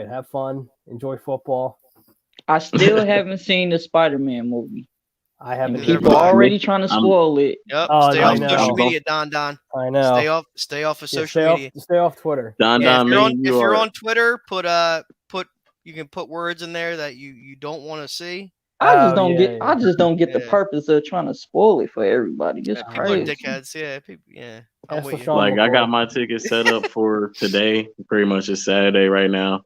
Have fun. Enjoy football. I still haven't seen the Spider-Man movie. I haven't. Neither People have I. already trying to spoil it. Yep. Oh, Stay I off know. social media, Don. I know. Stay off of Yeah, social media. Stay off Twitter. Don, Yeah, Don, if you're on Twitter, put you can put words in there that you don't want to see. I just don't get the Yeah. purpose of trying to spoil it for everybody. It's People are crazy. dickheads. Yeah, people. Yeah. I'm That's with the you. Sean like I McCoy. got my tickets set up for today. Pretty much it's Saturday right now.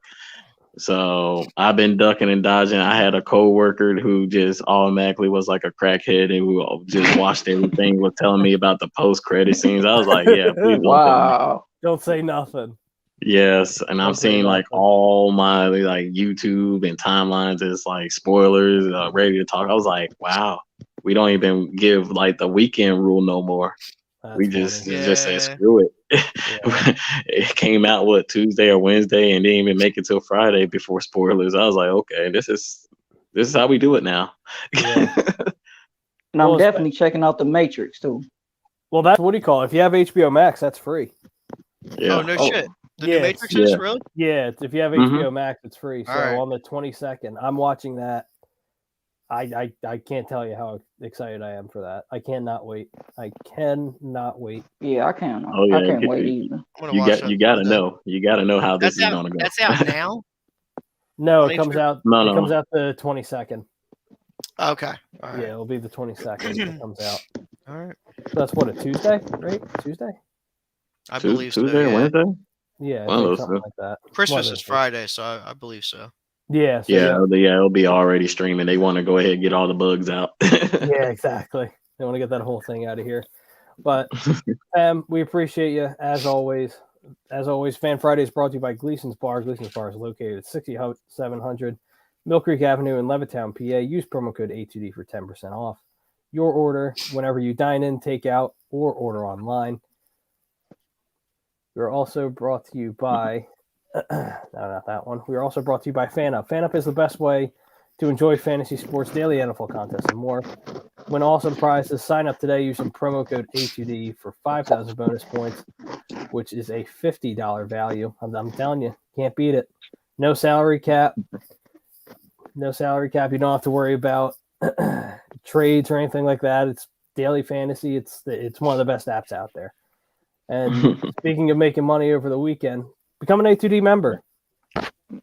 So I've been ducking and dodging. I had a coworker who just automatically was like a crackhead and who just watched everything, was telling me about the post-credit scenes. I was like, yeah, please don't tell me. Wow. Don't say nothing. Yes, and I'm Don't say seeing like nothing. all my like YouTube and timelines is like spoilers, ready to talk. I was like, wow, we don't even give like the weekend rule no more. That's We just funny. just said Yeah. screw it. Yeah. It came out Tuesday or Wednesday and didn't even make it till Friday before spoilers. I was like, okay, this is how we do it now. Yeah. And I'm Well, definitely checking out the Matrix too. Well, that's what do you call it? If you have HBO Max, that's free. Yeah. Oh no shit. The Yeah, new Matrix is yeah. really? Yeah, if you have Mhm. HBO Max, it's free. So All right. on the 22nd, I'm watching that. I can't tell you how excited I am for that. I cannot wait. I cannot wait. Yeah, I can't. Oh, yeah, I can't get wait it. either. I'm gonna watch that. You gotta know. You gotta know how this That's is gonna out. go. That's out now. No, On it comes HBO? out. No, It no. comes out the 22nd. Okay. All right. Yeah, it'll be the 22nd. It comes out. All right. So that's what, a Tuesday, right? Tuesday. I believe so. Tuesday or Yeah. Wednesday? Yeah, I One of think those something two. like that. Christmas One of is those. Friday, so I believe so. Yeah. So Yeah, it'll be already streaming. They want to go ahead and get all the bugs out. Yeah, exactly. They want to get that whole thing out of here. But we appreciate you as always. As always, Fan Friday is brought to you by Gleason's Bar. Gleason's Bar is located at 6700 Mill Creek Avenue in Levittown, PA. Use promo code A2D for 10% off your order whenever you dine in, take out, or order online. We're also brought to you by no, not that one. We are also brought to you by FanUp. FanUp is the best way to enjoy fantasy sports, daily NFL contests, and more. Win awesome prizes. Sign up today using promo code A2D for 5,000 bonus points, which is a $50 value. I'm telling you, can't beat it. No salary cap. No salary cap. You don't have to worry about trades or anything like that. It's daily fantasy. It's one of the best apps out there. And speaking of making money over the weekend, become an A2D member.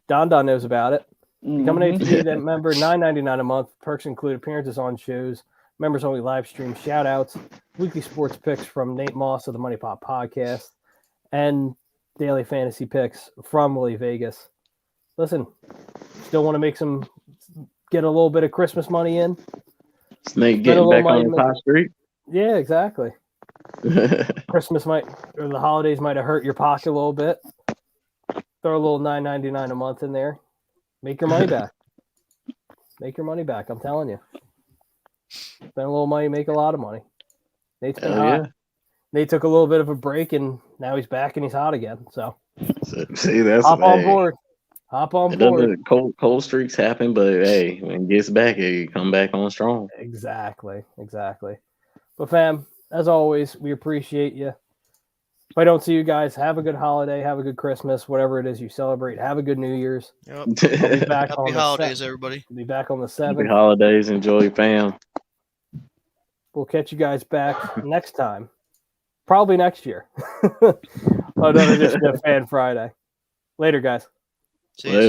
Don knows about it. Become an A2D member, $9.99 a month. Perks include appearances on shows, members only live stream, shout outs, weekly sports picks from Nate Moss of the Money Pop Podcast, and daily fantasy picks from Willie Vegas. Listen, still want to get a little bit of Christmas money in? Snake getting back on the top street. Yeah, exactly. Christmas or the holidays might have hurt your pocket a little bit. Throw a little $9.99 a month in there. Make your money back. Make your money back. I'm telling you. Spend a little money, make a lot of money. Nate's been hot. Yeah. Nate took a little bit of a break, and now he's back and he's hot again. So see, that's hop on board. Hop on board. Cold streaks happen, but hey, when he gets back, he come back on strong. Exactly. But fam, as always, we appreciate you. If I don't see you guys, have a good holiday, have a good Christmas, whatever it is you celebrate. Have a good New Year's. Yep. I'll be back Happy holidays, everybody. I'll be back on the 7th. Happy holidays. Enjoy, fam. We'll catch you guys back next time. Probably next year. Another edition of Fan Friday. Later, guys. See you.